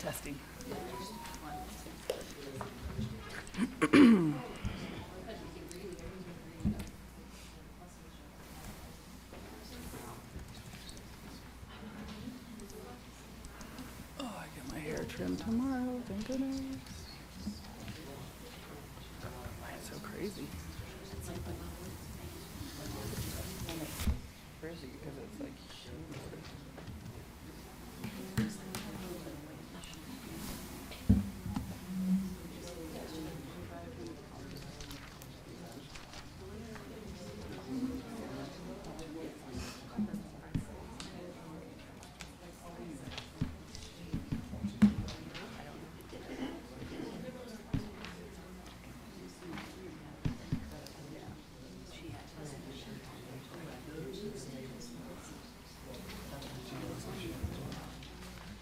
Testing. Oh, I get my hair trimmed tomorrow, thank goodness. It's so crazy. Crazy because it's like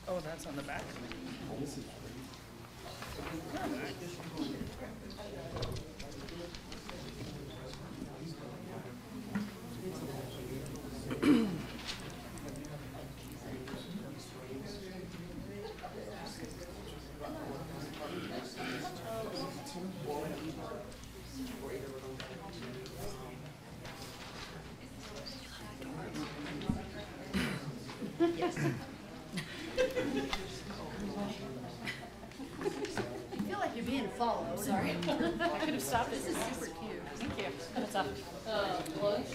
oh, that's on the back. I feel like you're being followed. Sorry. I could have stopped. This is super cute. Thank you. What's up? Lunch.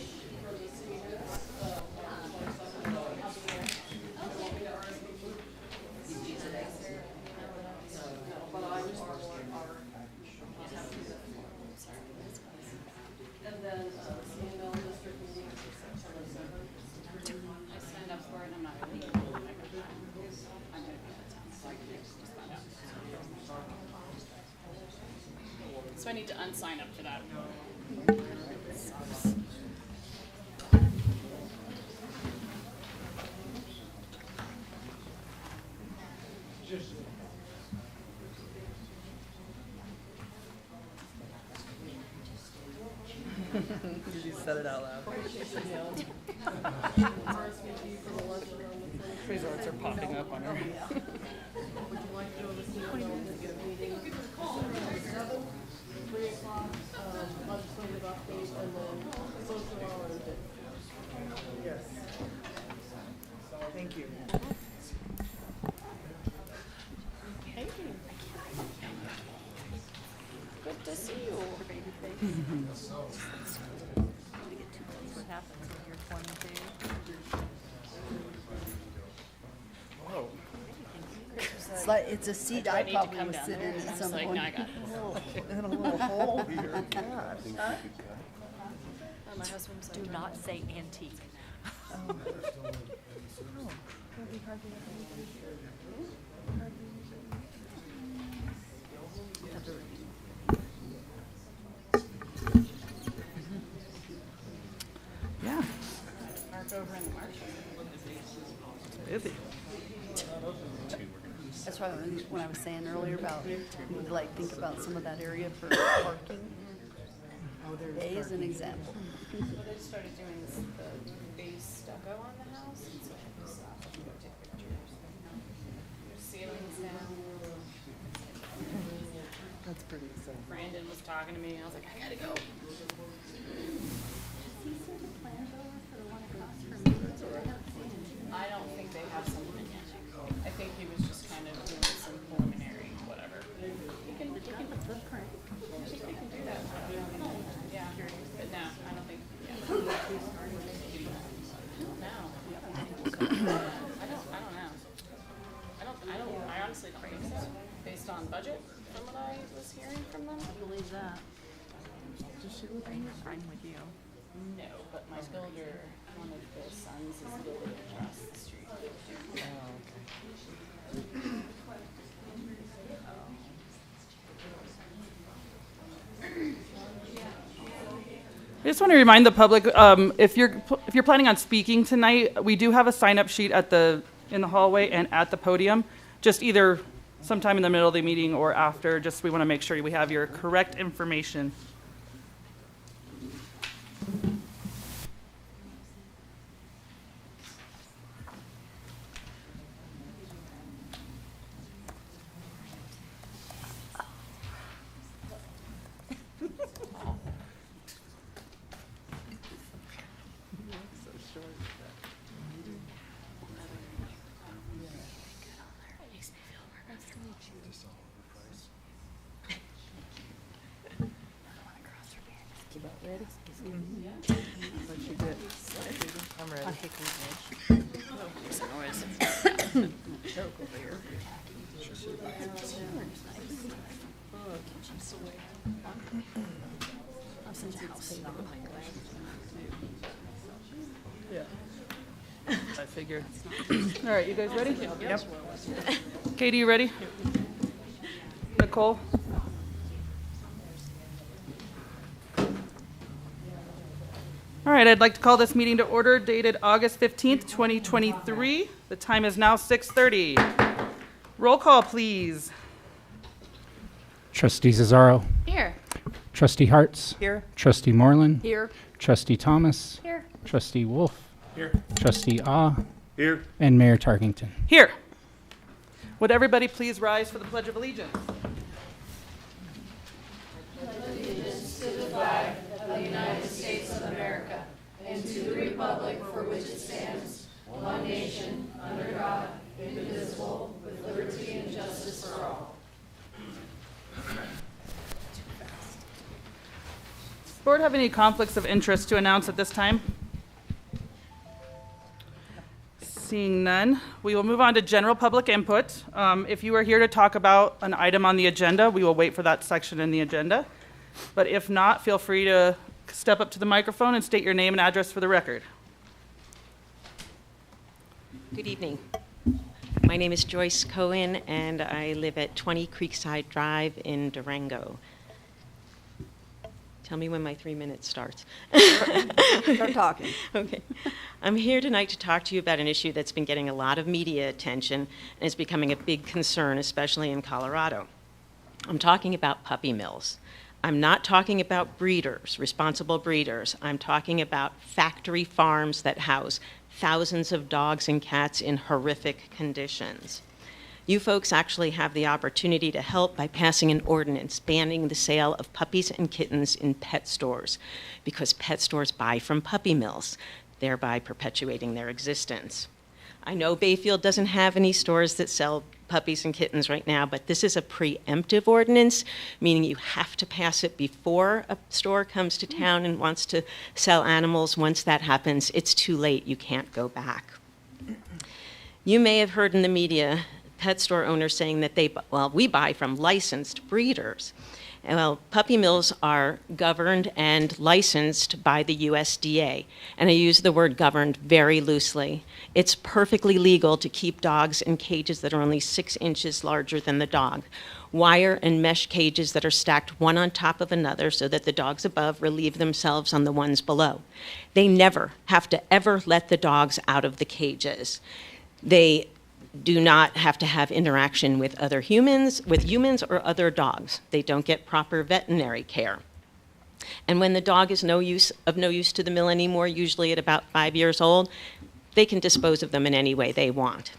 And then CNL district meeting September 7th. I signed up for it and I'm not really. I'm going to be out of town, so I can just find out. So I need to unsign up for that. Did you set it out loud? Results are popping up on her. Would you like to go to the meeting? 3 o'clock, legislative update, and then social hour and Yes. Thank you. Hey. Good to see you. Baby face. What happens when you're 22? Whoa. It's like, it's a seat Do I I need to probably come would down sit there? in I'm at just some like, point. no, I got it. In a little hole here. My husband's Do not say antique. Yeah, Mark over in the market. busy. That's why when I was saying earlier about, like, think about some of that area for parking. A is an example. So they started doing this, the base stucco on the house, and so I just stopped and go take pictures. Ceilings down. That's pretty exciting. Brandon was talking to me, I was like, I gotta go. I don't think they have something yet. I think he was just kind of doing some preliminary, whatever. He can do that. Yeah, but no, I don't think, yeah. No. I don't know. I honestly don't think so, based on budget, from what I was hearing from them. I believe that. I'm with you. No, but my builder, one of the sons is building across the street. I just want to remind the public, if you're planning on speaking tonight, we do have a sign-up sheet in the hallway and at the podium. Just either sometime in the middle of the meeting or after. Just we want to make sure we have your correct information. I'm ready. Yeah. I figured. All right, you guys ready? Yep. Katie, you ready? Nicole? All right, I'd like to call this meeting to order dated August 15th, 2023. The time is now 6:30. Roll call, please. Trustee Cesaro. Here. Trustee Hartz. Here. Trustee Moreland. Here. Trustee Thomas. Here. Trustee Wolf. Here. Trustee Ah. Here. And Mayor Tarkington. Here. Would everybody please rise for the Pledge of Allegiance? Does the board have any conflicts of interest to announce at this time? Seeing none, we will move on to general public input. If you are here to talk about an item on the agenda, we will wait for that section in the agenda. But if not, feel free to step up to the microphone and state your name and address for the record. Good evening. My name is Joyce Cohen, and I live at 20 Creekside Drive in Durango. Tell me when my 3 minutes starts. Start talking. Okay. I'm here tonight to talk to you about an issue that's been getting a lot of media attention and is becoming a big concern, especially in Colorado. I'm talking about puppy mills. I'm not talking about breeders, responsible breeders. I'm talking about factory farms that house thousands of dogs and cats in horrific conditions. You folks actually have the opportunity to help by passing an ordinance banning the sale of puppies and kittens in pet stores, because pet stores buy from puppy mills, thereby perpetuating their existence. I know Bayfield doesn't have any stores that sell puppies and kittens right now, but this is a preemptive ordinance, meaning you have to pass it before a store comes to town and wants to sell animals. Once that happens, it's too late. You can't go back. You may have heard in the media pet store owners saying that we buy from licensed breeders. Well, puppy mills are governed and licensed by the USDA, and I use the word governed very loosely. It's perfectly legal to keep dogs in cages that are only 6 inches larger than the dog, wire and mesh cages that are stacked one on top of another so that the dogs above relieve themselves on the ones below. They never have to ever let the dogs out of the cages. They do not have to have interaction with other humans, or other dogs. They don't get proper veterinary care. And when the dog is of no use to the mill anymore, usually at about 5 years old, they can dispose of them in any way they want.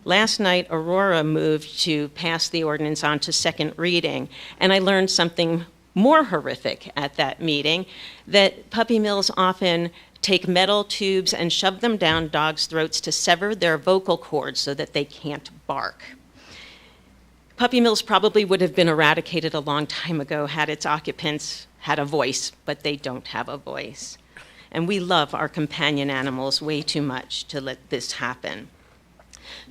Last night, Aurora moved to pass the ordinance on to second reading, and I learned something more horrific at that meeting, that puppy mills often take metal tubes and shove them down dogs' throats to sever their vocal cords so that they can't bark. Puppy mills probably would have been eradicated a long time ago had its occupants had a voice, but they don't have a voice. And we love our companion animals way too much to let this happen.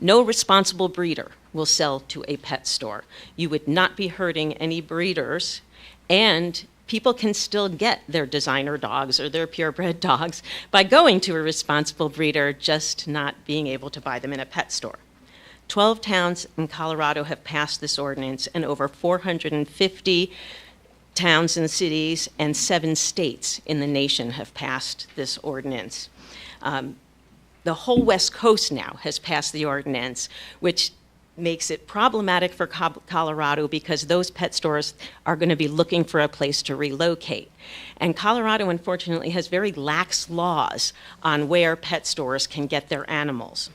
No responsible breeder will sell to a pet store. You would not be hurting any breeders, and people can still get their designer dogs or their purebred dogs by going to a responsible breeder, just not being able to buy them in a pet store. 12 towns in Colorado have passed this ordinance, and over 450 towns and cities and 7 states in the nation have passed this ordinance. The whole West Coast now has passed the ordinance, which makes it problematic for Colorado because those pet stores are going to be looking for a place to relocate. And Colorado, unfortunately, has very lax laws on where pet stores can get their animals.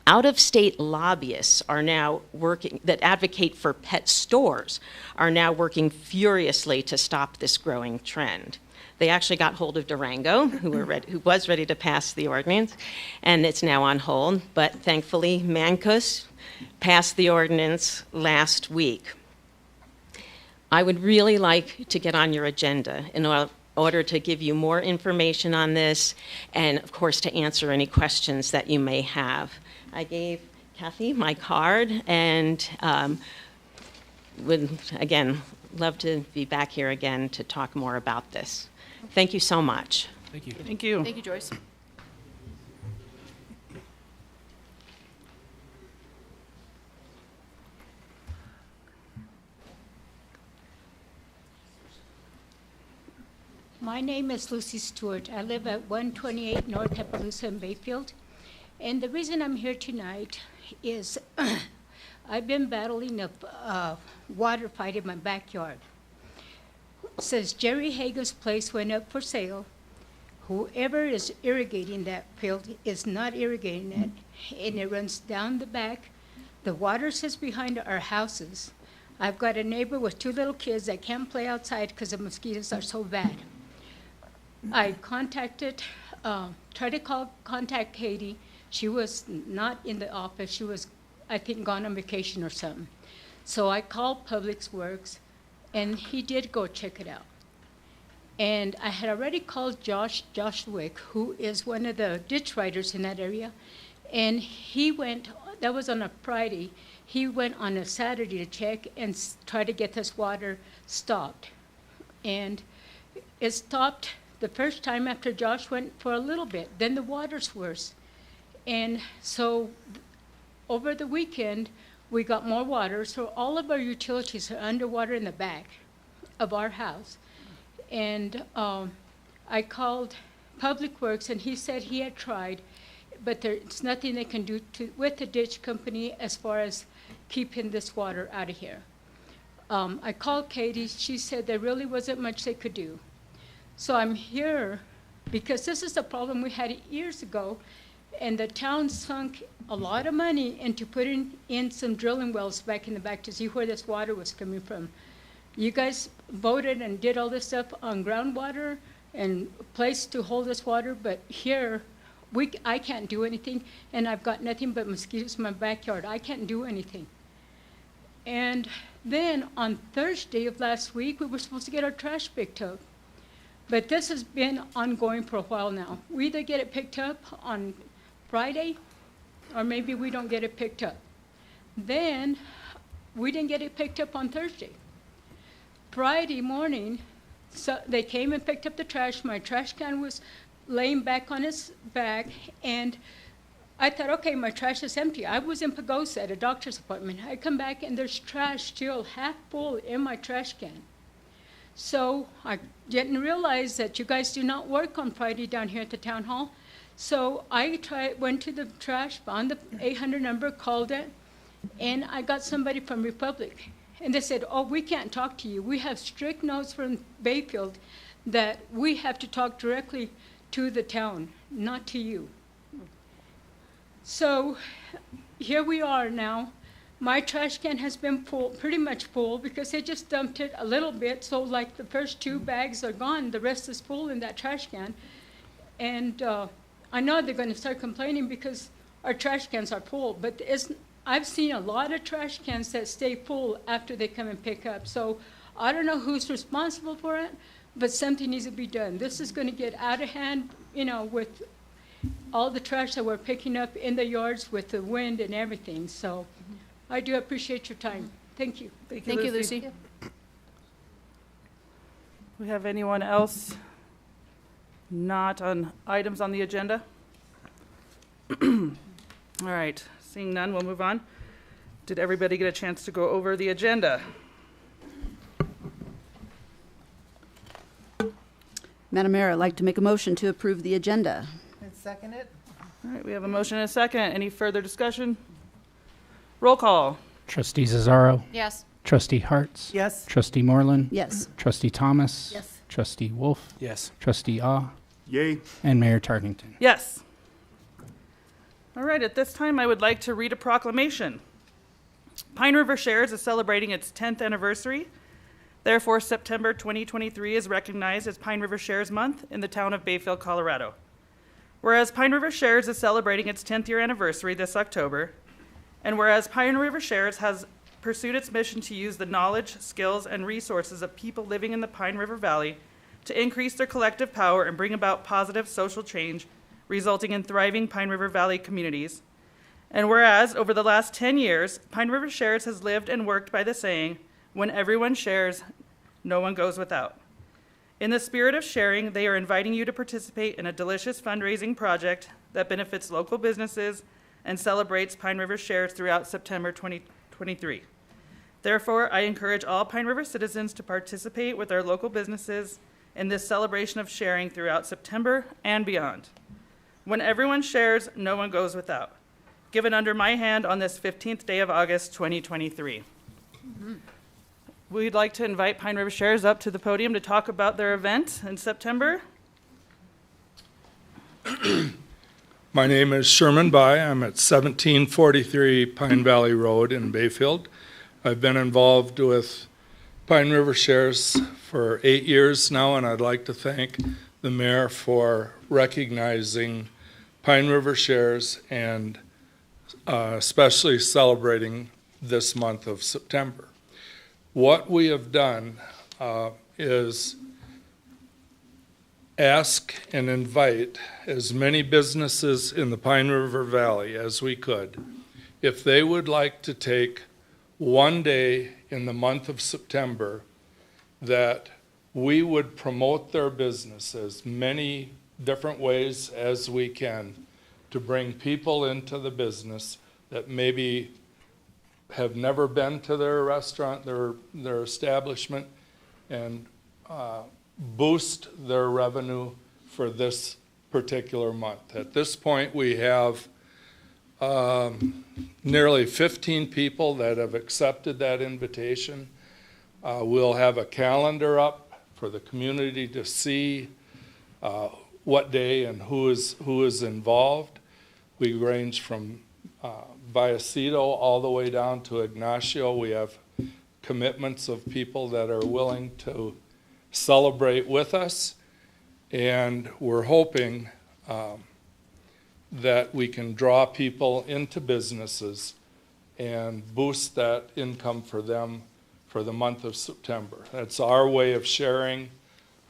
Out-of-state lobbyists are now working, that advocate for pet stores, are now working furiously to stop this growing trend. They actually got hold of Durango, who was ready to pass the ordinance, and it's now on hold. But thankfully, Mancus passed the ordinance last week. I would really like to get on your agenda order to give you more information on this and, of course, to answer any questions that you may have. I gave Kathy my card and would, again, love to be back here again to talk more about this. Thank you so much. Thank you. Thank you. Thank you, Joyce. My name is Lucy Stewart. I live at 128 North Hepaloosa in Bayfield. And the reason I'm here tonight is I've been battling a water fight in my backyard. Since Jerry Hager's place went up for sale, whoever is irrigating that field is not irrigating it, and it runs down the back. The water sits behind our houses. I've got a neighbor with 2 little kids that can't play outside because the mosquitoes are so bad. I contacted, tried to contact Katie. She was not in the office. She was, I think, gone on vacation or something. So I called Public Works, and he did go check it out. And I had already called Josh Wick, who is one of the ditch riders in that area, and he went, that was on a Friday, he went on a Saturday to check and try to get this water stopped. And it stopped the first time after Josh went for a little bit. Then the water's worse. And so over the weekend, we got more water. So all of our utilities are underwater in the back of our house. And I called Public Works, and he said he had tried, but there's nothing they can do with the ditch company as far as keeping this water out of here. I called Katie. She said there really wasn't much they could do. So I'm here because this is a problem we had years ago, and the town sunk a lot of money into putting in some drilling wells back in the back to see where this water was coming from. You guys voted and did all this stuff on groundwater and place to hold this water, but here I can't do anything, and I've got nothing but mosquitoes in my backyard. I can't do anything. And then on Thursday of last week, we were supposed to get our trash picked up. But this has been ongoing for a while now. We either get it picked up on Friday, or maybe we don't get it picked up. Then we didn't get it picked up on Thursday. Friday morning, so they came and picked up the trash. My trash can was laying back on its back, and I thought, okay, my trash is empty. I was in Pagosa at a doctor's appointment. I come back, and there's trash still half full in my trash can. So I didn't realize that you guys do not work on Friday down here at the town hall. So I went to the trash, found the 800 number, called it, and I got somebody from Republic. And they said, oh, we can't talk to you. We have strict notes from Bayfield that we have to talk directly to the town, not to you. So here we are now. My trash can has been full, pretty much full, because they just dumped it a little bit. So like the first 2 bags are gone, the rest is full in that trash can. And I know they're going to start complaining because our trash cans are full, but I've seen a lot of trash cans that stay full after they come and pick up. So I don't know who's responsible for it, but something needs to be done. This is going to get out of hand, you know, with all the trash that we're picking up in the yards with the wind and everything. So I do appreciate your time. Thank you. Thank you, Lucy. We have anyone else not on items on the agenda? All right, seeing none, we'll move on. Did everybody get a chance to go over the agenda? Madam Mayor, I'd like to make a motion to approve the agenda. And second it? All right, we have a motion and a second. Any further discussion? Roll call. Trustee Zazzaro. Yes. Trustee Hartz. Yes. Trustee Moreland. Yes. Trustee Thomas. Yes. Trustee Wolf. Yes. Trustee Ah. Yay. And Mayor Tarkington. Yes. All right, at this time, I would like to read a proclamation. Pine River Shares is celebrating its 10th anniversary. Therefore, September 2023 is recognized as Pine River Shares Month in the town of Bayfield, Colorado. Whereas Pine River Shares is celebrating its 10th year anniversary this October, and whereas Pine River Shares has pursued its mission to use the knowledge, skills, and resources of people living in the Pine River Valley to increase their collective power and bring about positive social change, resulting in thriving Pine River Valley communities. And whereas over the last 10 years, Pine River Shares has lived and worked by the saying, when everyone shares, no one goes without. In the spirit of sharing, they are inviting you to participate in a delicious fundraising project that benefits local businesses and celebrates Pine River Shares throughout September 2023. Therefore, I encourage all Pine River citizens to participate with our local businesses in this celebration of sharing throughout September and beyond. When everyone shares, no one goes without. Given under my hand on this 15th day of August, 2023. We'd like to invite Pine River Shares up to the podium to talk about their event in September. My name is Sherman Bai. I'm at 1743 Pine Valley Road in Bayfield. I've been involved with Pine River Shares for 8 years now, and I'd like to thank the mayor for recognizing Pine River Shares and especially celebrating this month of September. What we have done is ask and invite as many businesses in the Pine River Valley as we could, if they would like to take one day in the month of September, that we would promote their businesses many different ways as we can to bring people into the business that maybe have never been to their restaurant, their establishment, and boost their revenue for this particular month. At this point, we have nearly 15 people that have accepted that invitation. We'll have a calendar up for the community to see what day and who is involved. We range from Vallecito all the way down to Ignacio. We have commitments of people that are willing to celebrate with us, and we're hoping that we can draw people into businesses and boost that income for them for the month of September. That's our way of sharing.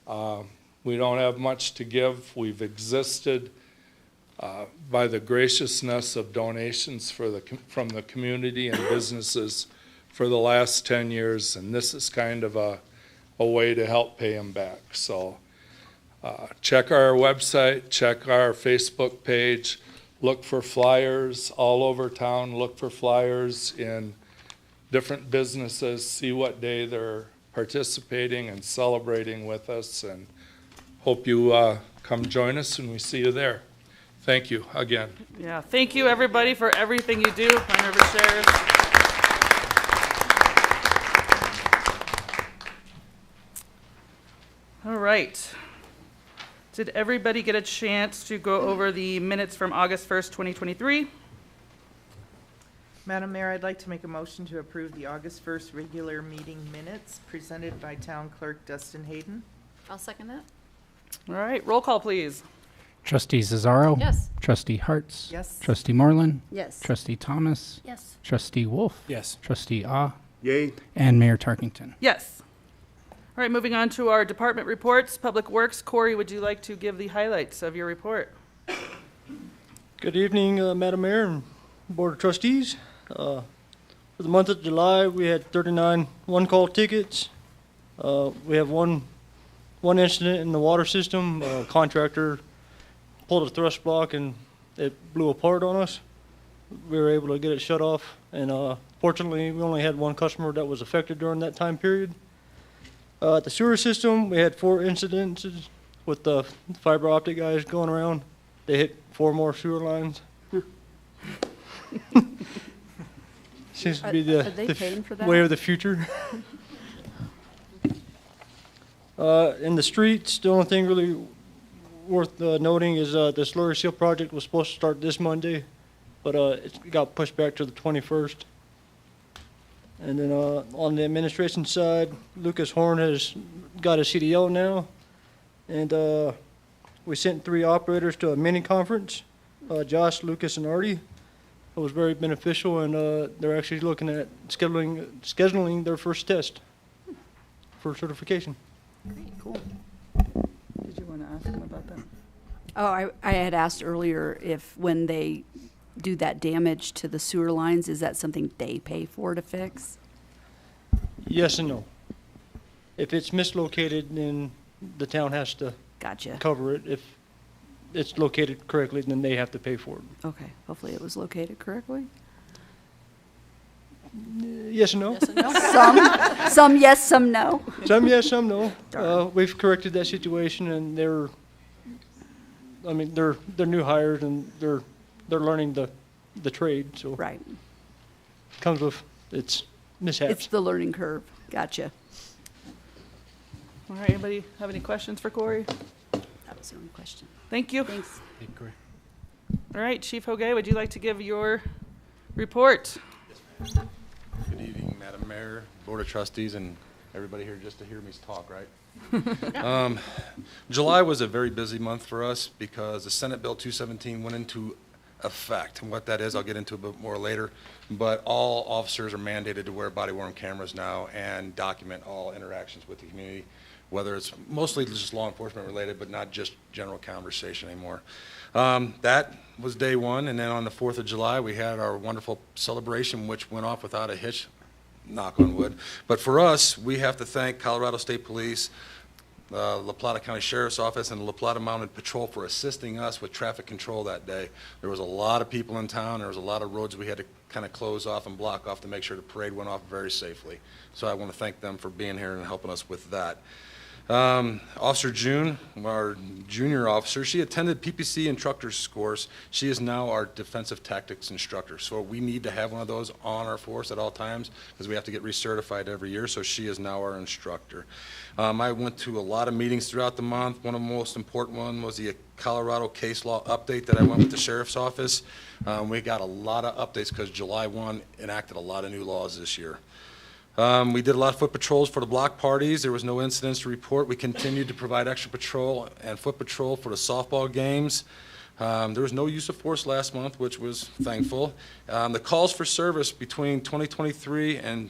We don't have much to give. We've existed by the graciousness of donations from the community and businesses for the last 10 years, and this is kind of a way to help pay them back. So check our website, check our Facebook page, look for flyers all over town, look for flyers in different businesses, see what day they're participating and celebrating with us, and hope you come join us and we see you there. Thank you again. Yeah, thank you everybody for everything you do, Pine River Shares. All right. Did everybody get a chance to go over the minutes from August 1st, 2023? Madam Mayor, I'd like to make a motion to approve the August 1st regular meeting minutes presented by Town Clerk Dustin Hayden. I'll second that. All right, roll call, please. Trustee Cesaro. Yes. Trustee Hartz. Yes. Trustee Moreland. Yes. Trustee Thomas. Yes. Trustee Wolf. Yes. Trustee Ah. Yay. And Mayor Tarkington. Yes. All right, moving on to our department reports. Public Works, Corey, would you like to give the highlights of your report? Good evening, Madam Mayor and Board of Trustees. For the month of July, we had 39 one-call tickets. We have one incident in the water system. A contractor pulled a thrust block and it blew apart on us. We were able to get it shut off, and fortunately, we only had one customer that was affected during that time period. At the sewer system, we had 4 incidences with the fiber optic guys going around. They hit 4 more sewer lines. Seems to be Are they paying for that? way of the future. In the streets, the only thing really worth noting is the slurry seal project was supposed to start this Monday, but it got pushed back to the 21st. And then on the administration side, Lucas Horn has got a CDL now, and we sent 3 operators to a mini conference, Josh, Lucas, and Artie. It was very beneficial, and they're actually looking at scheduling their first test for certification. Great, cool. Did you want to ask him about that? Oh, I had asked earlier if when they do that damage to the sewer lines, is that something they pay for to fix? Yes and no. If it's mislocated, then the town has to Gotcha. cover it. If it's located correctly, then they have to pay for it. Okay, hopefully it was located correctly. Yes and no. Some yes, some no. Some yes, some no. Darn. We've corrected that situation, and they're new hires, and they're learning the trade, so Right. comes with its mishaps. It's the learning curve. Gotcha. All right, anybody have any questions for Corey? That was the only question. Thank you. Thanks. All right, Chief Hoge, would you like to give your report? Good evening, Madam Mayor, Board of Trustees, and everybody here just to hear me talk, right? July was a very busy month for us because the Senate Bill 217 went into effect. And what that is, I'll get into a bit more later. But all officers are mandated to wear body-worn cameras now and document all interactions with the community, whether it's mostly just law enforcement related, but not just general conversation anymore. That was day one, and then on the 4th of July, we had our wonderful celebration, which went off without a hitch, knock on wood. But for us, we have to thank Colorado State Police, La Plata County Sheriff's Office, and the La Plata Mounted Patrol for assisting us with traffic control that day. There was a lot of people in town. There was a lot of roads we had to kind of close off and block off to make sure the parade went off very safely. So I want to thank them for being here and helping us with that. Officer June, our junior officer, she attended PPC instructor's course. She is now our defensive tactics instructor. So we need to have one of those on our force at all times because we have to get recertified every year. So she is now our instructor. I went to a lot of meetings throughout the month. One of the most important one was the Colorado case law update that I went with the sheriff's office. We got a lot of updates because July 1 enacted a lot of new laws this year. We did a lot of foot patrols for the block parties. There was no incidents to report. We continued to provide extra patrol and foot patrol for the softball games. There was no use of force last month, which was thankful. The calls for service between 2023 and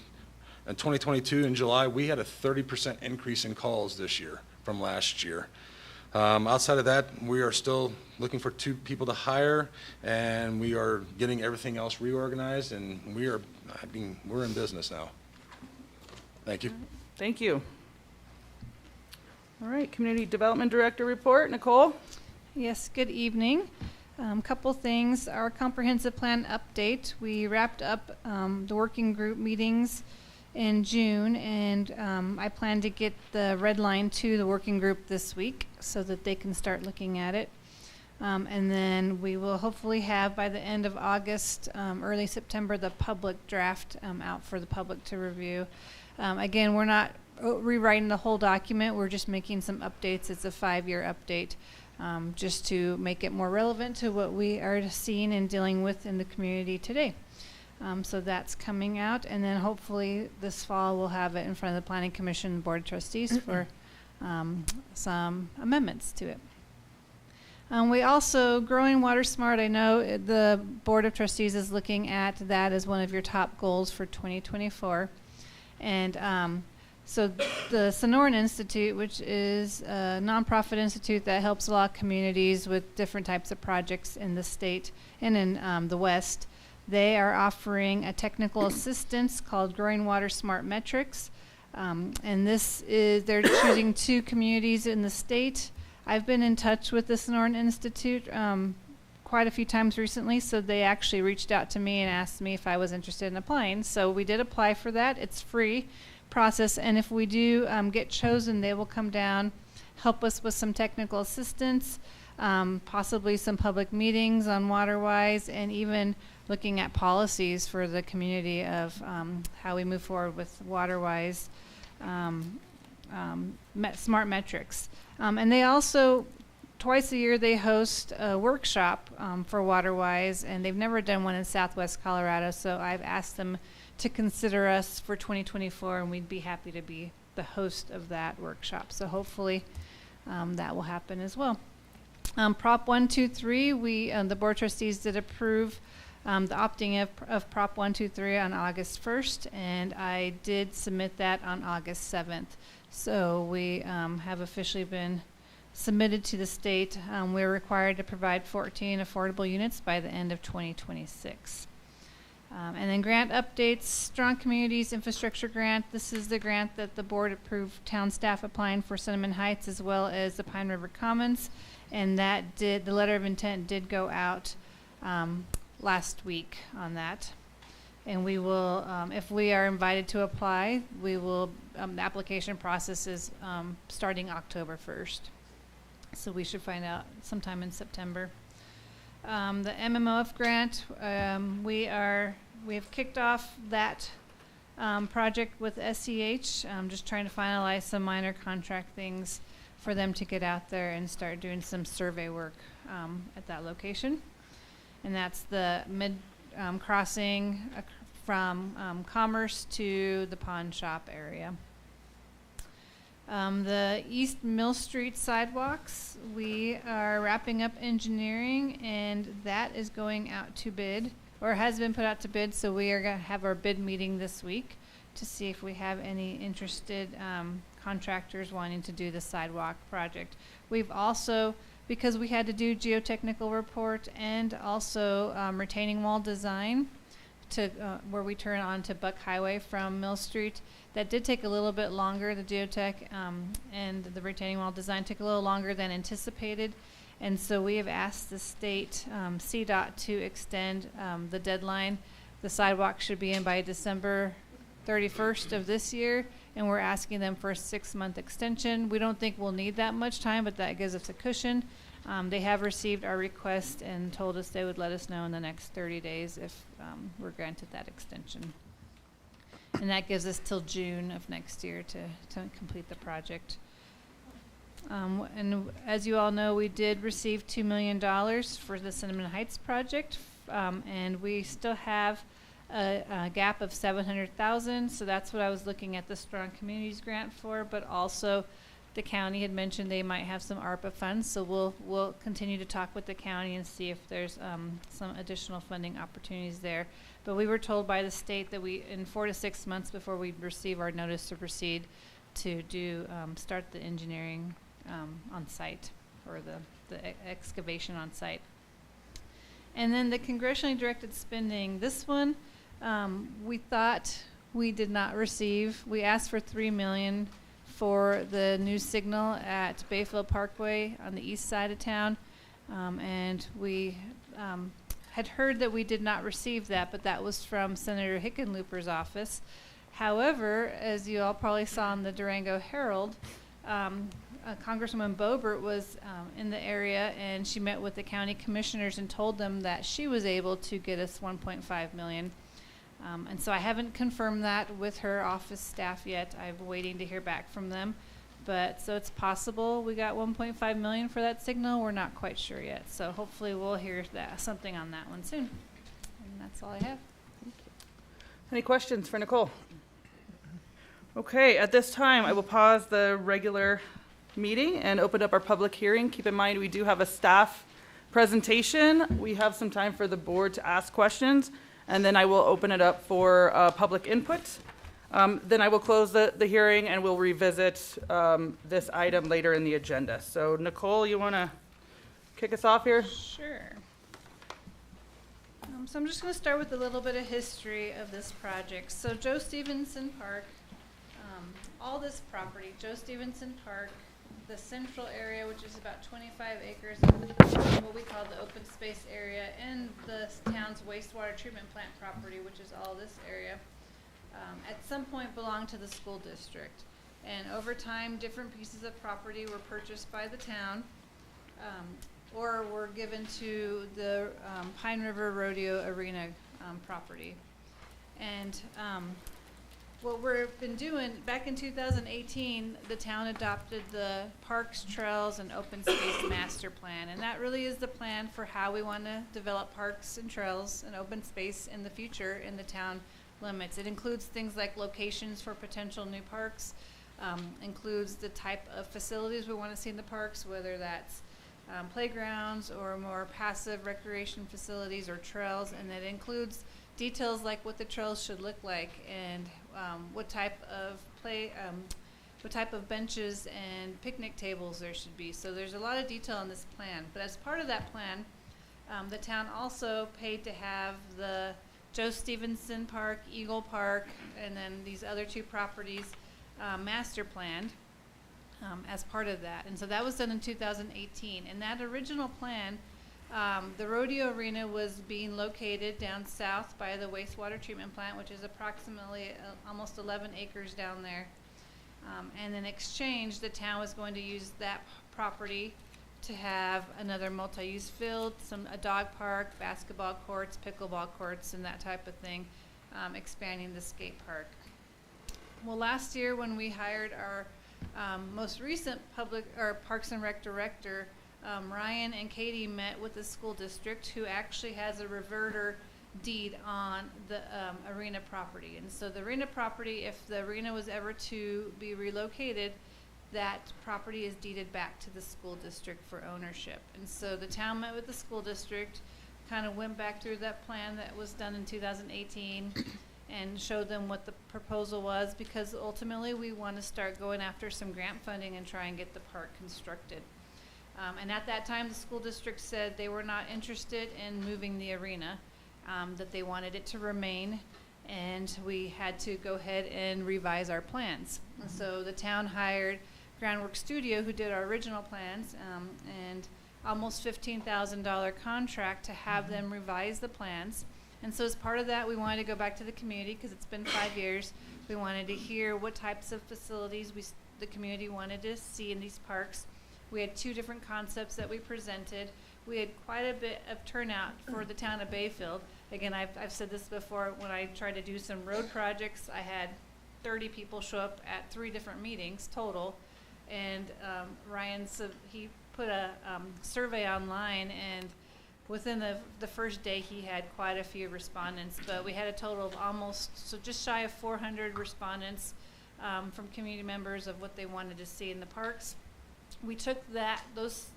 2022 in July, we had a 30% increase in calls this year from last year. Outside of that, we are still looking for 2 people to hire, and we are getting everything else reorganized, and we're in business now. Thank you. Thank you. All right, Community Development Director report, Nicole? Yes, good evening. Couple things. Our comprehensive plan update. We wrapped up the working group meetings in June, and I plan to get the red line to the working group this week so that they can start looking at it. And then we will hopefully have by the end of August, early September, the public draft out for the public to review. Again, we're not rewriting the whole document. We're just making some updates. It's a 5-year update just to make it more relevant to what we are seeing and dealing with in the community today. So that's coming out. And then hopefully this fall we'll have it in front of the Planning Commission and Board of Trustees for some amendments to it. We also, Growing Water Smart, I know the Board of Trustees is looking at that as one of your top goals for 2024. And so the Sonoran Institute, which is a nonprofit institute that helps a lot of communities with different types of projects in the state and in the West, they are offering a technical assistance called Growing Water Smart Metrics. And this is, they're choosing 2 communities in the state. I've been in touch with the Sonoran Institute quite a few times recently, so they actually reached out to me and asked me if I was interested in applying. So we did apply for that. It's free process, and if we do get chosen, they will come down, help us with some technical assistance, possibly some public meetings on WaterWise, and even looking at policies for the community of how we move forward with WaterWise smart metrics. And they also, twice a year, they host a workshop for WaterWise, and they've never done one in Southwest Colorado, so I've asked them to consider us for 2024, and we'd be happy to be the host of that workshop. So hopefully that will happen as well. Prop 123, we, the Board of Trustees did approve the opting of Prop 123 on August 1st, and I did submit that on August 7th. So we have officially been submitted to the state. We're required to provide 14 affordable units by the end of 2026. And then grant updates, Strong Communities Infrastructure Grant. This is the grant that the board approved town staff applying for Cinnamon Heights as well as the Pine River Commons. And that the letter of intent did go out last week on that. And we will, if we are invited to apply, we will, the application process is starting October 1st. So we should find out sometime in September. The MMOF grant, we have kicked off that project with SEH. Just trying to finalize some minor contract things for them to get out there and start doing some survey work at that location. And that's the mid crossing from Commerce to the pawn shop area. The East Mill Street sidewalks, we are wrapping up engineering, and that is going out to bid, or has been put out to bid, so we are going to have our bid meeting this week to see if we have any interested contractors wanting to do the sidewalk project. We've also, because we had to do geotechnical report and also retaining wall design to where we turn onto Buck Highway from Mill Street, that did take a little bit longer. The geotech and the retaining wall design took a little longer than anticipated. And so we have asked the state CDOT to extend the deadline. The sidewalk should be in by December 31st of this year, and we're asking them for a 6-month extension. We don't think we'll need that much time, but that gives us a cushion. They have received our request and told us they would let us know in the next 30 days if we're granted that extension. And that gives us till June of next year to complete the project. And as you all know, we did receive $2 million for the Cinnamon Heights project, and we still have a gap of $700,000. So that's what I was looking at the Strong Communities grant for, but also the county had mentioned they might have some ARPA funds, so we'll continue to talk with the county and see if there's some additional funding opportunities there. But we were told by the state that we, in 4 to 6 months before we receive our notice to proceed, to do start the engineering on site, or the excavation on site. And then the congressionally directed spending. This one we thought we did not receive. We asked for $3 million for the new signal at Bayfield Parkway on the east side of town, and we had heard that we did not receive that, but that was from Senator Hickenlooper's office. However, as you all probably saw in the Durango Herald, Congresswoman Boebert was in the area, and she met with the county commissioners and told them that she was able to get us $1.5 million. And so I haven't confirmed that with her office staff yet. I'm waiting to hear back from them. But so it's possible we got $1.5 million for that signal. We're not quite sure yet. So hopefully we'll hear something on that one soon. And that's all I have. Thank you. Any questions for Nicole? Okay, at this time I will pause the regular meeting and open up our public hearing. Keep in mind we do have a staff presentation. We have some time for the board to ask questions, and then I will open it up for public input. Then I will close the hearing, and we'll revisit this item later in the agenda. So Nicole, you want to kick us off here? Sure. So I'm just going to start with a little bit of history of this project. So Joe Stevenson Park, all this property, Joe Stevenson Park, the central area, which is about 25 acres of what we call the open space area, and the town's wastewater treatment plant property, which is all this area, at some point belonged to the school district. And over time, different pieces of property were purchased by the town or were given to the Pine River Rodeo Arena property. And what we've been doing, back in 2018, the town adopted the Parks, Trails, and Open Space Master Plan. And that really is the plan for how we want to develop parks and trails and open space in the future in the town limits. It includes things like locations for potential new parks, includes the type of facilities we want to see in the parks, whether that's playgrounds or more passive recreation facilities or trails, and it includes details like what the trails should look like and what type of what type of benches and picnic tables there should be. So there's a lot of detail in this plan. But as part of that plan, the town also paid to have the Joe Stevenson Park, Eagle Park, and then these other two properties master planned as part of that. And so that was done in 2018. And that original plan, the rodeo arena was being located down south by the wastewater treatment plant, which is approximately almost 11 acres down there. And in exchange, the town was going to use that property to have another multi-use field, a dog park, basketball courts, pickleball courts, and that type of thing, expanding the skate park. Well, last year when we hired our most recent Parks and Rec director, Ryan and Katie met with the school district, who actually has a reverter deed on the arena property. And so the arena property, if the arena was ever to be relocated, that property is deeded back to the school district for ownership. And so the town met with the school district, kind of went back through that plan that was done in 2018 and showed them what the proposal was, because ultimately we want to start going after some grant funding and try and get the park constructed. And at that time, the school district said they were not interested in moving the arena, that they wanted it to remain, and we had to go ahead and revise our plans. And so the town hired Groundwork Studio, who did our original plans, and almost $15,000 contract to have them revise the plans. And so as part of that, we wanted to go back to the community, because it's been 5 years. We wanted to hear what types of facilities the community wanted to see in these parks. We had 2 different concepts that we presented. We had quite a bit of turnout for the town of Bayfield. Again, I've said this before, when I tried to do some road projects, I had 30 people show up at 3 different meetings total. And Ryan, he put a survey online, and within the first day he had quite a few respondents, but we had a total of just shy of 400 respondents from community members of what they wanted to see in the parks. We took those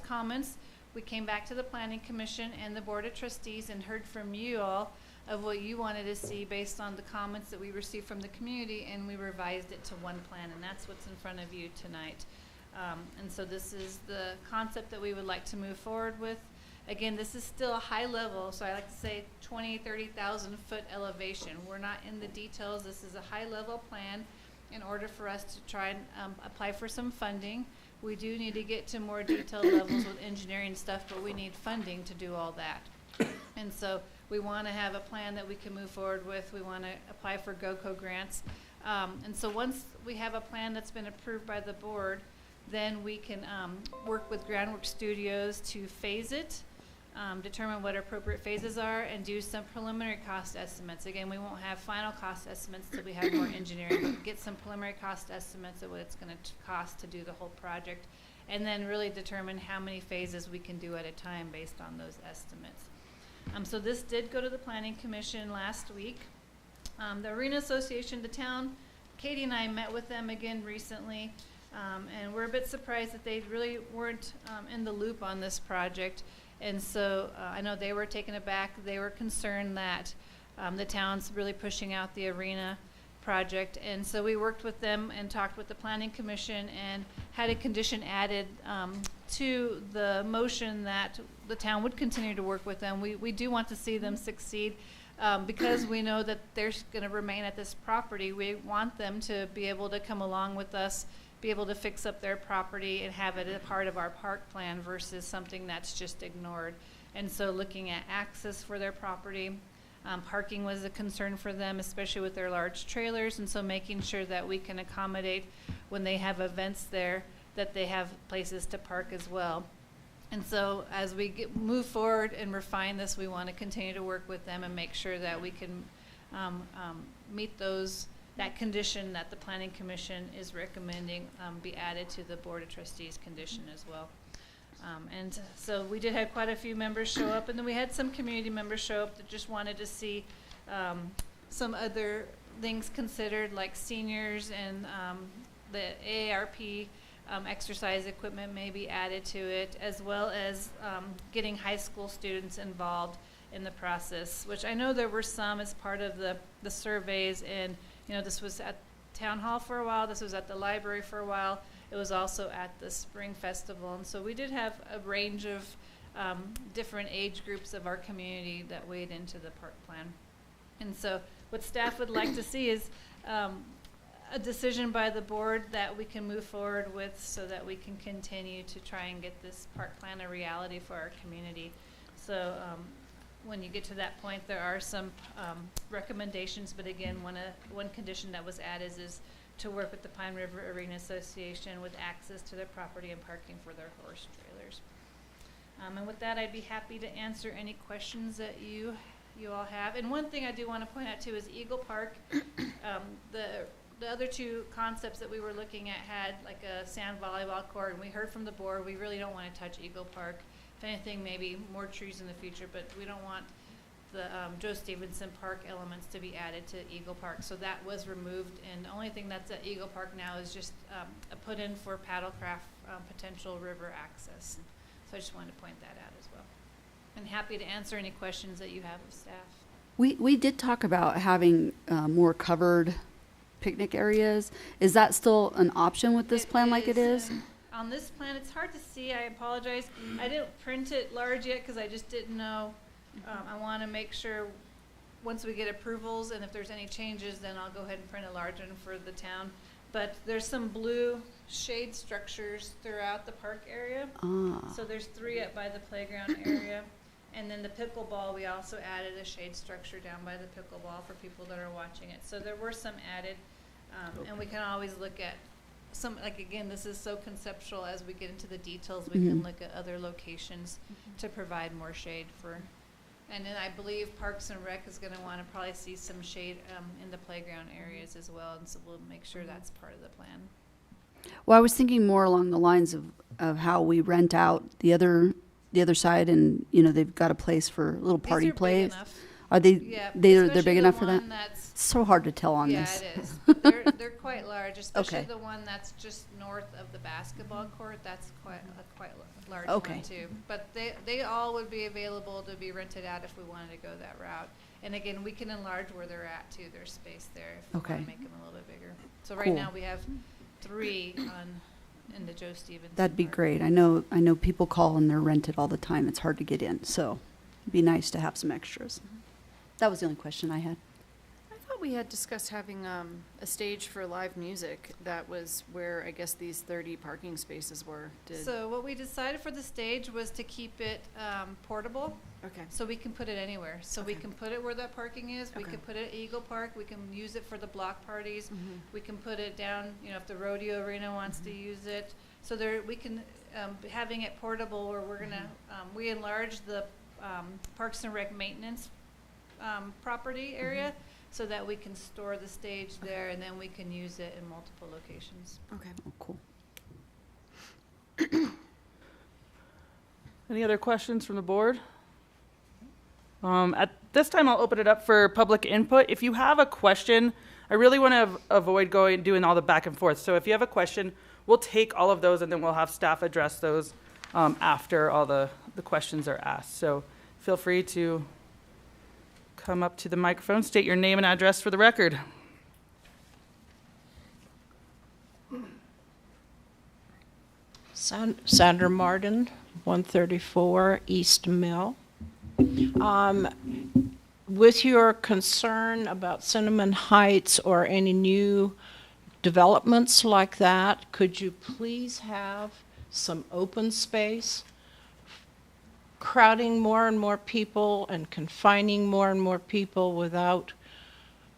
comments, we came back to the Planning Commission and the Board of Trustees and heard from you all of what you wanted to see based on the comments that we received from the community, and we revised it to one plan, and that's what's in front of you tonight. And so this is the concept that we would like to move forward with. Again, this is still a high level, so I like to say 20, 30,000 foot elevation. We're not in the details. This is a high level plan. In order for us to try and apply for some funding, we do need to get to more detailed levels with engineering stuff, but we need funding to do all that. And so we want to have a plan that we can move forward with. We want to apply for GOCO grants. And so once we have a plan that's been approved by the board, then we can work with Groundwork Studios to phase it, determine what appropriate phases are, and do some preliminary cost estimates. Again, we won't have final cost estimates till we have more engineering, but get some preliminary cost estimates of what it's going to cost to do the whole project, and then really determine how many phases we can do at a time based on those estimates. So this did go to the Planning Commission last week. The Arena Association, the town, Katie and I met with them again recently, and we're a bit surprised that they really weren't in the loop on this project. And so I know they were taken aback. They were concerned that the town's really pushing out the arena project. And so we worked with them and talked with the Planning Commission and had a condition added to the motion that the town would continue to work with them. We do want to see them succeed because we know that they're going to remain at this property. We want them to be able to come along with us, be able to fix up their property and have it a part of our park plan versus something that's just ignored. And so looking at access for their property, parking was a concern for them, especially with their large trailers, and so making sure that we can accommodate when they have events there, that they have places to park as well. And so as we move forward and refine this, we want to continue to work with them and make sure that we can meet that condition that the Planning Commission is recommending be added to the Board of Trustees condition as well. And so we did have quite a few members show up, and then we had some community members show up that just wanted to see some other things considered, like seniors and the AARP exercise equipment may be added to it, as well as getting high school students involved in the process, which I know there were some as part of the surveys, and this was at town hall for a while. This was at the library for a while. It was also at the spring festival. And so we did have a range of different age groups of our community that weighed into the park plan. And so what staff would like to see is a decision by the board that we can move forward with so that we can continue to try and get this park plan a reality for our community. So when you get to that point, there are some recommendations, but again, one condition that was added is to work with the Pine River Arena Association with access to their property and parking for their horse trailers. And with that, I'd be happy to answer any questions that you all have. And one thing I do want to point out too is Eagle Park. The other two concepts that we were looking at had like a sand volleyball court, and we heard from the board we really don't want to touch Eagle Park. If anything, maybe more trees in the future, but we don't want the Joe Stevenson Park elements to be added to Eagle Park. So that was removed, and the only thing that's at Eagle Park now is just a put in for paddlecraft potential river access. So I just wanted to point that out as well. And happy to answer any questions that you have of staff. We did talk about having more covered picnic areas. Is that still an option with this plan like it is? On this plan, it's hard to see. I apologize. I didn't print it large yet because I just didn't know. I want to make sure once we get approvals and if there's any changes, then I'll go ahead and print a large one for the town. But there's some blue shade structures throughout the park area. So there's 3 up by the playground area. And then the pickleball, we also added a shade structure down by the pickleball for people that are watching it. So there were some added, and we can always look at some, like again, this is so conceptual. As we get into the details, we can look at other locations to provide more shade for. And then I believe Parks and Rec is going to want to probably see some shade in the playground areas as well, and so we'll make sure that's part of the plan. Well, I was thinking more along the lines of how we rent out the other side, and they've got a place for little party plays. Are they? Yeah, they're big enough for that. That's so hard to tell on this. Yeah, it is. They're quite large, especially the one that's just north of the basketball court. That's quite large one too. But they all would be available to be rented out if we wanted to go that route. And again, we can enlarge where they're at too. There's space there if we want to make them a little bit bigger. So right now we have 3 in the Joe Stevenson. That'd be great. I know people call and they're rented all the time. It's hard to get in, so it'd be nice to have some extras. That was the only question I had. I thought we had discussed having a stage for live music. That was where I guess these 30 parking spaces were. So what we decided for the stage was to keep it portable. Okay. So we can put it anywhere. So we can put it where that parking is. We can put it at Eagle Park. We can use it for the block parties. We can put it down, if the rodeo arena wants to use it. So we can, having it portable where we're gonna, we enlarge the Parks and Rec maintenance property area so that we can store the stage there, and then we can use it in multiple locations. Okay. Oh, cool. Any other questions from the board? At this time, I'll open it up for public input. If you have a question, I really want to avoid doing all the back and forth. So if you have a question, we'll take all of those and then we'll have staff address those after all the questions are asked. So feel free to come up to the microphone, state your name and address for the record. Sandra Martin, 134 East Mill. With your concern about Cinnamon Heights or any new developments like that, could you please have some open space? Crowding more and more people and confining more and more people without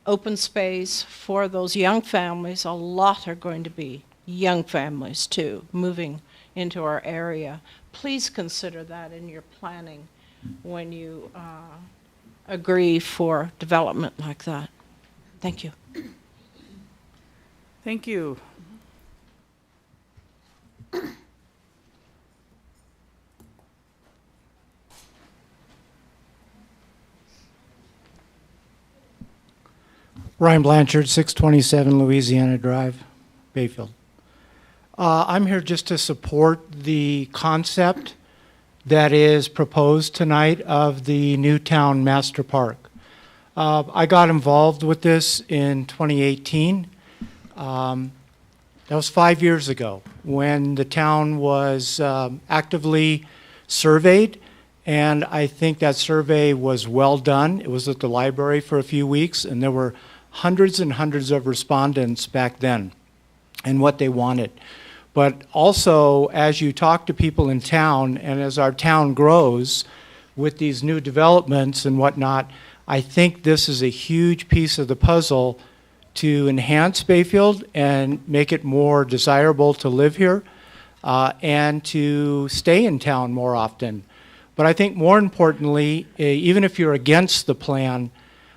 open space for those young families. A lot are going to be young families too, moving into our area. Please consider that in your planning when you agree for development like that. Thank you. Thank you. Ryan Blanchard, 627 Louisiana Drive, Bayfield. I'm here just to support the concept that is proposed tonight of the Newtown Master Park. I got involved with this in 2018. That was 5 years ago when the town was actively surveyed, and I think that survey was well done. It was at the library for a few weeks, and there were hundreds and hundreds of respondents back then and what they wanted. But also, as you talk to people in town, and as our town grows with these new developments and whatnot, I think this is a huge piece of the puzzle to enhance Bayfield and make it more desirable to live here and to stay in town more often. But I think more importantly, even if you're against the plan,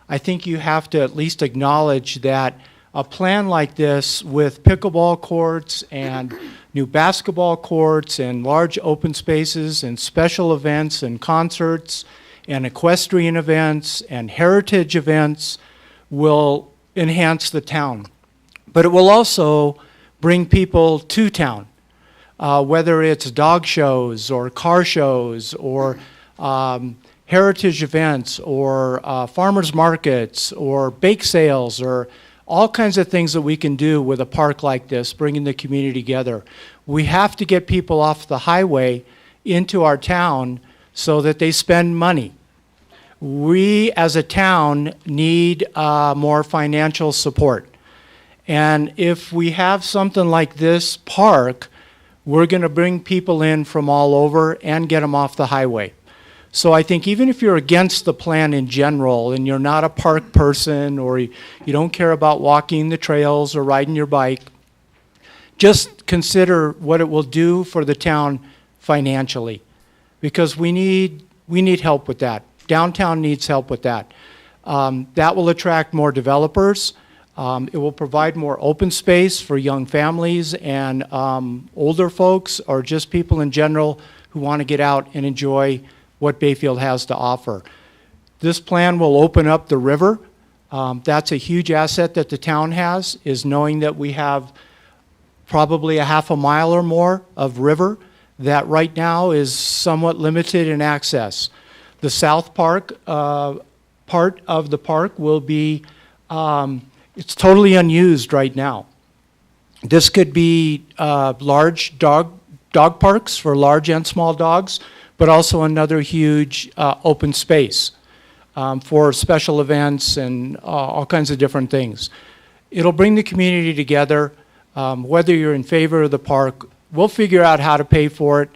I think you have to at least acknowledge that a plan like this with pickleball courts and new basketball courts and large open spaces and special events and concerts and equestrian events and heritage events will enhance the town. But it will also bring people to town, whether it's dog shows or car shows or heritage events or farmers markets or bake sales or all kinds of things that we can do with a park like this, bringing the community together. We have to get people off the highway into our town so that they spend money. We, as a town, need more financial support. And if we have something like this park, we're going to bring people in from all over and get them off the highway. So I think even if you're against the plan in general and you're not a park person or you don't care about walking the trails or riding your bike, just consider what it will do for the town financially, because we need help with that. Downtown needs help with that. That will attract more developers. It will provide more open space for young families and older folks or just people in general who want to get out and enjoy what Bayfield has to offer. This plan will open up the river. That's a huge asset that the town has, is knowing that we have probably a half a mile or more of river that right now is somewhat limited in access. The South Park part of the park will be, it's totally unused right now. This could be large dog parks for large and small dogs, but also another huge open space for special events and all kinds of different things. It'll bring the community together. Whether you're in favor of the park, we'll figure out how to pay for it.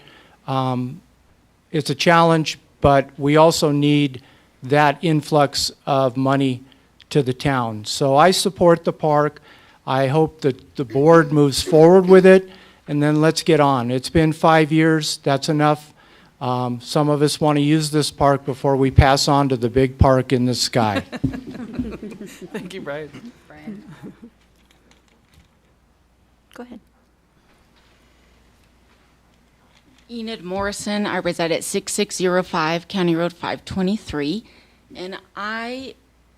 It's a challenge, but we also need that influx of money to the town. So I support the park. I hope that the board moves forward with it, and then let's get on. It's been 5 years. That's enough. Some of us want to use this park before we pass on to the big park in the sky. Thank you, Brian. Go ahead. Enid Morrison. I reside at 6605 County Road 523, and I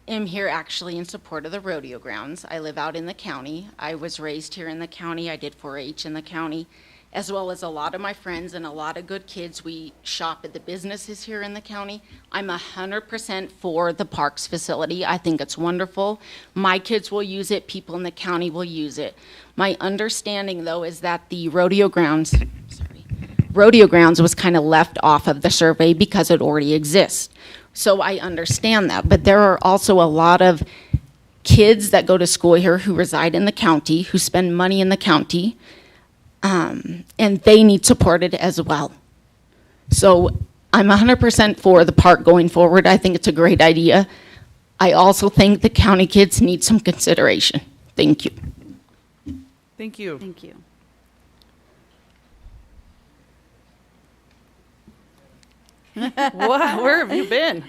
am here actually in support of the rodeo grounds. I live out in the county. I was raised here in the county. I did 4-H in the county, as well as a lot of my friends and a lot of good kids. We shop at the businesses here in the county. I'm 100% for the parks facility. I think it's wonderful. My kids will use it. People in the county will use it. My understanding, though, is that the rodeo grounds was kind of left off of the survey because it already exists. So I understand that. But there are also a lot of kids that go to school here who reside in the county, who spend money in the county, and they need supported as well. So I'm 100% for the park going forward. I think it's a great idea. I also think the county kids need some consideration. Thank you. Thank you. Thank you. What? Where have you been?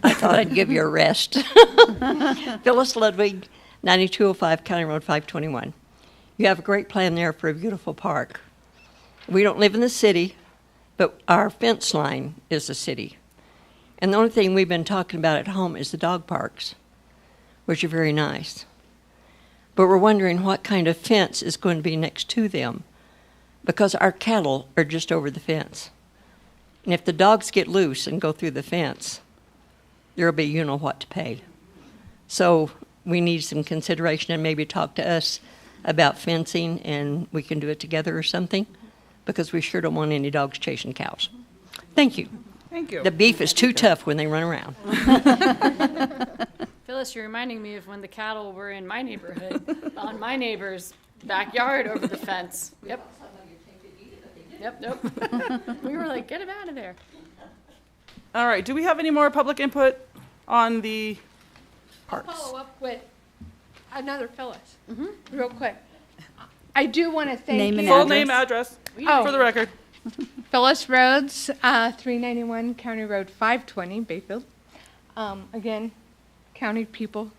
I thought I'd give you a rest. Phyllis Ludwig, 9205 County Road 521. You have a great plan there for a beautiful park. We don't live in the city, but our fence line is the city. And the only thing we've been talking about at home is the dog parks, which are very nice. But we're wondering what kind of fence is going to be next to them, because our cattle are just over the fence. And if the dogs get loose and go through the fence, there'll be you know what to pay. So we need some consideration and maybe talk to us about fencing, and we can do it together or something, because we sure don't want any dogs chasing cows. Thank you. Thank you. The beef is too tough when they run around. Phyllis, you're reminding me of when the cattle were in my neighborhood, on my neighbor's backyard over the fence. Yep. Yep. We were like, get him out of there. All right, do we have any more public input on the parks? Follow up with another Phyllis, real quick. I do want to thank you. Full name, address, Oh. for the record. Phyllis Rhodes, 391 County Road 520, Bayfield. Again, county people,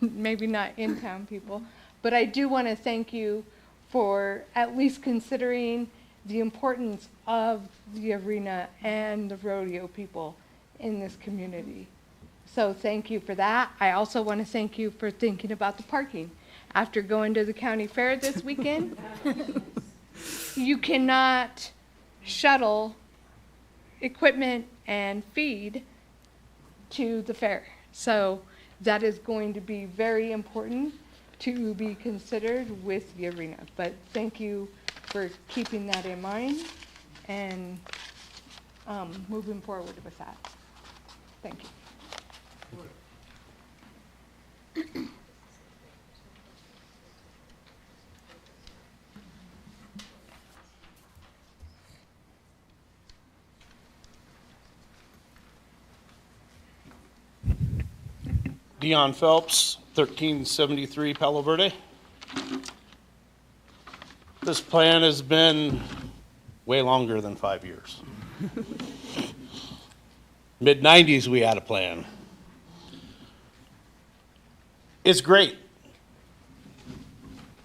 maybe not in-town people, but I do want to thank you for at least considering the importance of the arena and the rodeo people in this community. So thank you for that. I also want to thank you for thinking about the parking. After going to the county fair this weekend, you cannot shuttle equipment and feed to the fair. So that is going to be very important to be considered with the arena. But thank you for keeping that in mind and moving forward with that. Thank you. Dion Phelps, 1373 Palo Verde. This plan has been way longer than 5 years. Mid-90s we had a plan. It's great.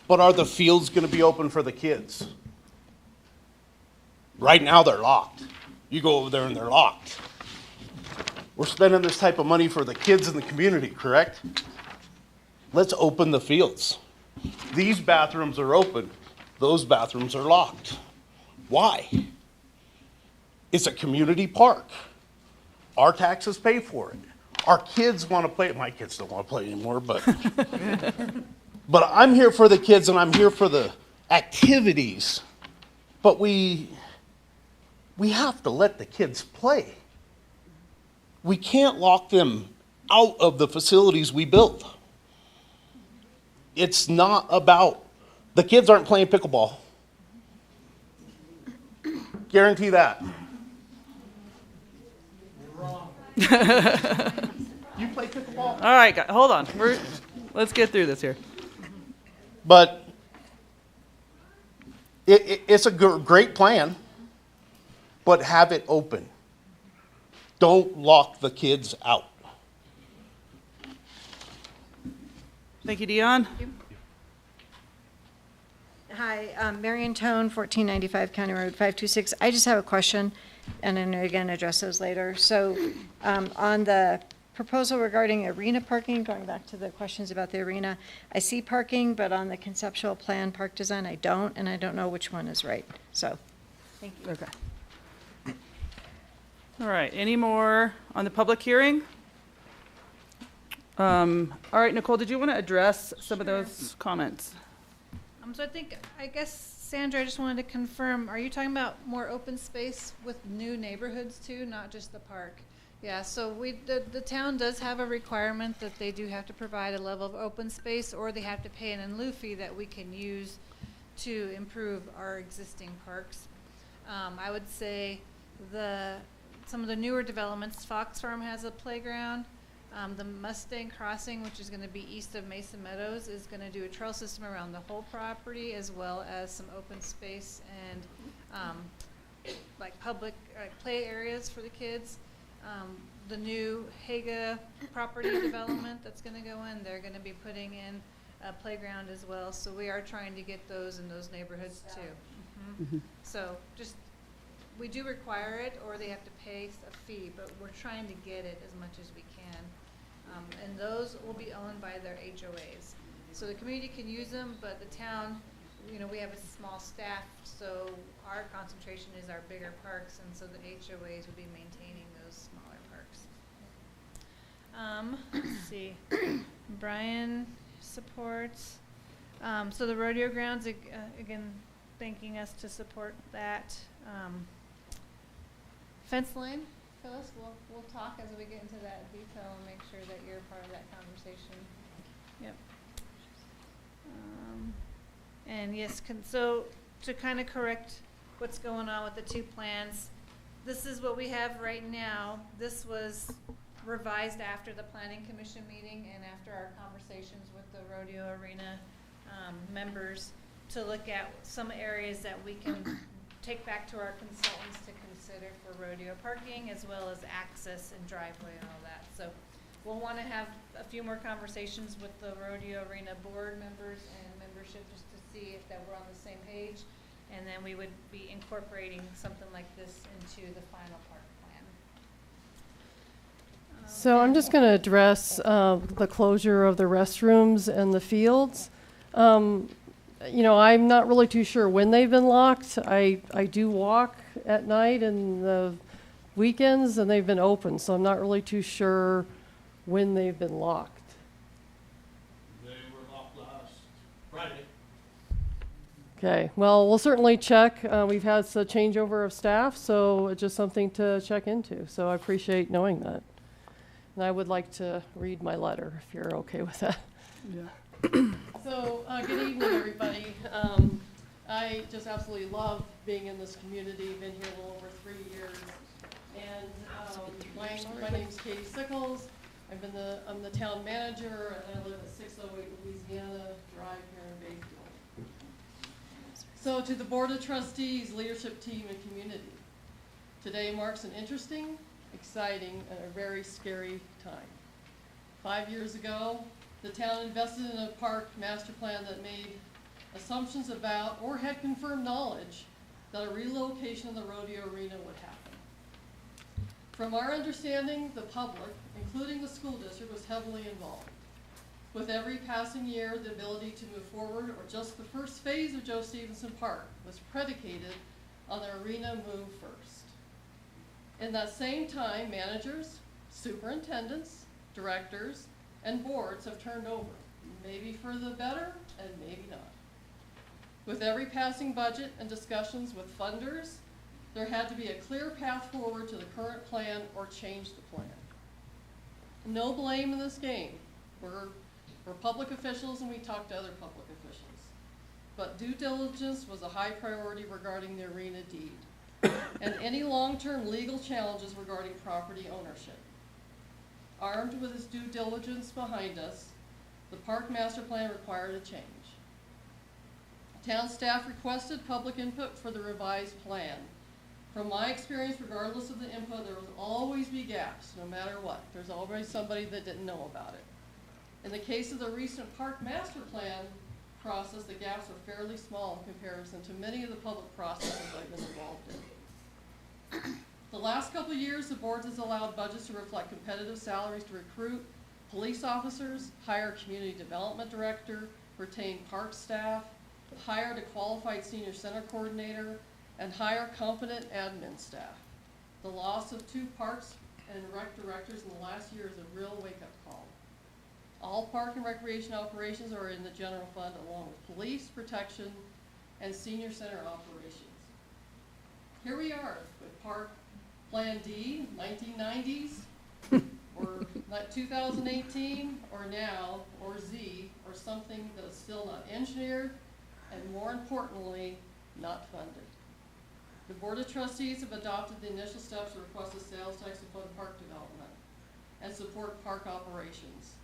But are the fields going to be open for the kids? Right now they're locked. You go over there and they're locked. We're spending this type of money for the kids in the community, correct? Let's open the fields. These bathrooms are open. Those bathrooms are locked. Why? It's a community park. Our taxes pay for it. Our kids want to play. My kids don't want to play anymore, but I'm here for the kids and I'm here for the activities. But we have to let the kids play. We can't lock them out of the facilities we built. It's not about, the kids aren't playing pickleball. Guarantee that. You play pickleball? All right, hold on. Let's get through this here. But it's a great plan, but have it open. Don't lock the kids out. Thank you, Dion. Hi, Marion Tone, 1495 County Road 526. I just have a question, and I know you're going to address those later. So on the proposal regarding arena parking, going back to the questions about the arena, I see parking, but on the conceptual plan park design, I don't, and I don't know which one is right. So, thank you. Okay. All right, any more on the public hearing? All right, Nicole, did you want to address some of those comments? So I guess, Sandra, I just wanted to confirm, are you talking about more open space with new neighborhoods too, not just the park? Yeah, so the town does have a requirement that they do have to provide a level of open space, or they have to pay an in lieu fee that we can use to improve our existing parks. I would say some of the newer developments, Fox Farm has a playground. The Mustang Crossing, which is going to be east of Mesa Meadows, is going to do a trail system around the whole property, as well as some open space and like public play areas for the kids. The new Haga property development that's going to go in, they're going to be putting in a playground as well. So we are trying to get those in those neighborhoods too. So we do require it, or they have to pay a fee, but we're trying to get it as much as we can. And those will be owned by their HOAs. So the community can use them, but the town, we have a small staff, so our concentration is our bigger parks, and so the HOAs will be maintaining those smaller parks. Let's see. Brian supports. So the rodeo grounds, again, thanking us to support that. Fence line, Phyllis, we'll talk as we get into that detail and make sure that you're part of that conversation. Yep. And yes, so to kind of correct what's going on with the two plans, this is what we have right now. This was revised after the planning commission meeting and after our conversations with the rodeo arena members to look at some areas that we can take back to our consultants to consider for rodeo parking, as well as access and driveway and all that. So we'll want to have a few more conversations with the rodeo arena board members and membership just to see if that we're on the same page. And then we would be incorporating something like this into the final park plan. So I'm just going to address the closure of the restrooms and the fields. You know, I'm not really too sure when they've been locked. I do walk at night and the weekends, and they've been open, so I'm not really too sure when they've been locked. They were locked last Friday. Okay, well, we'll certainly check. We've had a changeover of staff, so it's just something to check into. So I appreciate knowing that. And I would like to read my letter, if you're okay with that. Yeah. So, good evening, everybody. I just absolutely love being in this community. Been here a little over 3 years. And my name's Katie Sickles. I'm the town manager, and I live at 608 Louisiana Drive here in Bayfield. So, to the Board of Trustees, leadership team, and community, today marks an interesting, exciting, and a very scary time. 5 years ago, the town invested in a park master plan that made assumptions about or had confirmed knowledge that a relocation of the rodeo arena would happen. From our understanding, the public, including the school district, was heavily involved. With every passing year, the ability to move forward, or just the first phase of Joe Stevenson Park, was predicated on the arena move first. In that same time, managers, superintendents, directors, and boards have turned over, maybe for the better and maybe not. With every passing budget and discussions with funders, there had to be a clear path forward to the current plan or change the plan. No blame in this game. We're public officials and we talk to other public officials. But due diligence was a high priority regarding the arena deed and any long-term legal challenges regarding property ownership. Armed with its due diligence behind us, the park master plan required a change. Town staff requested public input for the revised plan. From my experience, regardless of the input, there will always be gaps, no matter what. There's always somebody that didn't know about it. In the case of the recent park master plan process, the gaps are fairly small in comparison to many of the public processes I've been involved in. The last couple of years, the board has allowed budgets to reflect competitive salaries to recruit police officers, hire a community development director, retain park staff, hire a qualified senior center coordinator, and hire competent admin staff. The loss of 2 parks and rec directors in the last year is a real wake-up call. All park and recreation operations are in the general fund, along with police, protection, and senior center operations. Here we are with Park Plan D, 1990s, or 2018, or now, or Z, or something that is still not engineered, and more importantly, not funded. The Board of Trustees have adopted the initial steps to request a sales tax to fund park development and support park operations.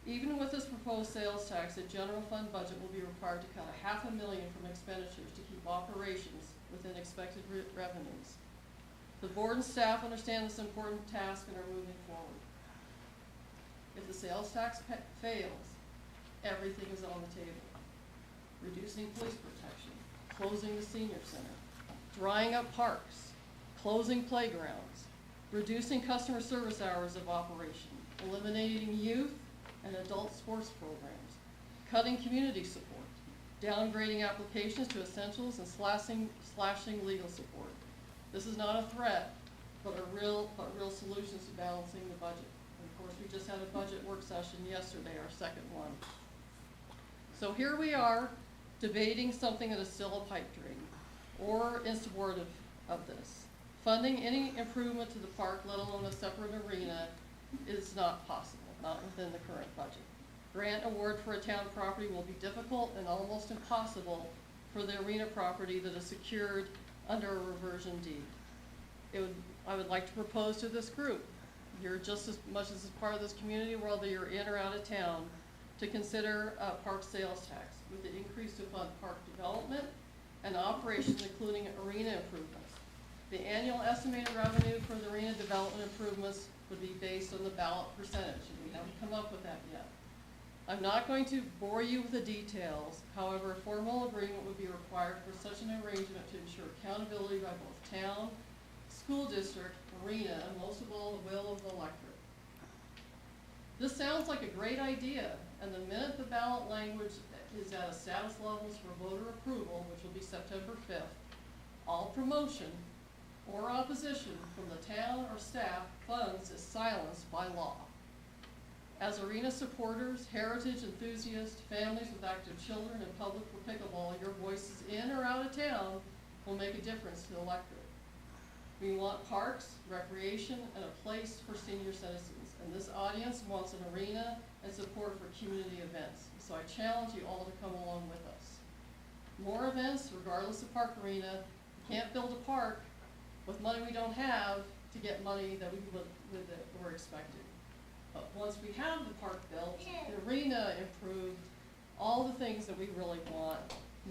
Even with this proposed sales tax, the general fund budget will be required to cut $500,000 from expenditures to keep operations within expected revenues. The board and staff understand this important task and are moving forward. If the sales tax fails, everything is on the table. Reducing police protection, closing the senior center, drying up parks, closing playgrounds, reducing customer service hours of operation, eliminating youth and adult sports programs, cutting community support, downgrading applications to essentials, and slashing legal support. This is not a threat, but real solutions to balancing the budget. course, we just had a budget work session yesterday, our second one. So here we are debating something that is still a pipe dream, or in support of this. Funding any improvement to the park, let alone a separate arena, is not possible, not within the current budget. Grant award for a town property will be difficult and almost impossible for the arena property that is secured under a reversion deed. I would like to propose to this group, you're just as much as a part of this community, whether you're in or out of town, to consider park sales tax with the increase to fund park development and operations, including arena improvements. The annual estimated revenue for the arena development improvements would be based on the ballot percentage, and we haven't come up with that yet. I'm not going to bore you with the details. However, a formal agreement would be required for such an arrangement to ensure accountability by both town, school district, arena, and most of all, the will of the electorate. This sounds like a great idea, and the minute the ballot language is at a status levels for voter approval, which will be September 5th, all promotion or opposition from the town or staff funds is silenced by law. As arena supporters, heritage enthusiasts, families with active children, and public for pickleball, your voices in or out of town will make a difference to the electorate. We want parks, recreation, and a place for senior citizens, and this audience wants an arena and support for community events. So I challenge you all to come along with us. More events, regardless of park arena. You can't build a park with money we don't have to get money that we're expecting. But once we have the park built, the arena improved, all the things that we really want,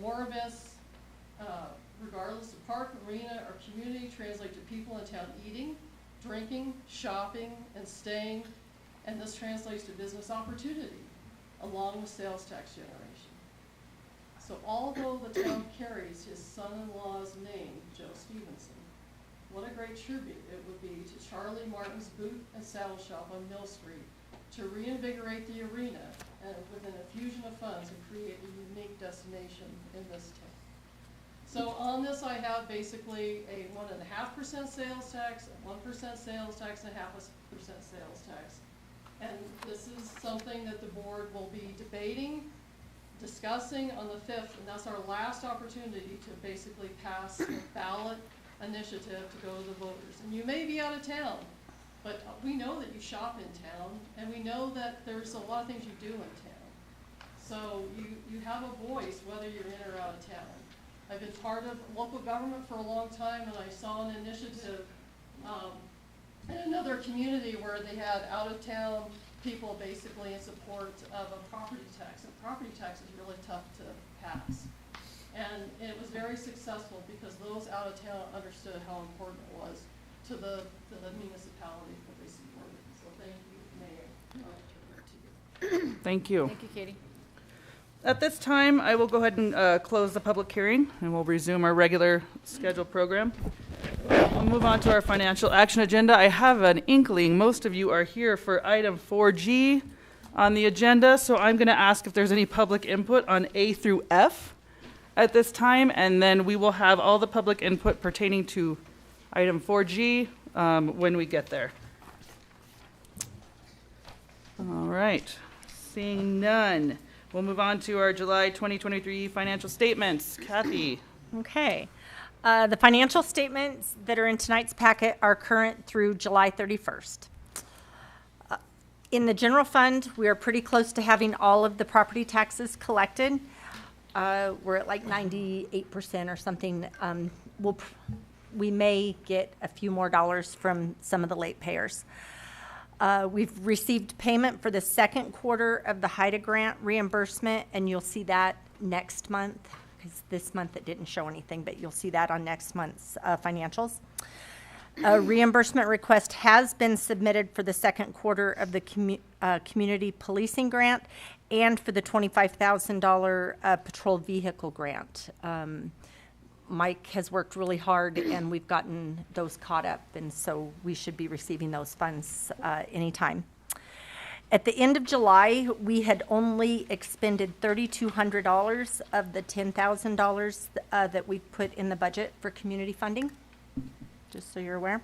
more events, regardless of park, arena, or community, translate to people in town eating, drinking, shopping, and staying, and this translates to business opportunity, along with sales tax generation. So although the town carries his son-in-law's name, Joe Stevenson, what a great tribute it would be to Charlie Martin's Boot and Saddle Shop on Mill Street to reinvigorate the arena and with an infusion of funds and create a unique destination in this town. So on this, I have basically a 1.5% sales tax, a 1% sales tax, and a 0.5% sales tax. And this is something that the board will be debating, discussing on the 5th, and that's our last opportunity to basically pass a ballot initiative to go to the voters. And you may be out of town, but we know that you shop in town, and we know that there's a lot of things you do in town. So you have a voice whether you're in or out of town. I've been part of local government for a long time, and I saw an initiative in another community where they had out-of-town people basically in support of a property tax. And property tax is really tough to pass. And it was very successful because those out of town understood how important it was to the municipality that they supported. So thank you, Mayor. I'll turn it to you. Thank you. Thank you, Katie. At this time, I will go ahead and close the public hearing, and we'll resume our regular scheduled program. We'll move on to our financial action agenda. I have an inkling most of you are here for item 4G on the agenda, so I'm going to ask if there's any public input on A through F at this time, and then we will have all the public input pertaining to item 4G when we get there. All right, seeing none, we'll move on to our July 2023 financial statements. Kathy. Okay. The financial statements that are in tonight's packet are current through July 31st. In the general fund, we are pretty close to having all of the property taxes collected. We're at like 98% or something. We may get a few more dollars from some of the late payers. We've received payment for the second quarter of the HIDA grant reimbursement, and you'll see that next month, because this month it didn't show anything, but you'll see that on next month's financials. A reimbursement request has been submitted for the second quarter of the community policing grant and for the $25,000 patrol vehicle grant. Mike has worked really hard, and we've gotten those caught up, and so we should be receiving those funds anytime. At the end of July, we had only expended $3,200 of the $10,000 that we put in the budget for community funding, just so you're aware.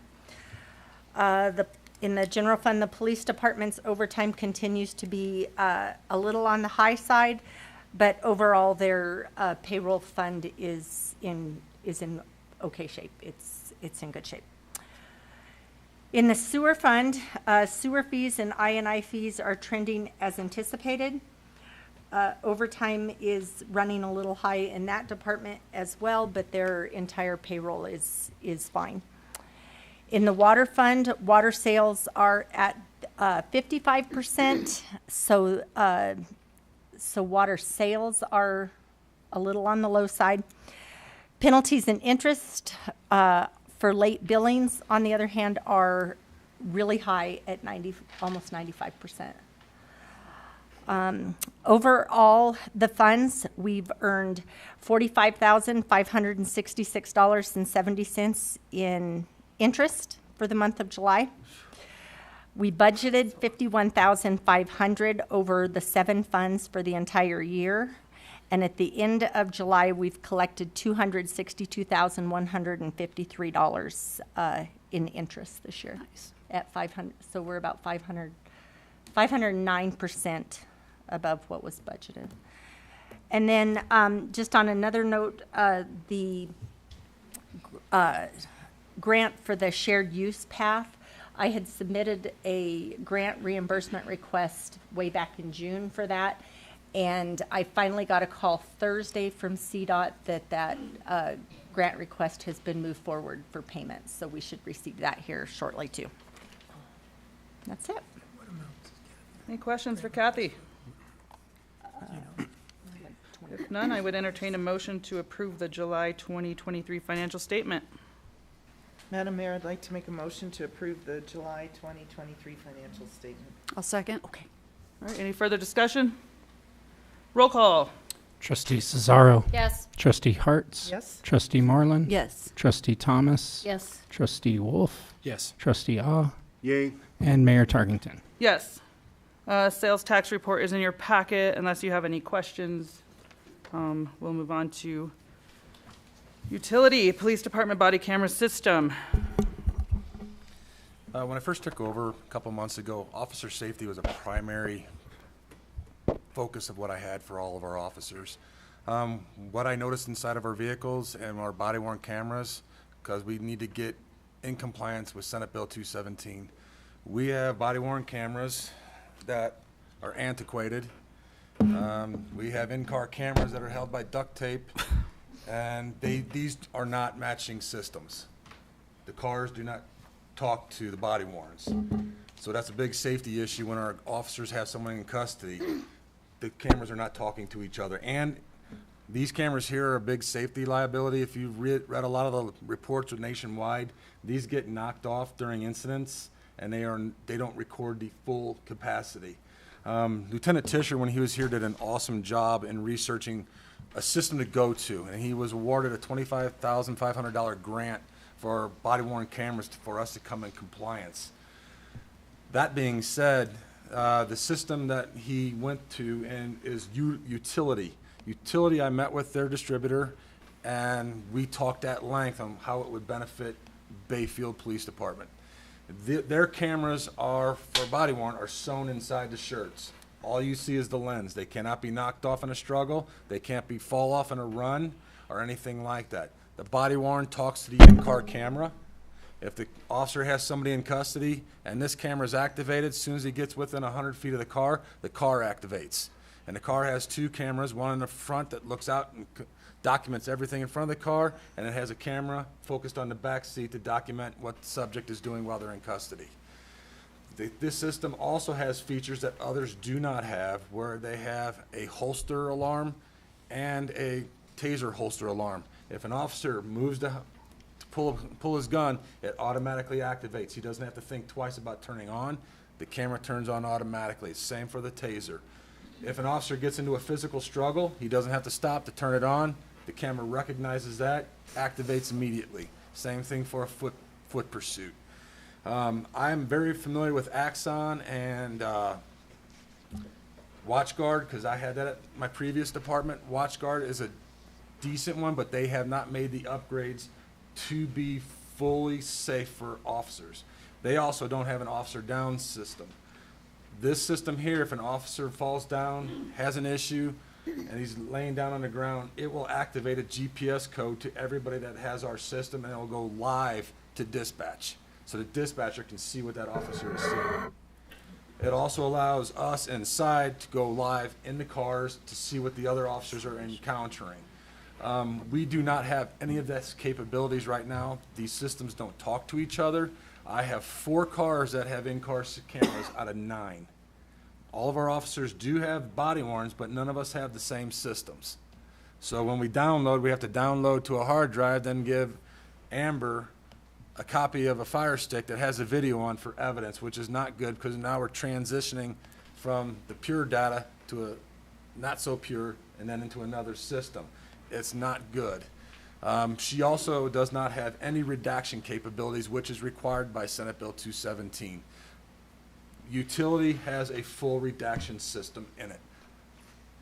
The In the general fund, the police department's overtime continues to be a little on the high side, but overall their payroll fund is in okay shape. It's in good shape. In the sewer fund, sewer fees and I&I fees are trending as anticipated. Overtime is running a little high in that department as well, but their entire payroll is fine. In the water fund, water sales are at 55%, so water sales are a little on the low side. Penalties and interest for late billings, on the other hand, are really high at almost 95%. Overall, the funds, we've earned $45,566.70 in interest for the month of July. We budgeted $51,500 over the 7 funds for the entire year. And at the end of July, we've collected $262,153 in interest this year. Nice. At 500, so we're about 509% above what was budgeted. And then just on another note, the grant for the shared use path, I had submitted a grant reimbursement request way back in June for that, and I finally got a call Thursday from CDOT that grant request has been moved forward for payment, so we should receive that here shortly too. That's it. Any questions for Kathy? If none, I would entertain a motion to approve the July 2023 financial statement. Madam Mayor, I'd like to make a motion to approve the July 2023 financial statement. I'll second. Okay. All right, any further discussion? Roll call. Trustee Cesaro. Yes. Trustee Hartz. Yes. Trustee Moreland. Yes. Trustee Thomas. Yes. Trustee Wolf. Yes. Trustee Ah. Yay. And Mayor Tarkington. Yes. Sales tax report is in your packet. Unless you have any questions, we'll move on to utility, police department body camera system. When I first took over a couple months ago, officer safety was a primary focus of what I had for all of our officers. What I noticed inside of our vehicles and our body-worn cameras, because we need to get in compliance with Senate Bill 217, we have body-worn cameras that are antiquated. We have in-car cameras that are held by duct tape, and these are not matching systems. The cars do not talk to the body-worns. So that's a big safety issue when our officers have someone in custody. The cameras are not talking to each other. And these cameras here are a big safety liability. If you've read a lot of the reports nationwide, these get knocked off during incidents, and they don't record the full capacity. Lieutenant Tischer, when he was here, did an awesome job in researching a system to go to, and he was awarded a $25,500 grant for body-worn cameras for us to come in compliance. That being said, the system that he went to is utility. Utility, I met with their distributor, and we talked at length on how it would benefit Bayfield Police Department. Their cameras are, for body-worn, are sewn inside the shirts. All you see is the lens. They cannot be knocked off in a struggle. They can't be fall off in a run or anything like that. The body-worn talks to the in-car camera. If the officer has somebody in custody and this camera is activated, as soon as he gets within 100 feet of the car activates. And the car has 2 cameras, one in the front that looks out and documents everything in front of the car, and it has a camera focused on the back seat to document what the subject is doing while they're in custody. This system also has features that others do not have, where they have a holster alarm and a taser holster alarm. If an officer moves to pull his gun, it automatically activates. He doesn't have to think twice about turning on. The camera turns on automatically. Same for the taser. If an officer gets into a physical struggle, he doesn't have to stop to turn it on. The camera recognizes that, activates immediately. Same thing for a foot pursuit. I'm very familiar with Axon and WatchGuard because I had that at my previous department. WatchGuard is a decent one, but they have not made the upgrades to be fully safe for officers. They also don't have an officer down system. This system here, if an officer falls down, has an issue, and he's laying down on the ground, it will activate a GPS code to everybody that has our system, and it will go live to dispatch. So the dispatcher can see what that officer is seeing. It also allows us inside to go live in the cars to see what the other officers are encountering. We do not have any of those capabilities right now. These systems don't talk to each other. I have 4 cars that have in-car cameras out of 9. All of our officers do have body worns, but none of us have the same systems. So when we download, we have to download to a hard drive, then give Amber a copy of a Fire Stick that has a video on for evidence, which is not good because now we're transitioning from the pure data to a not so pure and then into another system. It's not good. She also does not have any redaction capabilities, which is required by Senate Bill 217. Utility has a full redaction system in it.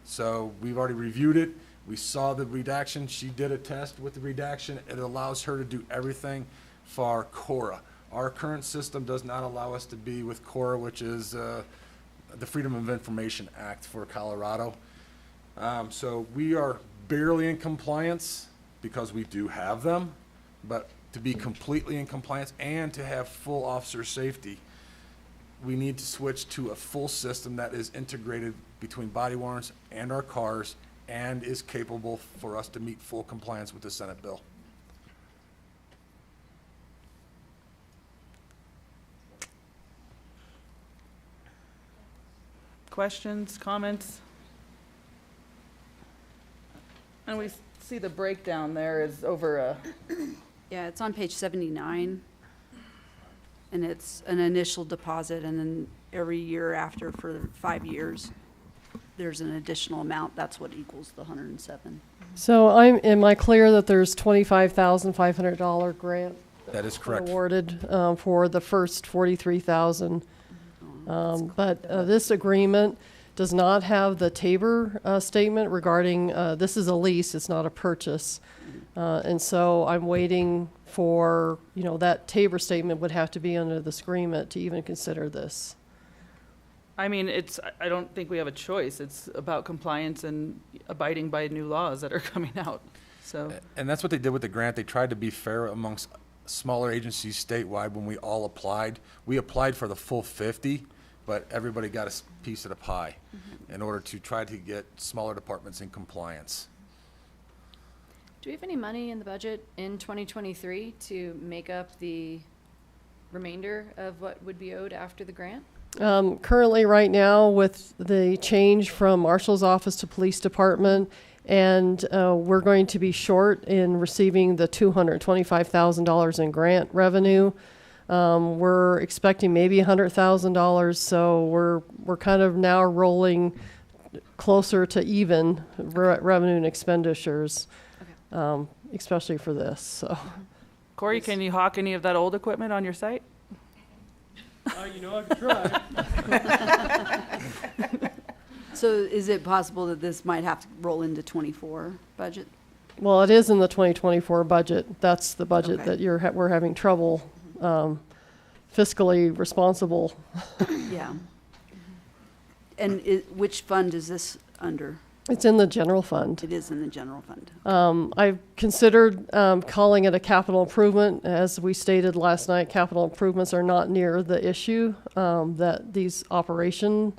So we've already reviewed it. We saw the redaction. She did a test with the redaction. It allows her to do everything for Cora. Our current system does not allow us to be with Cora, which is the Freedom of Information Act for Colorado. So we are barely in compliance because we do have them, but to be completely in compliance and to have full officer safety, we need to switch to a full system that is integrated between body worns and our cars and is capable for us to meet full compliance with the Senate bill. Questions, comments? And we see the breakdown there is over a, Yeah, it's on page 79. And it's an initial deposit, and then every year after for 5 years, there's an additional amount. That's what equals the 107. So am I clear that there's $25,500 grant? That is correct. Awarded for the first 43,000. But this agreement does not have the Tabor statement regarding, this is a lease, it's not a purchase. And so I'm waiting for, that Tabor statement would have to be under this agreement to even consider this. I mean, I don't think we have a choice. It's about compliance and abiding by new laws that are coming out, so. And that's what they did with the grant. They tried to be fair amongst smaller agencies statewide when we all applied. We applied for the full 50, but everybody got a piece of the pie in order to try to get smaller departments in compliance. Do we have any money in the budget in 2023 to make up the remainder of what would be owed after the grant? Currently, right now, with the change from Marshal's office to Police Department, and we're going to be short in receiving the $225,000 in grant revenue. We're expecting maybe $100,000, so we're kind of now rolling closer to even revenue and expenditures, especially for this. So, Corey, can you hawk any of that old equipment on your site? I could try. So is it possible that this might have to roll into 24 budget? Well, it is in the 2024 budget. That's the budget Okay. that we're having trouble fiscally responsible. Yeah. And which fund is this under? It's in the general fund. It is in the general fund. I've considered calling it a capital improvement. As we stated last night, capital improvements are not near the issue that these operations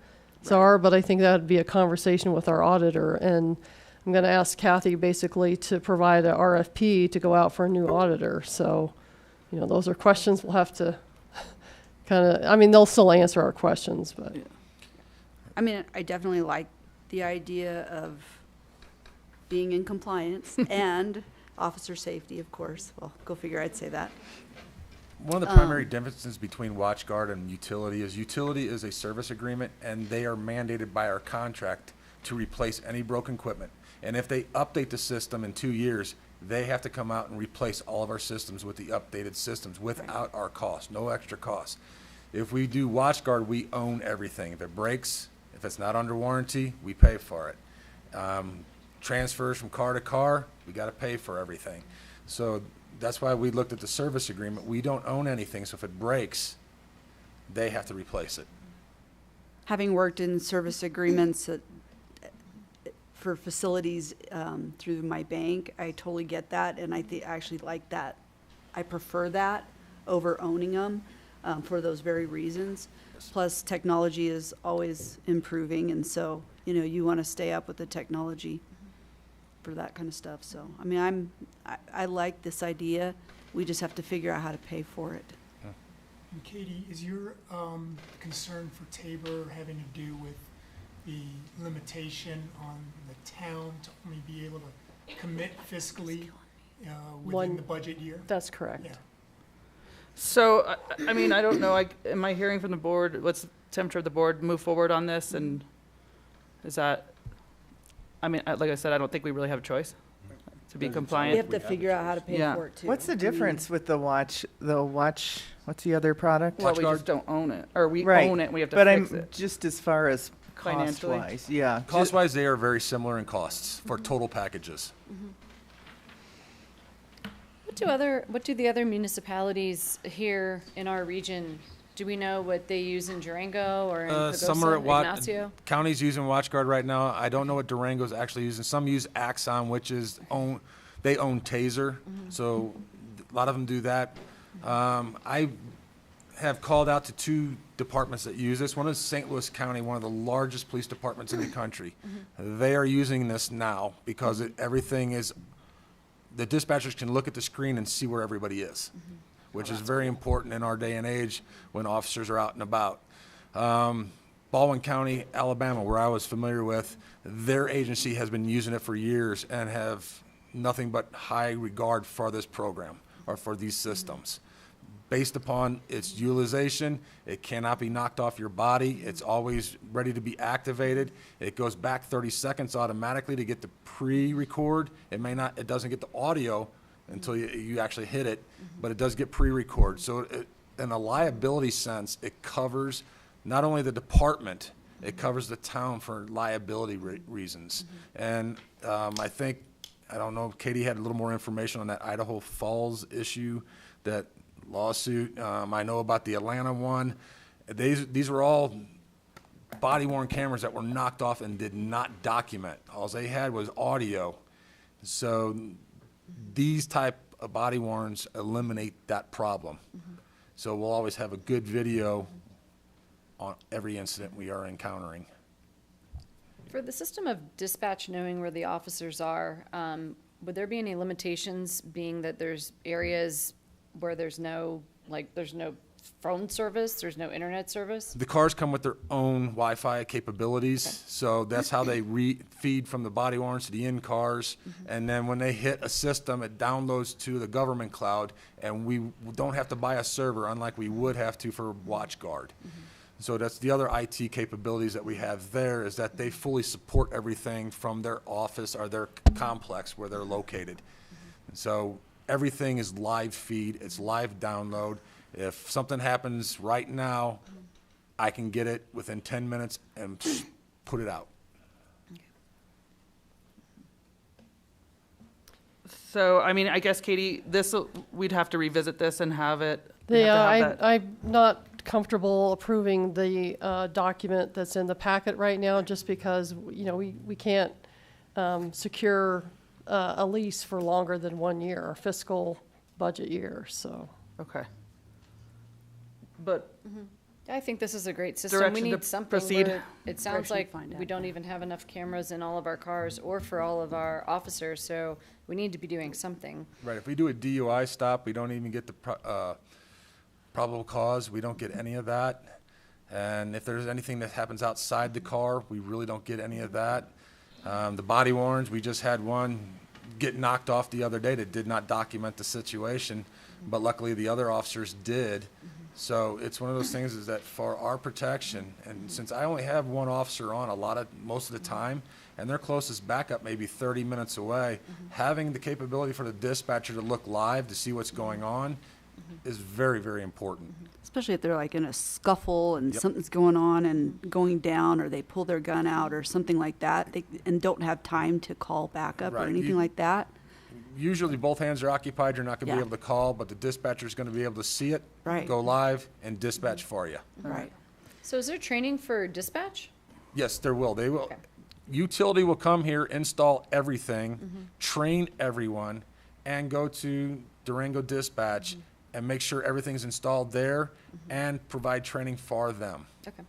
are, but I think that would be a conversation with our auditor. And I'm going to ask Kathy basically to provide a RFP to go out for a new auditor. So, those are questions we'll have to they'll still answer our questions, but. Yeah. I mean, I definitely like the idea of being in compliance and officer safety, of course. Well, go figure I'd say that. One of the primary differences between WatchGuard and utility is a service agreement, and they are mandated by our contract to replace any broken equipment. And if they update the system in 2 years, they have to come out and replace all of our systems with the updated systems without our cost, no extra cost. If we do WatchGuard, we own everything. If it breaks, if it's not under warranty, we pay for it. Transfers from car to car, we got to pay for everything. So that's why we looked at the service agreement. We don't own anything, so if it breaks, they have to replace it. Having worked in service agreements for facilities through my bank, I totally get that, and I actually like that. I prefer that over owning them for those very reasons. Plus, technology is always improving, and so, you know, you want to stay up with the technology for that kind of stuff. So, I mean, I like this idea. We just have to figure out how to pay for it. And Katie, is your concern for Tabor having to do with the limitation on the town to only be able to commit fiscally within the budget year? That's correct. Yeah. So, I mean, I don't know, am I hearing from the board, what's the temperature of the board, move forward on this, and is that, I mean, like I said, I don't think we really have a choice to be compliant. We have to figure out how to pay for it too. What's the difference with the watch, what's the other product? Well, we just don't own it, or we Right. own it, and we have to But fix I'm it. just as far as Financially? cost-wise, yeah. Cost-wise, they are very similar in costs for total packages. What do the other municipalities here in our region, do we know what they use in Durango or in Some are Pagosa, at Ignacio? counties using WatchGuard right now. I don't know what Durango's actually using. Some use Axon, which is they own Taser, so a lot of them do that. I have called out to 2 departments that use this. One is St. Louis County, one of the largest police departments in the country. They are using this now because everything is, the dispatchers can look at the screen and see where everybody is, which is very important in our day and age when officers are out and about. Baldwin County, Alabama, where I was familiar with, their agency has been using it for years and have nothing but high regard for this program or for these systems. Based upon its utilization, it cannot be knocked off your body. It's always ready to be activated. It goes back 30 seconds automatically to get the pre-record. It doesn't get the audio until you actually hit it, but it does get pre-record. So in a liability sense, it covers not only the department, it covers the town for liability reasons. And I think, I don't know, Katie had a little more information on that Idaho Falls issue, that lawsuit. I know about the Atlanta one. These were all body-worn cameras that were knocked off and did not document. All they had was audio. So these type of body-worns eliminate that problem. So we'll always have a good video on every incident we are encountering. For the system of dispatch knowing where the officers are, would there be any limitations, being that there's areas where there's no phone service, there's no internet service? The cars come with their own Wi-Fi capabilities, so that's how they feed from the body worns to the in-cars, and then when they hit a system, it downloads to the government cloud, and we don't have to buy a server, unlike we would have to for WatchGuard. So that's the other IT capabilities that we have there, is that they fully support everything from their office or their complex where they're located. So everything is live feed, it's live download. If something happens right now, I can get it within 10 minutes and put it out. So, I mean, I guess, Katie, we'd have to revisit this and have it. Have to have that. I'm not comfortable approving the document that's in the packet right now, just because, you know, we can't secure a lease for longer than 1 year, our fiscal budget year, so. Okay. But I think this is a great system. We Direction to need something proceed. where it sounds Direction to like find out. we don't even have enough cameras in all of our cars or for all of our officers, so we need to be doing something. Right, if we do a DUI stop, we don't even get the probable cause, we don't get any of that. And if there's anything that happens outside the car, we really don't get any of that. The body worns, we just had one get knocked off the other day that did not document the situation, but luckily the other officers did. So it's one of those things is that for our protection, and since I only have one officer on most of the time, and their closest backup may be 30 minutes away, having the capability for the dispatcher to look live to see what's going on is very, very important. Especially if they're like in a scuffle and something's going on and going down, or they pull their gun out or something like that, and don't have time to call backup or Right. anything like that. Usually both hands are occupied, you're not gonna be Yeah. able to call, but the dispatcher's gonna be able to see it, Right. go live, and dispatch for you. Right. So is there training for dispatch? Yes, there will. They will. Utility will come here, install everything, Mm-hmm. train everyone, and go to Durango Dispatch Mm-hmm. and make sure everything's installed there and provide training for them. Okay.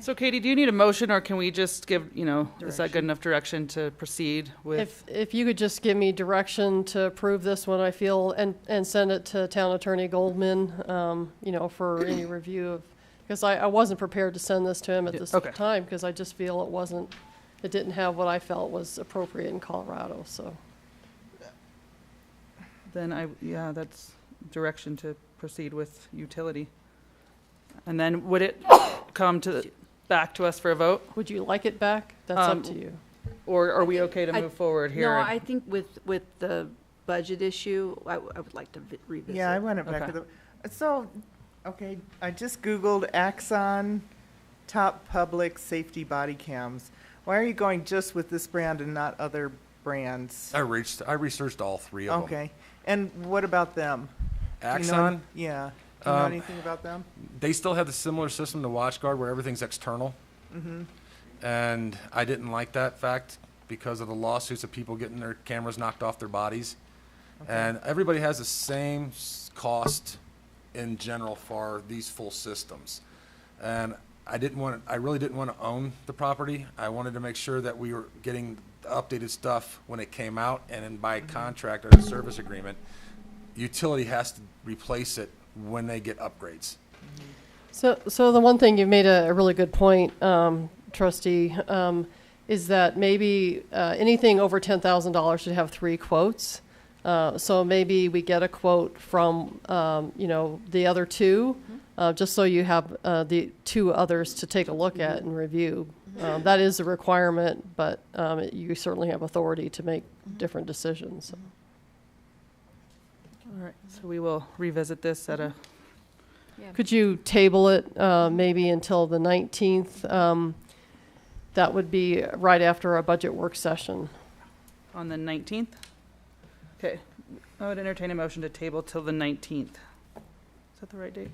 So Katie, do you need a motion, or can we just give, is that good enough direction to proceed with? If you could just give me direction to approve this one, I feel, and send it to Town Attorney Goldman, for any review of, because I wasn't prepared to send this to him at this time, because I just feel it didn't have what I felt was appropriate in Colorado, so. Then that's direction to proceed with utility. And then would it come back to us for a vote? Would you like it back? That's up to you. Or are we okay to move forward here? No, I think with the budget issue, I would like to revisit. Yeah, I want it back to the, okay, I just Googled Axon top public safety body cams. Why are you going just with this brand and not other brands? I researched all three of them. Okay, and what about them? Axon? Yeah. Do you know anything about them? They still have the similar system to WatchGuard where everything's external. Mm-hmm. And I didn't like that fact because of the lawsuits of people getting their cameras knocked off their bodies. Okay. And everybody has the same cost in general for these full systems. And I really didn't want to own the property. I wanted to make sure that we were getting the updated stuff when it came out, and then by contract or the service agreement, utility has to replace it when they get upgrades. So the one thing, you've made a really good point, trustee, is that maybe anything over $10,000 should have 3 quotes. So maybe we get a quote from, the other 2, just so you have the 2 others to take a look at and review. That is a requirement, but you certainly have authority to make different decisions. All right, so we will revisit this at a. Could you table it maybe until the 19th? That would be right after our budget work session. On the 19th? Okay, I would entertain a motion to table till the 19th. Is that the right date?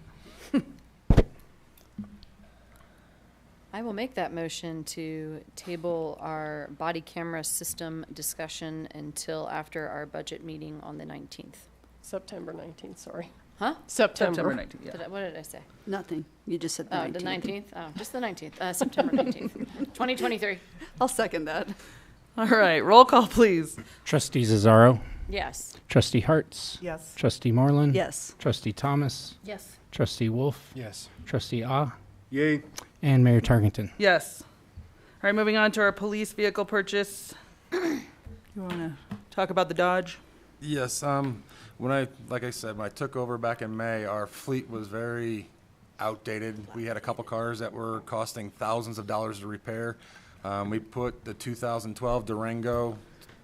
I will make that motion to table our body camera system discussion until after our budget meeting on the 19th. September 19th, sorry. Huh? September 19th, yeah. What did I say? Nothing. You just said the 19th. The 19th? Oh, just the 19th. September 19th, 2023. I'll second that. All right, roll call, please. Trustee Zazzaro. Yes. Trustee Hartz. Yes. Trustee Moreland. Yes. Trustee Thomas. Yes. Trustee Wolf. Yes. Trustee Ah. Yay. And Mayor Tarkington. Yes. All right, moving on to our police vehicle purchase. You want to talk about the Dodge? Yes, like I said, when I took over back in May, our fleet was very outdated. We had a couple cars that were costing thousands of dollars to repair. We put the 2012 Durango,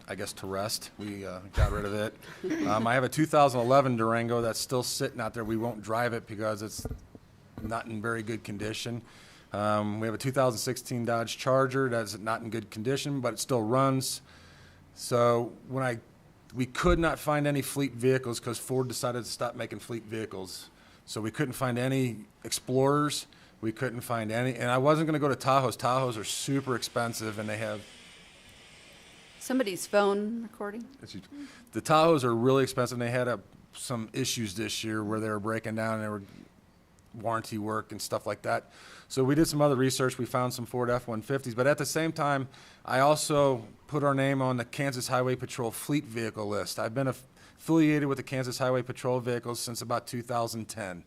I guess, to rest. We got rid of it. I have a 2011 Durango that's still sitting out there. We won't drive it because it's not in very good condition. We have a 2016 Dodge Charger that's not in good condition, but it still runs. So we could not find any fleet vehicles because Ford decided to stop making fleet vehicles. So we couldn't find any Explorers. We couldn't find any, and I wasn't going to go to Tahoes. Tahoes are super expensive, and they have. Somebody's phone recording? The Tahoes are really expensive. And they had some issues this year where they were breaking down and they were warranty work and stuff like that. So we did some other research. We found some Ford F-150s, but at the same time, I also put our name on the Kansas Highway Patrol fleet vehicle list. I've been affiliated with the Kansas Highway Patrol vehicles since about 2010.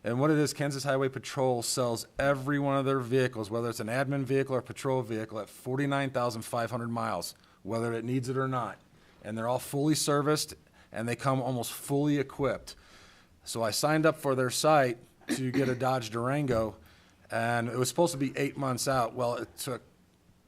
And what it is, Kansas Highway Patrol sells every one of their vehicles, whether it's an admin vehicle or patrol vehicle, at 49,500 miles, whether it needs it or not. And they're all fully serviced, and they come almost fully equipped. So I signed up for their site to get a Dodge Durango, and it was supposed to be 8 months out. Well, it took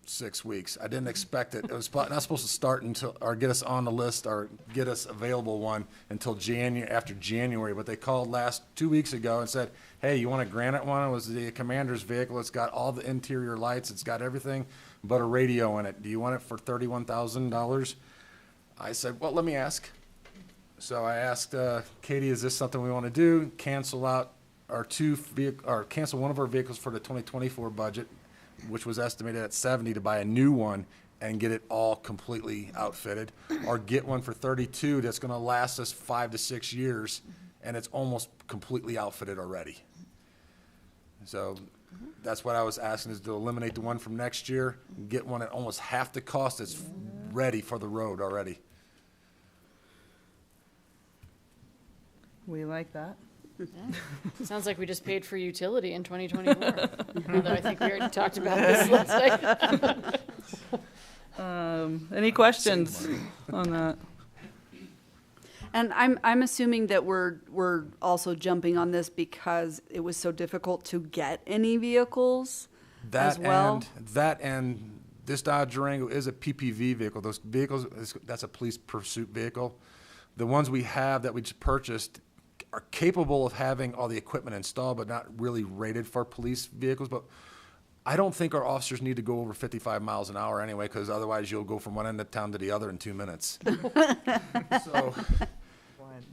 6 weeks. I didn't expect it. It was not supposed to start until, or get us on the list, or get us available one until after January. But they called 2 weeks ago and said, hey, you want a Granite one? It was the commander's vehicle. It's got all the interior lights. It's got everything but a radio in it. Do you want it for $31,000? I said, well, let me ask. So I asked Katie, is this something we want to do? Cancel out our or cancel one of our vehicles for the 2024 budget, which was estimated at 70, to buy a new one and get it all completely outfitted, or get one for 32 that's going to last us 5 to 6 years, and it's almost completely outfitted already. So that's what I was asking, is to eliminate the one from next year, and get one at almost half the cost that's ready for the road already. We like that. Sounds like we just paid for utility in 2024. Although I think we already talked about this last night. Any questions on that? And I'm assuming that we're also jumping on this because it was so difficult to get any vehicles as well. And this Dodge Durango is a PPV vehicle. Those vehicles, that's a police pursuit vehicle. The ones we have that we just purchased are capable of having all the equipment installed, but not really rated for police vehicles. But I don't think our officers need to go over 55 miles an hour anyway, because otherwise you'll go from one end of town to the other in 2 minutes. So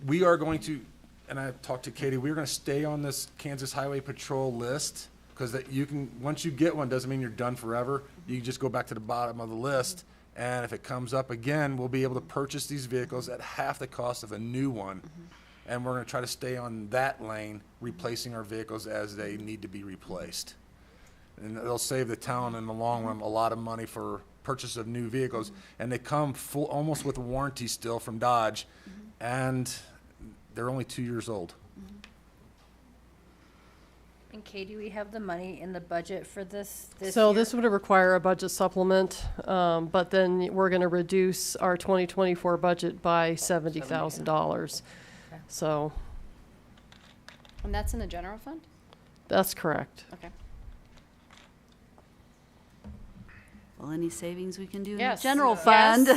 we are going to, and I talked to Katie, we're going to stay on this Kansas Highway Patrol list, because that you can, once you get one, doesn't mean you're done forever. You can just go back to the bottom of the list, and if it comes up again, we'll be able to purchase these vehicles at half the cost of a new one. And we're going to try to stay on that lane, replacing our vehicles as they need to be replaced. And it'll save the town in the long run a lot of money for purchase of new vehicles. And they come full, almost with warranty still from Dodge, and they're only 2 years old. And Katie, we have the money in the budget for this So year? this would require a budget supplement, but then we're going to reduce our 2024 budget by $70,000. So And that's in the general fund? that's correct. Okay. Well, any savings we can do in the Yes. general Yes. fund.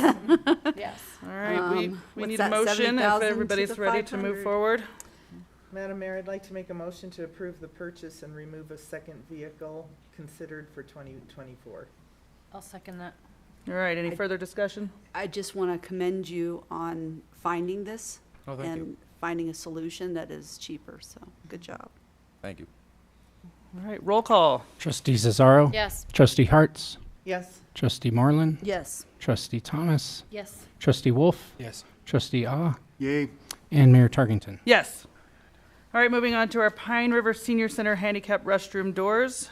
Yes. All right, we what's need a that, motion 70,000 if to everybody's the ready to move 500? forward. Madam Mayor, I'd like to make a motion to approve the purchase and remove a second vehicle considered for 2024. I'll second that. All right, any further discussion? I just want to commend you on finding this Oh, thank and you. finding a solution that is cheaper, so good job. Thank you. All right, roll call. Trustee Cesaro. Yes. Trustee Hartz. Yes. Trustee Moreland. Yes. Trustee Thomas. Yes. Trustee Wolf. Yes. Trustee Ah. Yay. And Mayor Tarkington. Yes. All right, moving on to our Pine River Senior Center handicap restroom doors.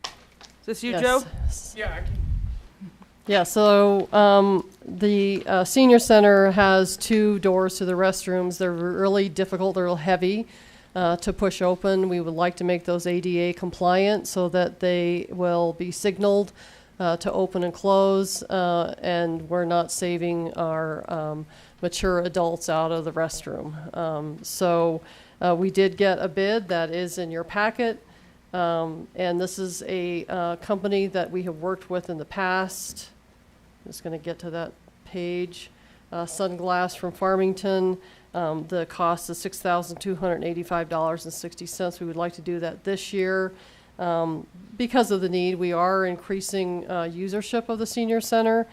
Is this you, Yes. Joe? Yeah, I can. Yeah, so the senior center has 2 doors to the restrooms. They're really difficult, they're real heavy to push open. We would like to make those ADA compliant so that they will be signaled to open and close, and we're not saving our mature adults out of the restroom. So we did get a bid that is in your packet. And this is a company that we have worked with in the past. I'm just going to get to that page. Sunglass from Farmington. The cost is $6,285.60. We would like to do that this year. Because of the need, we are increasing usership of the senior center.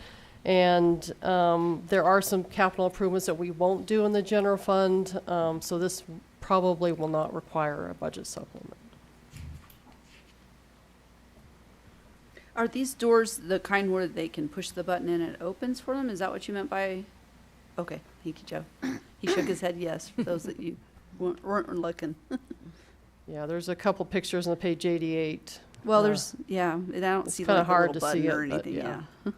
And there are some capital improvements that we won't do in the general fund. So this probably will not require a budget supplement. Are these doors the kind where they can push the button and it opens for them? Is that what you meant by? Okay, thank you, Joe. He shook his head yes, for those that you weren't looking. Yeah, there's a couple pictures on page 88. Well, there's, yeah, and I don't it's see kinda like a hard little to see button or it, but anything, yeah. yeah.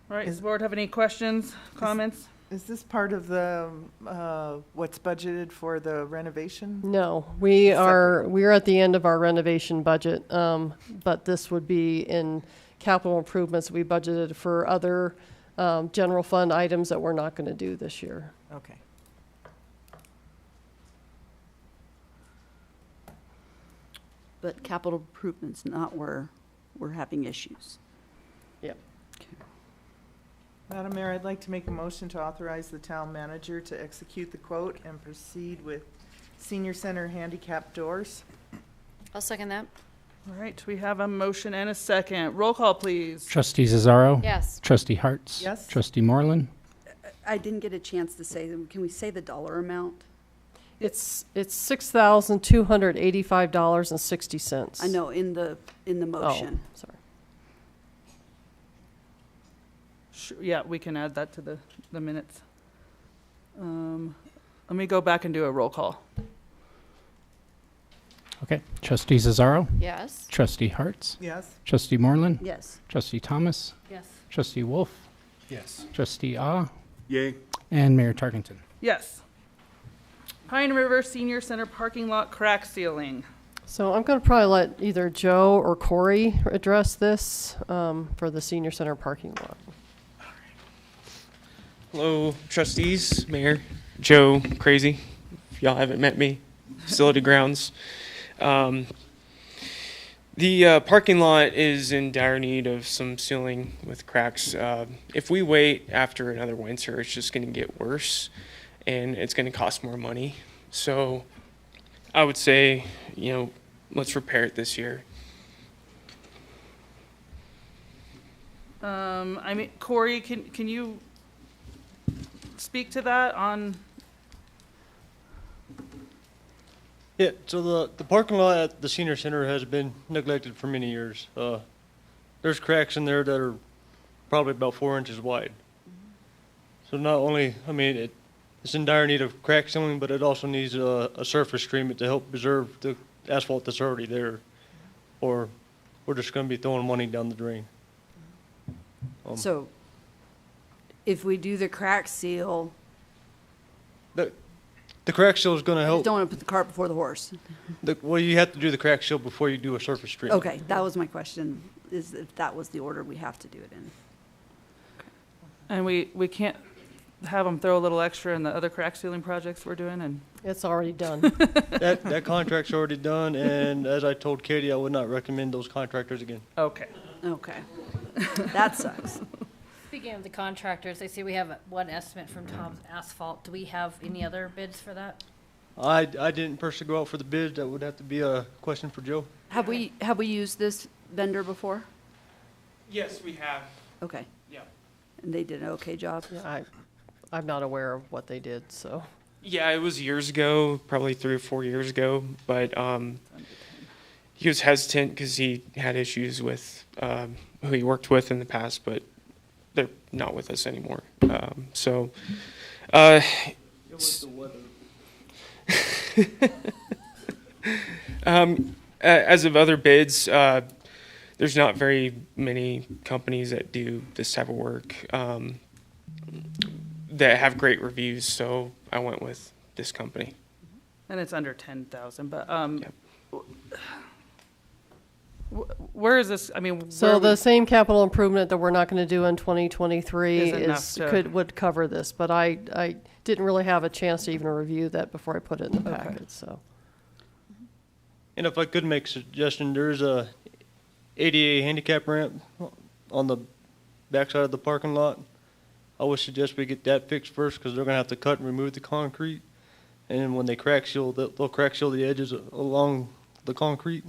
All right, does the board have any questions, comments? Is this part of the, what's budgeted for the renovation? No, we're at the end of our renovation budget, but this would be in capital improvements we budgeted for other general fund items that we're not going to do this year. Okay. But capital improvements, not where we're having issues. Yep. Madam Mayor, I'd like to make a motion to authorize the town manager to execute the quote and proceed with senior center handicap doors. I'll second that. All right, we have a motion and a second. Roll call, please. Trustee Cesaro. Yes. Trustee Hartz. Yes. Trustee Moreland. I didn't get a chance to say, can we say the dollar amount? It's $6,285.60. I know, in the motion. Oh, sorry. Yeah, we can add that to the minutes. Let me go back and do a roll call. Okay. Trustee Cesaro. Yes. Trustee Hartz. Yes. Trustee Moreland. Yes. Trustee Thomas. Yes. Trustee Wolf. Yes. Trustee Ah. Yay. And Mayor Tarkington. Yes. Pine River Senior Center parking lot crack sealing. So I'm going to probably let either Joe or Corey address this for the senior center parking lot. Hello, trustees, mayor, Joe Crazy, if y'all haven't met me, facility grounds. The parking lot is in dire need of some sealing with cracks. If we wait after another winter, it's just going to get worse, and it's going to cost more money. So I would say, let's repair it this year. Corey, can you speak to that on? Yeah, so the parking lot at the senior center has been neglected for many years. There's cracks in there that are probably about 4 inches wide. So not only, it's in dire need of crack sealing, but it also needs a surface treatment to help preserve the asphalt that's already there. Or we're just gonna be throwing money down the drain. So if we do the crack seal, The crack seal is gonna I help. don't want to put the cart before the horse. Well, you have to do the crack seal before you do a surface treatment. Okay, that was my question, is if that was the order we have to do it in. And we can't have them throw a little extra in the other crack sealing projects we're doing, and It's already done. That contract's already done, and as I told Katie, I would not recommend those contractors again. okay. Okay. That sucks. Speaking of the contractors, I see we have one estimate from Tom's Asphalt. Do we have any other bids for that? I didn't personally go out for the bid. That would have to be a question for Joe. Have we used this vendor before? Yes, we have. Okay. Yeah. And they did an okay job? Yeah, I'm not aware of what they did, so. Yeah, it was years ago, probably 3 or 4 years ago, but he was hesitant because he had issues with who he worked with in the past, but they're not with us anymore. It was the weather. As of other bids, there's not very many companies that do this type of work that have great reviews, so I went with this company. And it's under 10,000, but where is this? So the same capital improvement that we're not going to do in 2023 Is enough would cover this, but I didn't really have a chance to even review that before I put it in the Okay. packet, so. And if I could make a suggestion, there's a ADA handicap ramp on the backside of the parking lot. I would suggest we get that fixed first because they're gonna have to cut and remove the concrete. And then when they crack seal, they'll crack seal the edges along the concrete.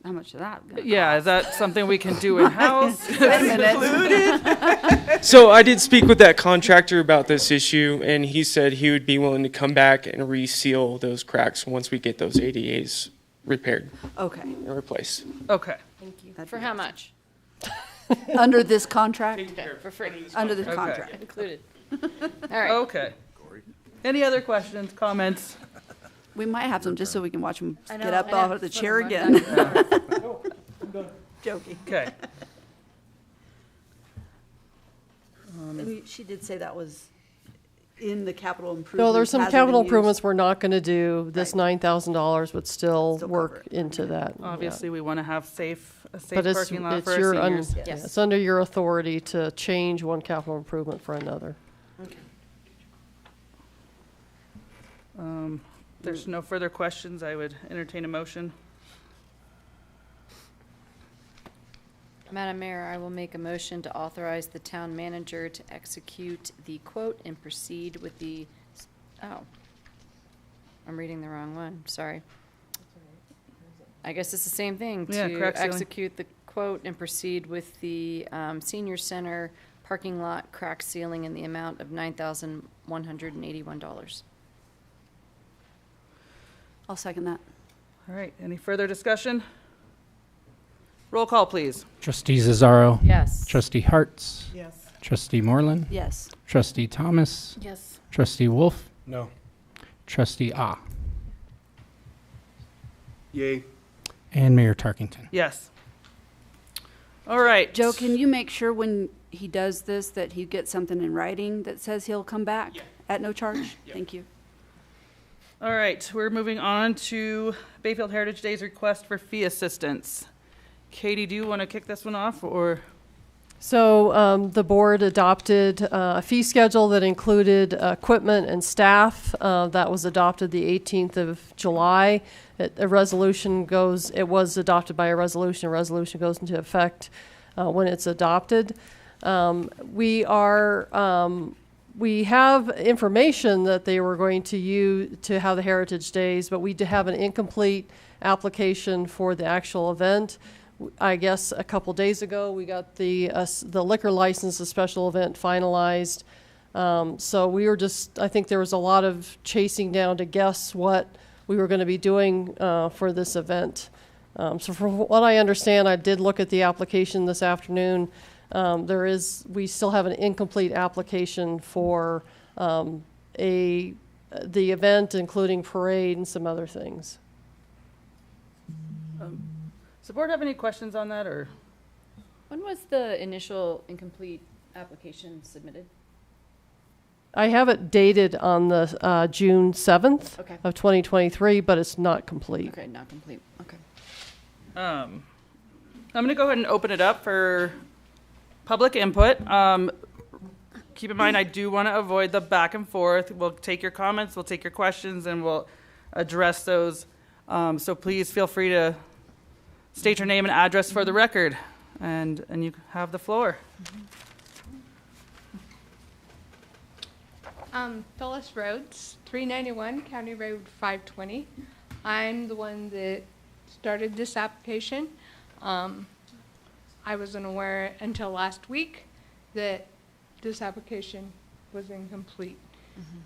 How much of that? Yeah, is that something we can do in-house? Wait a minute. So I did speak with that contractor about this issue, and he said he would be willing to come back and reseal those cracks once we get those ADAs repaired. Okay. And replaced. Okay. Thank you. For how much? Under this contract? Okay, for free. Under this Okay. contract. Included. All right. Okay. Any other questions, comments? We might have some just so we can watch them I know, get up I know. off of the Some chair of them again. Joking. Okay. She did say that was in the capital improvement. No, there's some capital improvements we're not going to do. This Right. $9,000 would still Still work cover it. into that. yeah. Obviously, we want to have a safe But it's parking lot for our your seniors. yeah, it's under your authority to change one capital improvement for another. There's no further questions. I would entertain a motion. Madam Mayor, I will make a motion to authorize the town manager to execute the quote and proceed with the, oh, I'm reading the wrong one, sorry. I guess it's the same thing, Yeah, to crack ceiling. execute the quote and proceed with the senior center parking lot crack ceiling in the amount of $9,181. I'll second that. All right, any further discussion? Roll call, please. Trustee Cesaro. Yes. Trustee Hartz. Yes. Trustee Moreland. Yes. Trustee Thomas. Yes. Trustee Wolf. No. Trustee Ah. Yay. And Mayor Tarkington. Yes. All right. Joe, can you make sure when he does this that he gets something in writing that says he'll come back at no charge? Thank you. All right, we're moving on to Bayfield Heritage Day's request for fee assistance. Katie, do you want to kick this one off, or? So the board adopted a fee schedule that included equipment and staff. That was adopted the 18th of July. It was adopted by a resolution. A resolution goes into effect when it's adopted. We have information that they were going to use to have the Heritage Days, but we do have an incomplete application for the actual event. I guess a couple days ago, we got the liquor license, the special event finalized. So we were I think there was a lot of chasing down to guess what we were going to be doing for this event. So from what I understand, I did look at the application this afternoon. We still have an incomplete application for the event, including parade and some other things. Does the board have any questions on that, or? When was the initial incomplete application submitted? I have it dated on the June 7th Okay. of 2023, but it's not complete. Okay, not complete. Okay. I'm going to go ahead and open it up for public input. Keep in mind, I do want to avoid the back and forth. We'll take your comments, we'll take your questions, and we'll address those. So please feel free to state your name and address for the record, and you have the floor. Phyllis Rhodes, 391 County Road 520. I'm the one that started this application. I wasn't aware until last week that this application was incomplete.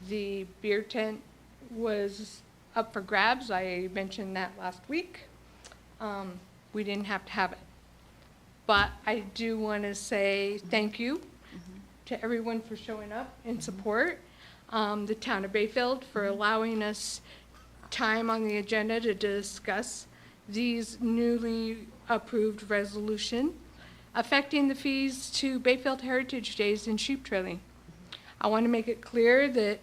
The beer tent was up for grabs. I mentioned that last week. We didn't have to have it. But I do want to say thank you to everyone for showing up in support. The town of Bayfield for allowing us time on the agenda to discuss these newly approved resolution affecting the fees to Bayfield Heritage Days and sheep trailing. I want to make it clear that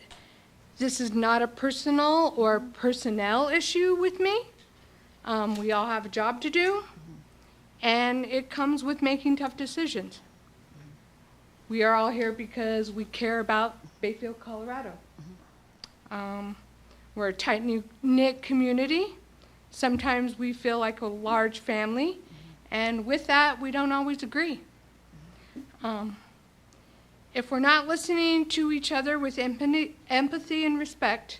this is not a personal or personnel issue with me. We all have a job to do, and it comes with making tough decisions. We are all here because we care about Bayfield, Colorado. We're a tight-knit community. Sometimes we feel like a large family, and with that, we don't always agree. If we're not listening to each other with empathy and respect,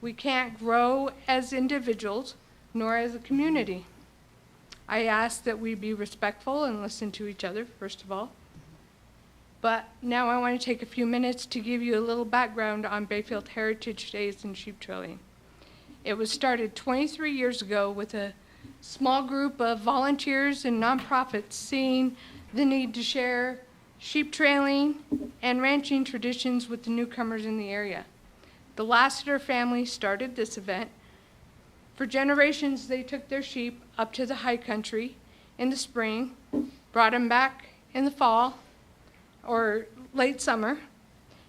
we can't grow as individuals nor as a community. I ask that we be respectful and listen to each other, first of all. But now I want to take a few minutes to give you a little background on Bayfield Heritage Days and sheep trailing. It was started 23 years ago with a small group of volunteers and nonprofits seeing the need to share sheep trailing and ranching traditions with the newcomers in the area. The Lassiter family started this event. For generations, they took their sheep up to the high country in the spring, brought them back in the fall or late summer,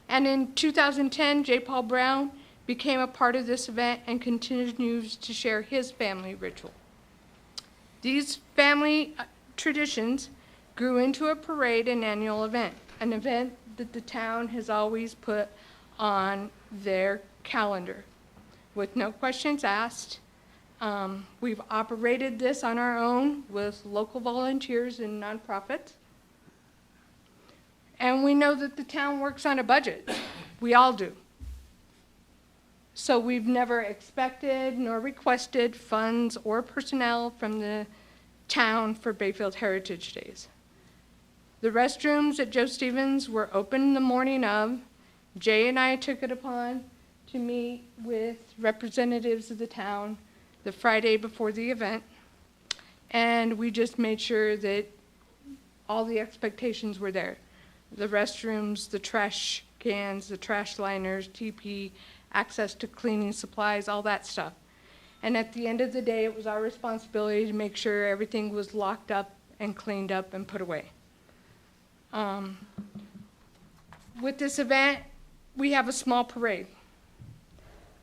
and in 2010, J. Paul Brown became a part of this event and continues to share his family ritual. These family traditions grew into a parade and annual event, an event that the town has always put on their calendar with no questions asked. We've operated this on our own with local volunteers and nonprofits. And we know that the town works on a budget. We all do. So we've never expected nor requested funds or personnel from the town for Bayfield Heritage Days. The restrooms at Joe Stevens were open the morning of. Jay and I took it upon to meet with representatives of the town the Friday before the event, and we just made sure that all the expectations were there. The restrooms, the trash cans, the trash liners, TP, access to cleaning supplies, all that stuff. And at the end of the day, it was our responsibility to make sure everything was locked up and cleaned up and put away. With this event, we have a small parade.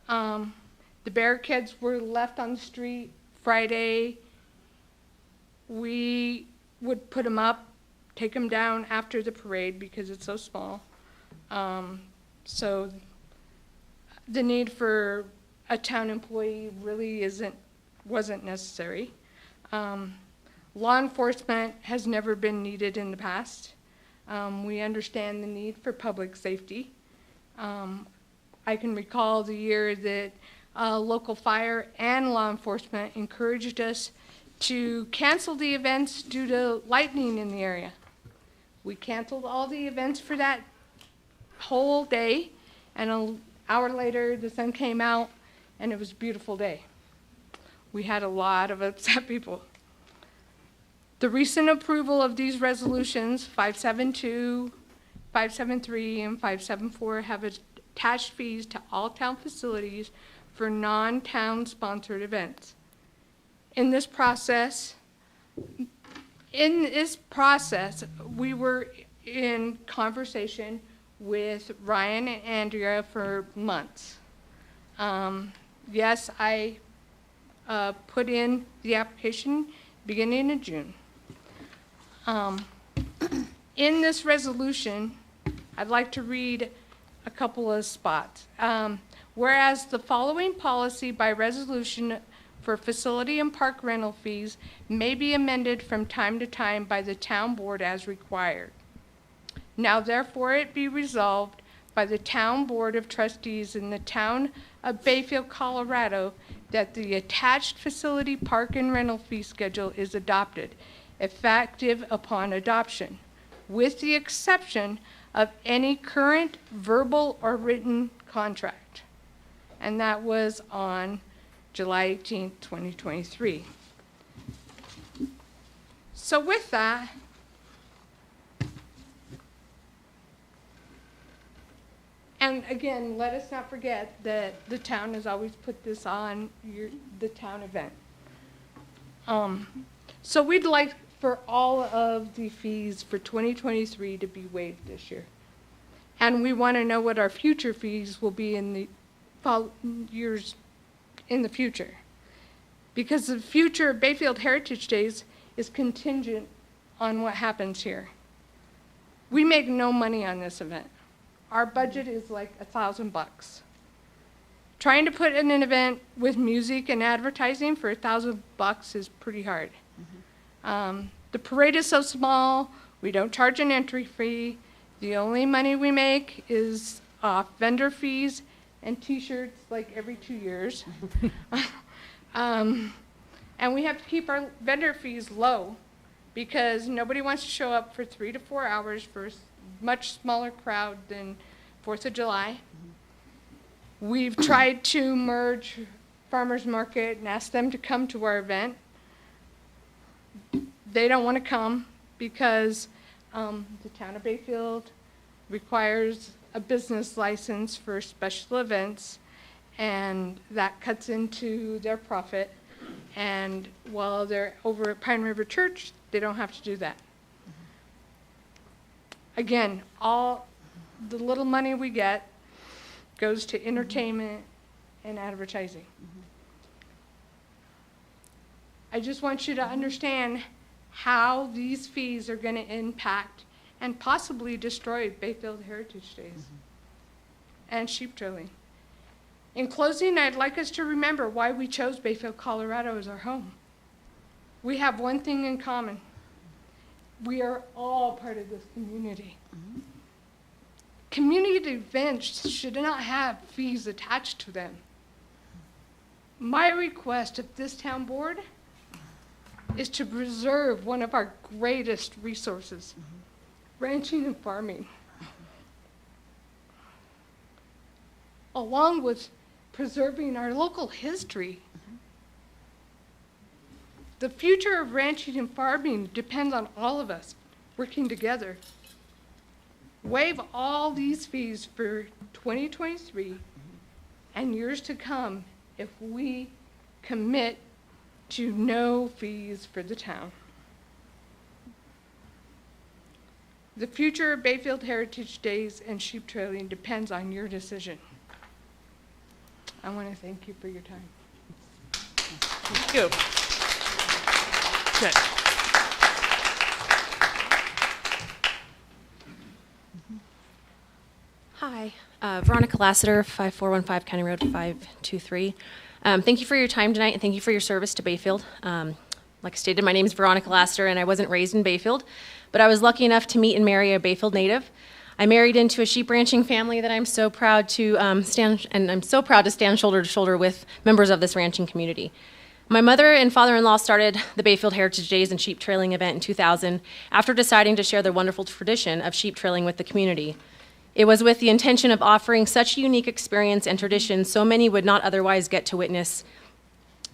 The barricades were left on the street Friday. We would put them up, take them down after the parade because it's so small. So the need for a town employee really wasn't necessary. Law enforcement has never been needed in the past. We understand the need for public safety. I can recall the year that local fire and law enforcement encouraged us to cancel the events due to lightning in the area. We canceled all the events for that whole day, and an hour later the sun came out and it was a beautiful day. We had a lot of upset people. The recent approval of these resolutions, 572, 573, and 574, have attached fees to all town facilities for non-town sponsored events. In this process, we were in conversation with Ryan and Andrea for months. Yes, I put in the application beginning of June. In this resolution, I'd like to read a couple of spots. Whereas the following policy by resolution for facility and park rental fees may be amended from time to time by the town board as required. Now therefore it be resolved by the town board of trustees in the town of Bayfield, Colorado, that the attached facility park and rental fee schedule is adopted, effective upon adoption, with the exception of any current verbal or written contract. And that was on July 18th, 2023. So with that, and again, let us not forget that the town has always put this on the town event. So we'd like for all of the fees for 2023 to be waived this year. And we want to know what our future fees will be in the years in the future. Because the future of Bayfield Heritage Days is contingent on what happens here. We make no money on this event. Our budget is like $1,000. Trying to put in an event with music and advertising for $1,000 is pretty hard. The parade is so small, we don't charge an entry fee. The only money we make is off vendor fees and t-shirts like every 2 years. And we have to keep our vendor fees low because nobody wants to show up for 3 to 4 hours for a much smaller crowd than 4th of July. We've tried to merge farmers market and ask them to come to our event. They don't want to come because the town of Bayfield requires a business license for special events, and that cuts into their profit. And while they're over at Pine River Church, they don't have to do that. Again, all the little money we get goes to entertainment and advertising. I just want you to understand how these fees are going to impact and possibly destroy Bayfield Heritage Days and sheep drilling. In closing, I'd like us to remember why we chose Bayfield, Colorado as our home. We have one thing in common. We are all part of this community. community events should not have fees attached to them. My request of this town board is to preserve one of our greatest resources, ranching and farming, along with preserving our local history. The future of ranching and farming depends on all of us working together. Waive all these fees for 2023 and years to come if we commit to no fees for the town. The future of Bayfield Heritage Days and sheep trailing depends on your decision. I want to thank you for your time. Thank you. Okay. Hi, Veronica Lassiter, 5415 County Road 523. Thank you for your time tonight, and thank you for your service to Bayfield. Like I stated, my name is Veronica Lassiter, and I wasn't raised in Bayfield, but I was lucky enough to meet and marry a Bayfield native. I married into a sheep ranching family that I'm so proud to stand shoulder to shoulder with members of this ranching community. My mother and father-in-law started the Bayfield Heritage Days and sheep trailing event in 2000 after deciding to share their wonderful tradition of sheep trailing with the community. It was with the intention of offering such a unique experience and tradition so many would not otherwise get to witness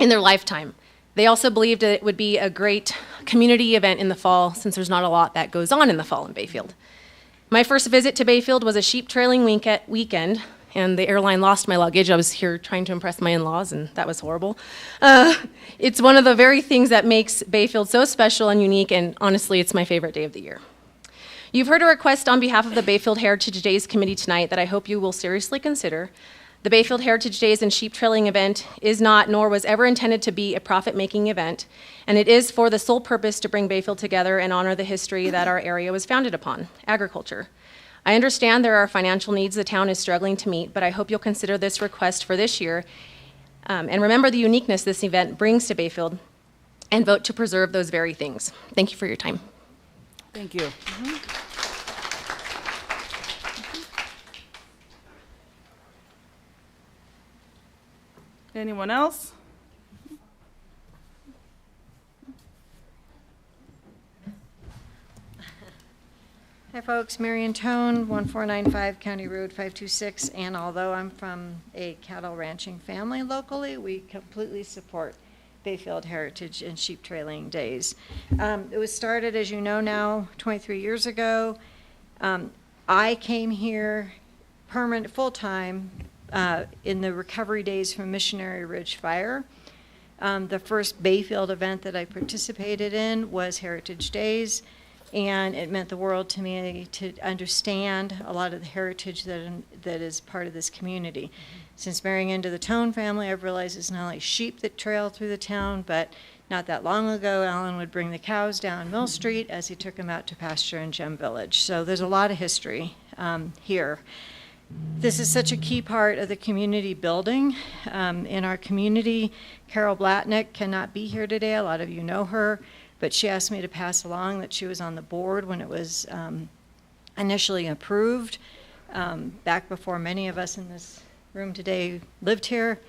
in their lifetime. They also believed it would be a great community event in the fall since there's not a lot that goes on in the fall in Bayfield. My first visit to Bayfield was a sheep trailing weekend, and the airline lost my luggage. I was here trying to impress my in-laws, and that was horrible. It's one of the very things that makes Bayfield so special and unique, and honestly, it's my favorite day of the year. You've heard a request on behalf of the Bayfield Heritage Days Committee tonight that I hope you will seriously consider. The Bayfield Heritage Days and sheep trailing event is not, nor was ever intended to be, a profit-making event, and it is for the sole purpose to bring Bayfield together and honor the history that our area was founded upon, agriculture. I understand there are financial needs the town is struggling to meet, but I hope you'll consider this request for this year and remember the uniqueness this event brings to Bayfield and vote to preserve those very things. Thank you for your time. Thank you. Anyone else? Hi folks, Marion Tone, 1495 County Road 526, and although I'm from a cattle ranching family locally, we completely support Bayfield Heritage and Sheep Trailing Days. It was started, as you know now, 23 years ago. I came here permanent, full-time, in the recovery days from Missionary Ridge Fire. The first Bayfield event that I participated in was Heritage Days, and it meant the world to me to understand a lot of the heritage that is part of this community. Since marrying into the Tone family, I've realized it's not only sheep that trail through the town, but not that long ago, Alan would bring the cows down Mill Street as he took them out to pasture in Gem Village. So there's a lot of history here. This is such a key part of the community building. In our community, Carol Blatnick cannot be here today. A lot of you know her, but she asked me to pass along that she was on the board when it was initially approved, back before many of us in this room today lived here,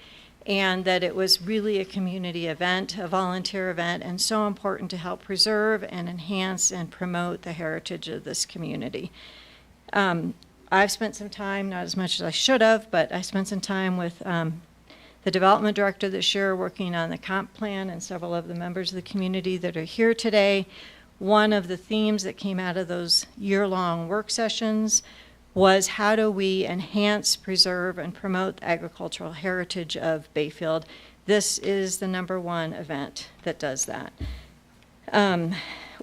and that it was really a community event, a volunteer event, and so important to help preserve and enhance and promote the heritage of this community. I've spent some time, not as much as I should have, but I spent some time with the development director this year working on the comp plan and several of the members of the community that are here today. One of the themes that came out of those year-long work sessions was how do we enhance, preserve, and promote the agricultural heritage of Bayfield. This is the #1 event that does that.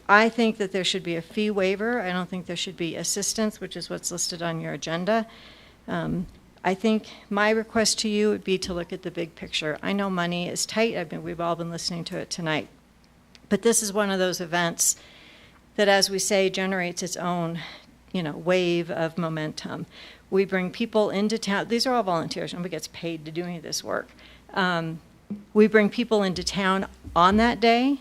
I think that there should be a fee waiver. I don't think there should be assistance, which is what's listed on your agenda. I think my request to you would be to look at the big picture. I know money is tight. We've all been listening to it tonight. But this is one of those events that, as we say, generates its own, wave of momentum. We bring people into town. These are all volunteers. Nobody gets paid to do any of this work. We bring people into town on that day.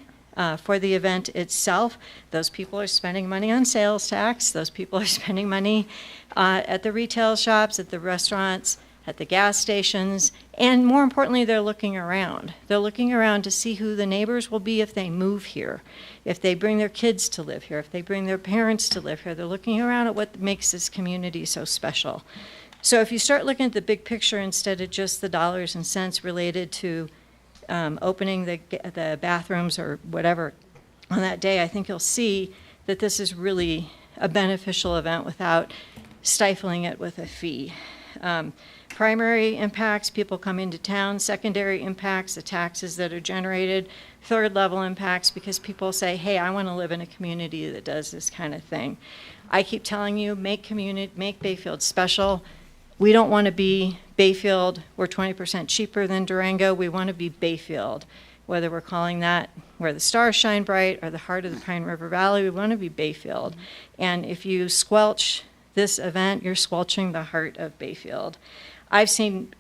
for the event itself. Those people are spending money on sales tax. Those people are spending money at the retail shops, at the restaurants, at the gas stations, and more importantly, they're looking around. They're looking around to see who the neighbors will be if they move here, if they bring their kids to live here, if they bring their parents to live here. They're looking around at what makes this community so special. So if you start looking at the big picture instead of just the dollars and cents related to opening the bathrooms or whatever on that day, I think you'll see that this is really a beneficial event without stifling it with a fee. Primary impacts, people come into town. Secondary impacts, the taxes that are generated. Third level impacts, because people say, hey, I want to live in a community that does this kind of thing. I keep telling you, make Bayfield special. We don't want to be Bayfield. We're 20% cheaper than Durango. We want to be Bayfield. Whether we're calling that where the stars shine bright or the heart of the Pine River Valley, we want to be Bayfield. And if you squelch this event, you're squelching the heart of Bayfield. I've seen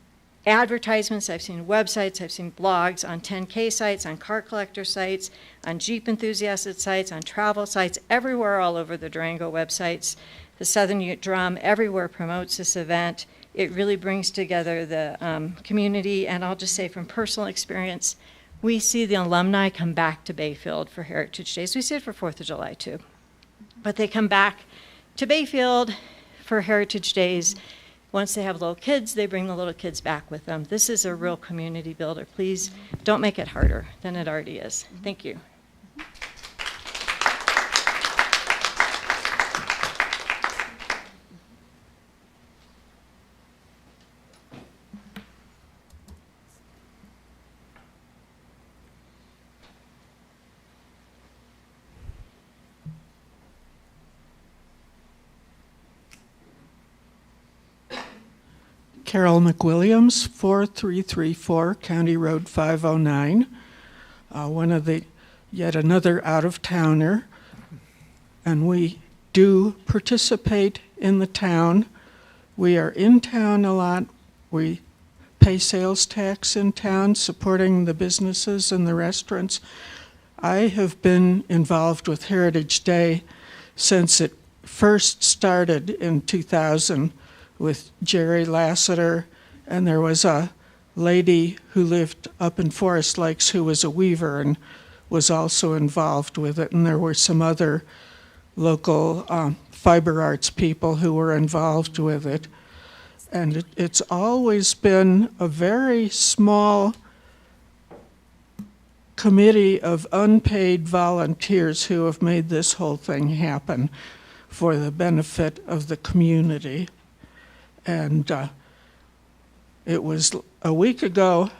advertisements, I've seen websites, I've seen blogs on 10K sites, on car collector sites, on Jeep enthusiast sites, on travel sites, everywhere all over the Durango websites. The Southern Ute Drum everywhere promotes this event. It really brings together the community, and I'll just say from personal experience, we see the alumni come back to Bayfield for Heritage Days. We see it for 4th of July too. But they come back to Bayfield for Heritage Days. Once they have little kids, they bring the little kids back with them. This is a real community builder. Please don't make it harder than it already is. Thank you. Carol McWilliams, 4334 County Road 509. Yet another out-of-towner. And we do participate in the town. We are in town a lot. We pay sales tax in town, supporting the businesses and the restaurants. I have been involved with Heritage Day since it first started in 2000. With Jerry Lassiter, and there was a lady who lived up in Forest Lakes who was a weaver and was also involved with it, and there were some other local fiber arts people who were involved with it. And it's always been a very small committee of unpaid volunteers who have made this whole thing happen for the benefit of the community. And it was a week ago,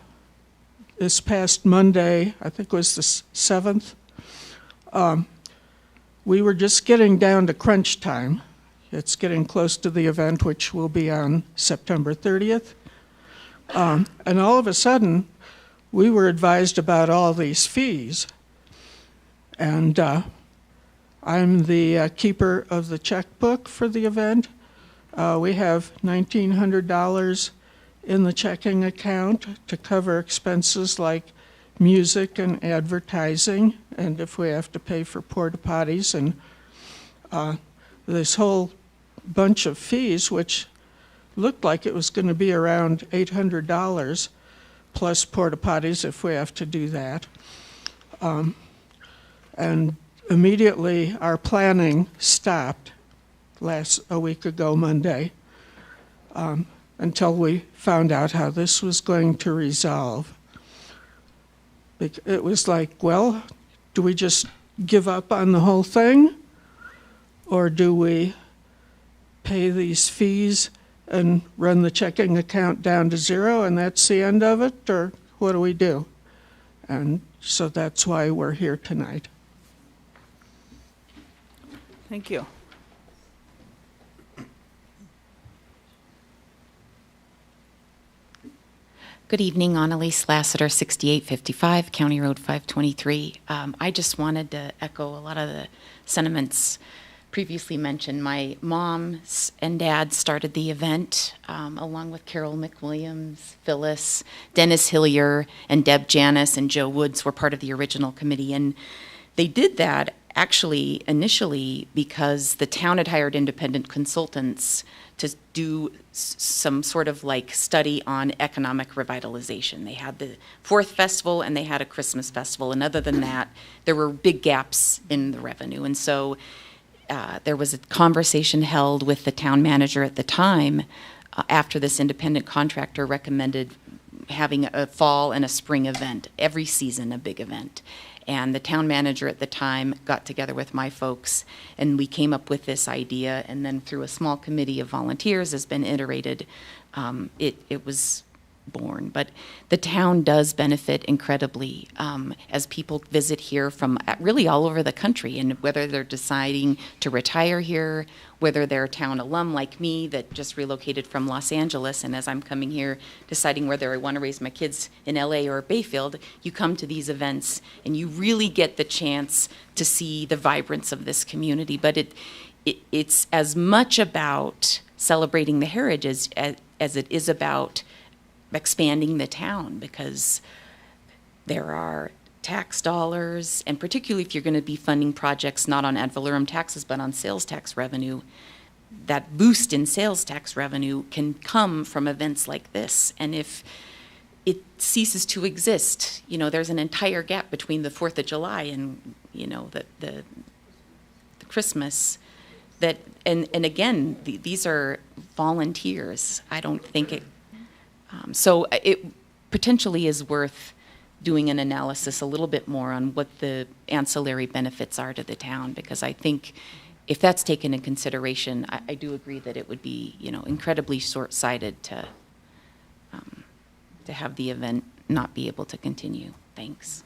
this past Monday, I think it was the 7th, we were just getting down to crunch time. It's getting close to the event, which will be on September 30th. And all of a sudden, we were advised about all these fees. And I'm the keeper of the checkbook for the event. We have $1,900 in the checking account to cover expenses like music and advertising, and if we have to pay for porta potties and this whole bunch of fees, which looked like it was going to be around $800 plus porta potties if we have to do that. And immediately our planning stopped a week ago Monday, until we found out how this was going to resolve. It was like, well, do we just give up on the whole thing? Or do we pay these fees and run the checking account down to zero and that's the end of it? Or what do we do? And so that's why we're here tonight. Thank you. Good evening, Annalise Lassiter, 6855 County Road 523. I just wanted to echo a lot of the sentiments previously mentioned, my mom and dad started the event along with Carol McWilliams, Phyllis, Dennis Hillier, and Deb Janis and Joe Woods were part of the original committee. And they did that actually initially because the town had hired independent consultants to do some sort of like study on economic revitalization. They had the 4th Festival and they had a Christmas festival. And other than that, there were big gaps in the revenue. And so there was a conversation held with the town manager at the time after this independent contractor recommended having a fall and a spring event, every season a big event. And the town manager at the time got together with my folks, and we came up with this idea, and then through a small committee of volunteers has been iterated, it was born. But the town does benefit incredibly as people visit here from really all over the country, and whether they're deciding to retire here, whether they're a town alum like me that just relocated from Los Angeles, and as I'm coming here deciding whether I want to raise my kids in LA or Bayfield, you come to these events and you really get the chance to see the vibrance of this community. But it's as much about celebrating the heritage as it is about expanding the town, because there are tax dollars, and particularly if you're going to be funding projects not on ad valorem taxes but on sales tax revenue, that boost in sales tax revenue can come from events like this. And if it ceases to exist, there's an entire gap between the 4th of July and the Christmas. That and again, these are volunteers. I don't think it. So it potentially is worth doing an analysis a little bit more on what the ancillary benefits are to the town, because I think if that's taken in consideration, I do agree that it would be, incredibly short-sighted to have the event not be able to continue. Thanks.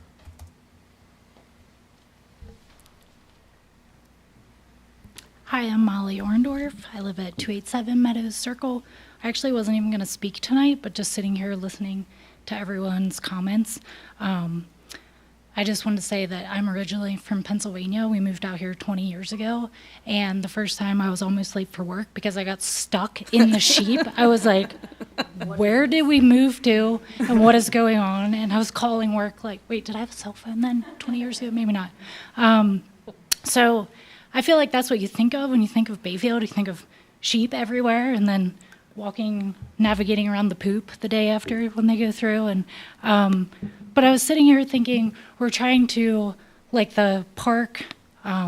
Hi, I'm Molly Orndorff. I live at 287 Meadows Circle. I actually wasn't even going to speak tonight, but just sitting here listening to everyone's comments. I just wanted to say that I'm originally from Pennsylvania. We moved out here 20 years ago, and the first time I was almost late for work because I got stuck in the sheep. I was like, where did we move to, and what is going on? And I was calling work like, wait, did I have a cell phone then 20 years ago? Maybe not. So I feel like that's what you think of when you think of Bayfield. You think of sheep everywhere, and then navigating around the poop the day after when they go through. And but I was sitting here thinking, we're trying to, like the park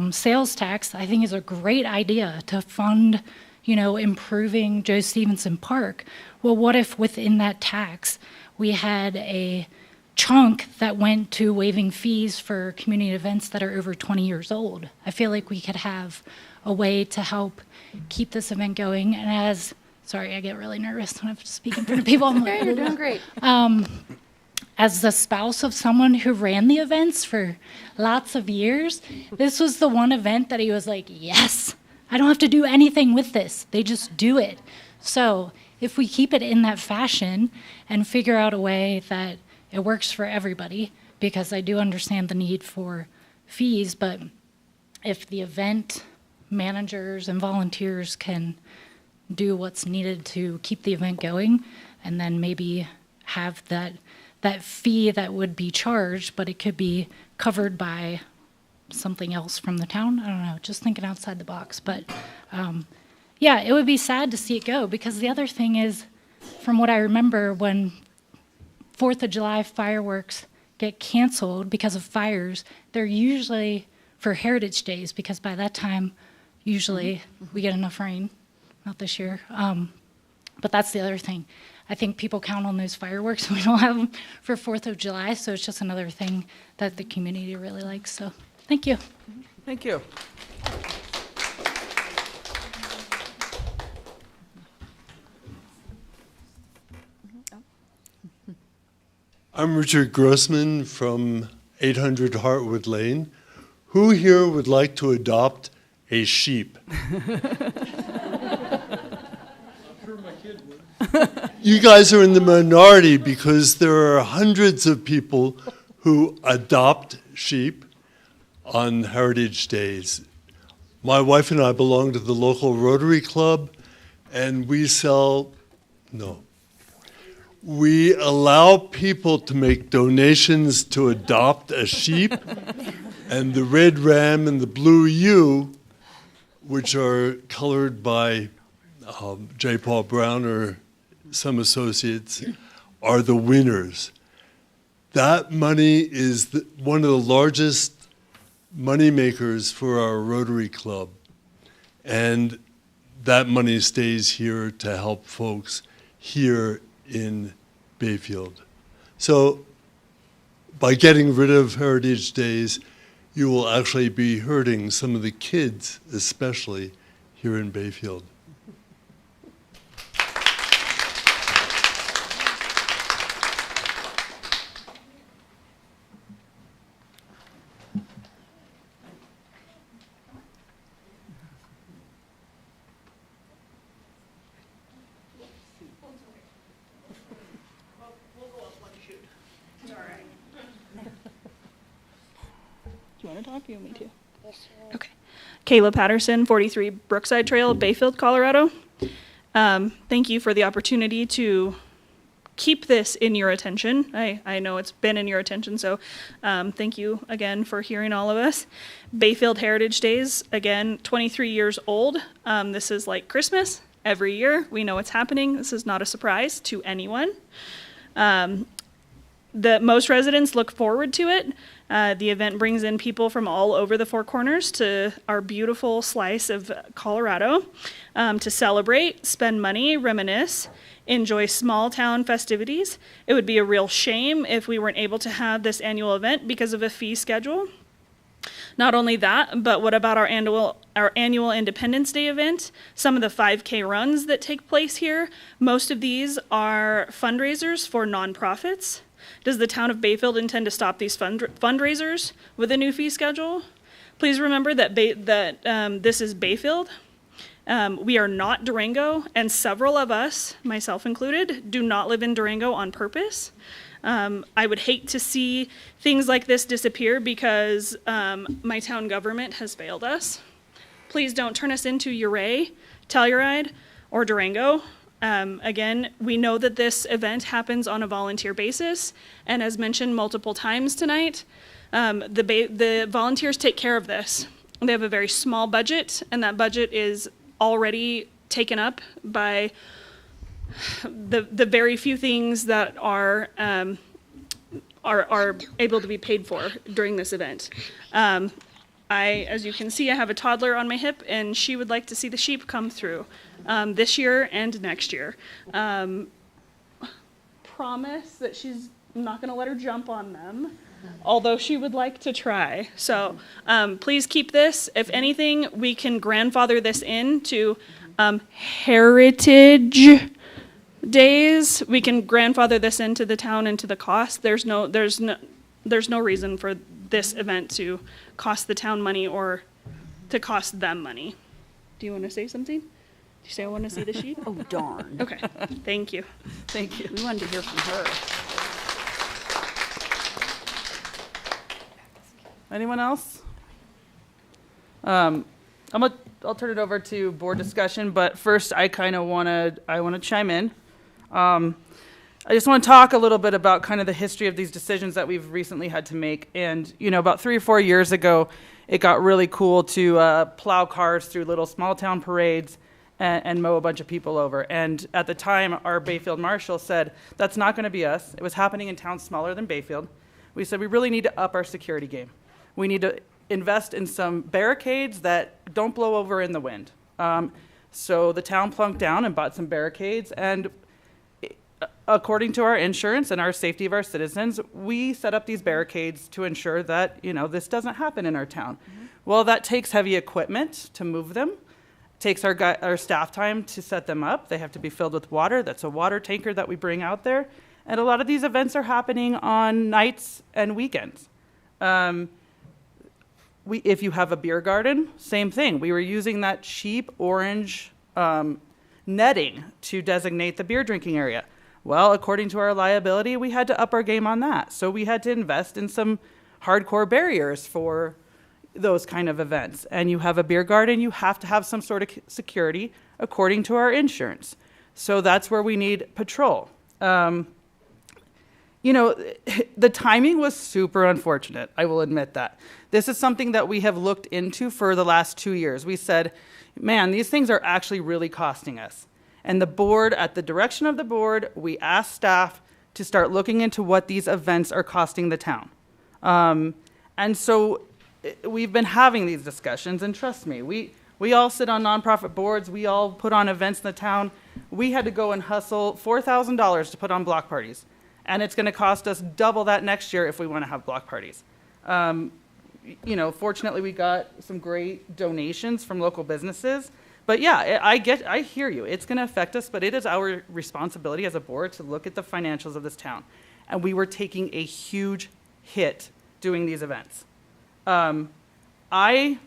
sales tax, I think is a great idea to fund, improving Joe Stevenson Park. Well, what if within that tax we had a chunk that went to waiving fees for community events that are over 20 years old? I feel like we could have a way to help keep this event going. And sorry, I get really nervous when I have to speak in front of people. I'm like, You're doing great. As the spouse of someone who ran the events for lots of years, this was the one event that he was like, yes, I don't have to do anything with this. They just do it. So if we keep it in that fashion and figure out a way that it works for everybody, because I do understand the need for fees, but if the event managers and volunteers can do what's needed to keep the event going, and then maybe have that fee that would be charged, but it could be covered by something else from the town. I don't know, just thinking outside the box. But yeah, it would be sad to see it go, because the other thing is, from what I remember, when 4th of July fireworks get canceled because of fires, they're usually for Heritage Days, because by that time, usually we get enough rain. Not this year. But that's the other thing. I think people count on those fireworks. We don't have them for 4th of July, so it's just another thing that the community really likes. So thank you. Thank you. I'm Richard Grossman from 800 Hartwood Lane. Who here would like to adopt a sheep? You guys are in the minority, because there are hundreds of people who adopt sheep on Heritage Days. My wife and I belong to the local Rotary Club, and we allow people to make donations to adopt a sheep, and the red ram and the blue ewe, which are colored by J. Paul Brown or some associates, are the winners. That money is one of the largest money makers for our Rotary Club, and that money stays here to help folks here in Bayfield. So by getting rid of Heritage Days, you will actually be hurting some of the kids, especially here in Bayfield. Do you want to talk? You want me to? Okay. Kayla Patterson, 43 Brookside Trail, Bayfield, Colorado. Thank you for the opportunity to keep this in your attention. I know it's been in your attention, so thank you again for hearing all of us. Bayfield Heritage Days, again, 23 years old. This is like Christmas every year. We know it's happening. This is not a surprise to anyone. Most residents look forward to it. The event brings in people from all over the Four Corners to our beautiful slice of Colorado to celebrate, spend money, reminisce, enjoy small town festivities. It would be a real shame if we weren't able to have this annual event because of a fee schedule. Not only that, but what about our annual Independence Day event? Some of the 5K runs that take place here, most of these are fundraisers for nonprofits. Does the town of Bayfield intend to stop these fundraisers with a new fee schedule? Please remember that this is Bayfield. We are not Durango, and several of us, myself included, do not live in Durango on purpose. I would hate to see things like this disappear because my town government has failed us. Please don't turn us into Ouray, Telluride, or Durango. Again, we know that this event happens on a volunteer basis, and as mentioned multiple times tonight, the volunteers take care of this. They have a very small budget, and that budget is already taken up by the very few things that are able to be paid for during this event. As you can see, I have a toddler on my hip, and she would like to see the sheep come through this year and next year. Promise that she's not going to let her jump on them, although she would like to try. So please keep this. If anything, we can grandfather this into Heritage Days. We can grandfather this into the town and to the cost. There's no reason for this event to cost the town money or to cost them money. Do you want to say something? Did you say I want to see the sheep? Oh, darn. Okay, thank you. Thank you. We wanted to hear from her. Anyone else? I'll turn it over to board discussion, but first I want to chime in. I just want to talk a little bit about kind of the history of these decisions that we've recently had to make. And, about 3 or 4 years ago, it got really cool to plow cars through little small town parades and mow a bunch of people over. And at the time, our Bayfield marshal said, that's not going to be us. It was happening in towns smaller than Bayfield. We said, we really need to up our security game. We need to invest in some barricades that don't blow over in the wind. So the town plunked down and bought some barricades, and according to our insurance and our safety of our citizens, we set up these barricades to ensure that, this doesn't happen in our town. Mm-hmm. Well, that takes heavy equipment to move them. It takes our staff time to set them up. They have to be filled with water. That's a water tanker that we bring out there. And a lot of these events are happening on nights and weekends. If you have a beer garden, same thing. We were using that cheap orange netting to designate the beer drinking area. Well, according to our liability, we had to up our game on that. So we had to invest in some hardcore barriers for, those kind of events. And you have a beer garden, you have to have some sort of security according to our insurance. So that's where we need patrol. You know, the timing was super unfortunate. I will admit that. This is something that we have looked into for the last 2 years. We said, man, these things are actually really costing us. And the board, at the direction of the board, we asked staff to start looking into what these events are costing the town. And so we've been having these discussions, and trust me, we all sit on nonprofit boards, we all put on events in the town. We had to go and hustle $4,000 to put on block parties. And it's gonna cost us double that next year if we wanna have block parties. You know, fortunately we got some great donations from local businesses. But yeah, I hear you. It's gonna affect us, but it is our responsibility as a board to look at the financials of this town. And we were taking a huge hit doing these events. I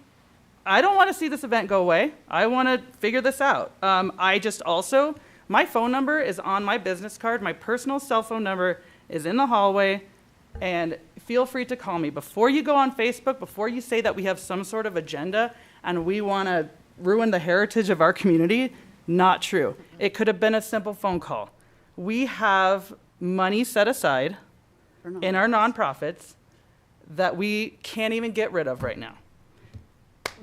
don't wanna see this event go away. I wanna figure this out. I just also, my phone number is on my business card. My personal cell phone number is in the hallway, and feel free to call me. Before you go on Facebook, before you say that we have some sort of agenda and we want to ruin the heritage of our community, not true. It could have been a simple phone call. We have money set aside in our nonprofits that we can't even get rid of right now.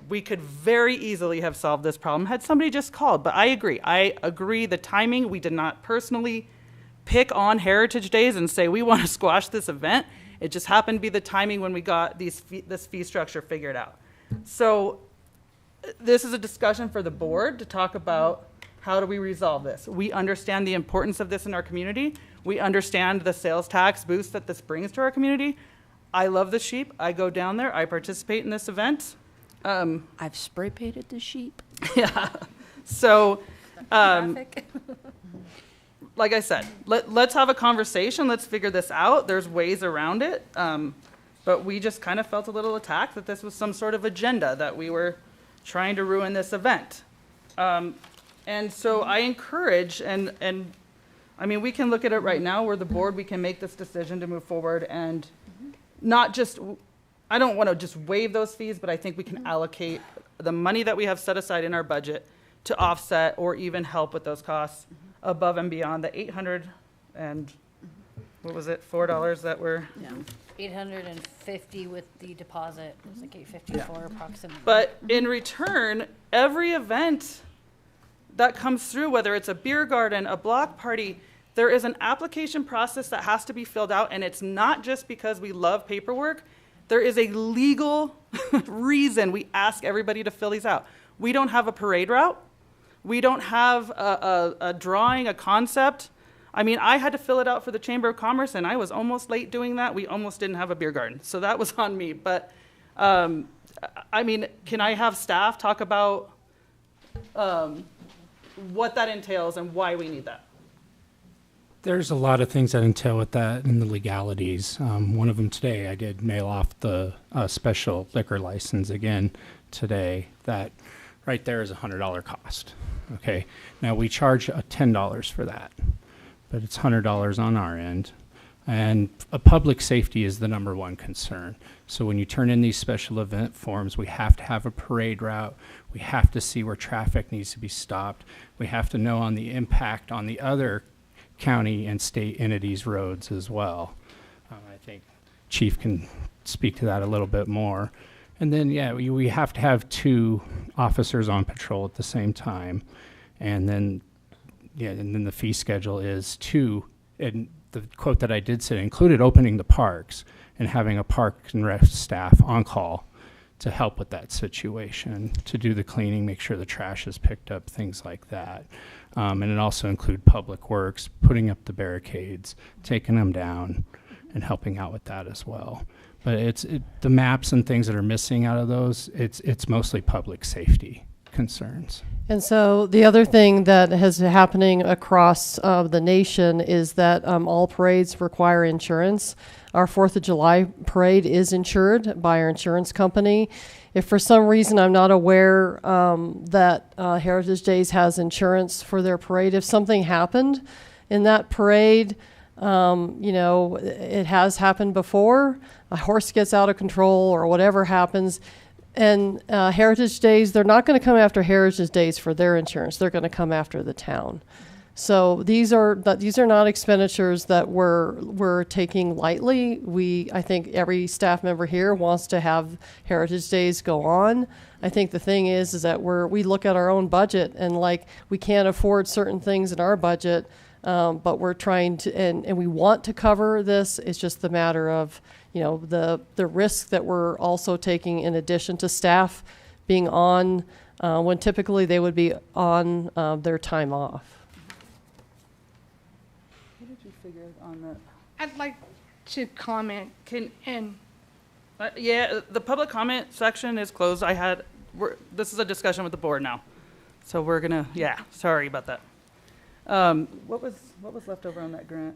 We could very easily have solved this problem had somebody just called, but I agree the timing. We did not personally pick on Heritage Days and say we want to squash this event. It just happened to be the timing when we got this fee structure figured out. So this is a discussion for the board to talk about how do we resolve this. We understand the importance of this in our community. We understand the sales tax boost that this brings to our community. I love the sheep. I go down there. I participate in this event. I've spray painted the sheep. Yeah. So, like I said, let's have a conversation. Let's figure this out. There's ways around it. But we just kind of felt a little attacked that this was some sort of agenda, that we were trying to ruin this event. And so I encourage, and I mean, we can look at it right now. We're the board. We can make this decision to move forward and not just, I don't want to just waive those fees, but I think we can allocate the money that we have set aside in our budget to offset or even help with those costs above and beyond the 800 and, what was it, $4 that were? Yeah. 850 with the deposit. It was like 854 approximately. But in return, every event that comes through, whether it's a beer garden, a block party, there is an application process that has to be filled out, and it's not just because we love paperwork. There is a legal reason we ask everybody to fill these out. We don't have a parade route. We don't have a drawing, a concept. I mean, I had to fill it out for the Chamber of Commerce, and I was almost late doing that. We almost didn't have a beer garden, so that was on me. But, I mean, can I have staff talk about what that entails and why we need that? There's a lot of things that entail with that and the legalities. One of them today, I did mail off the special liquor license again today. That right there is a $100 cost. Okay, now we charge $10 for that, but it's $100 on our end. And public safety is the #1 concern. So when you turn in these special event forms, we have to have a parade route. We have to see where traffic needs to be stopped. We have to know on the impact on the other county and state entities' roads as well. I think Chief can speak to that a little bit more. And then, yeah, we have to have 2 officers on patrol at the same time. And then, yeah, and then the fee schedule is 2, and the quote that I did say included opening the parks and having a park and rec staff on call to help with that situation, to do the cleaning, make sure the trash is picked up, things like that. And it also include public works, putting up the barricades, taking them down, and helping out with that as well. But the maps and things that are missing out of those, it's mostly public safety concerns. And so the other thing that is happening across the nation is that all parades require insurance. Our 4th of July parade is insured by our insurance company. If for some reason I'm not aware that Heritage Days has insurance for their parade, if something happened in that parade, you know, it has happened before, a horse gets out of control or whatever happens, And Heritage Days, they're not going to come after Heritage Days for their insurance. They're going to come after the town. So these are not expenditures that we're taking lightly. I think every staff member here wants to have Heritage Days go on. I think the thing is that we look at our own budget and like we can't afford certain things in our budget, but we're trying to and we want to cover this. It's just the matter of the risk that we're also taking in addition to staff being on when typically they would be on their time off. What did you figure on that? I'd like to comment. Yeah, the public comment section is closed. This is a discussion with the board now. So we're gonna, sorry about that. What was left over on that grant?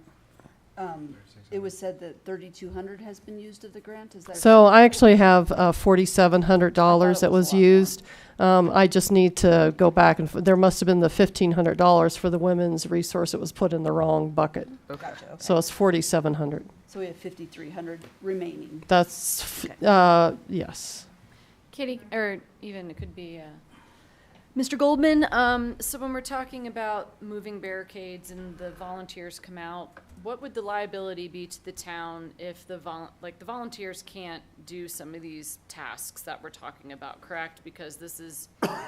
It was said that 3,200 has been used of the grant. Is that so? I actually have $4,700 that was used. I just need to go back and there must have been the $1,500 for the women's resource. It was put in the wrong bucket. Okay. Gotcha, okay. So it's $4,700. So we have 5,300 remaining. That's yes. Katie, or even it could be Mr. Goldman. So when we're talking about moving barricades and the volunteers come out, what would the liability be to the town if the volunteers can't do some of these tasks that we're talking about, correct? Because this is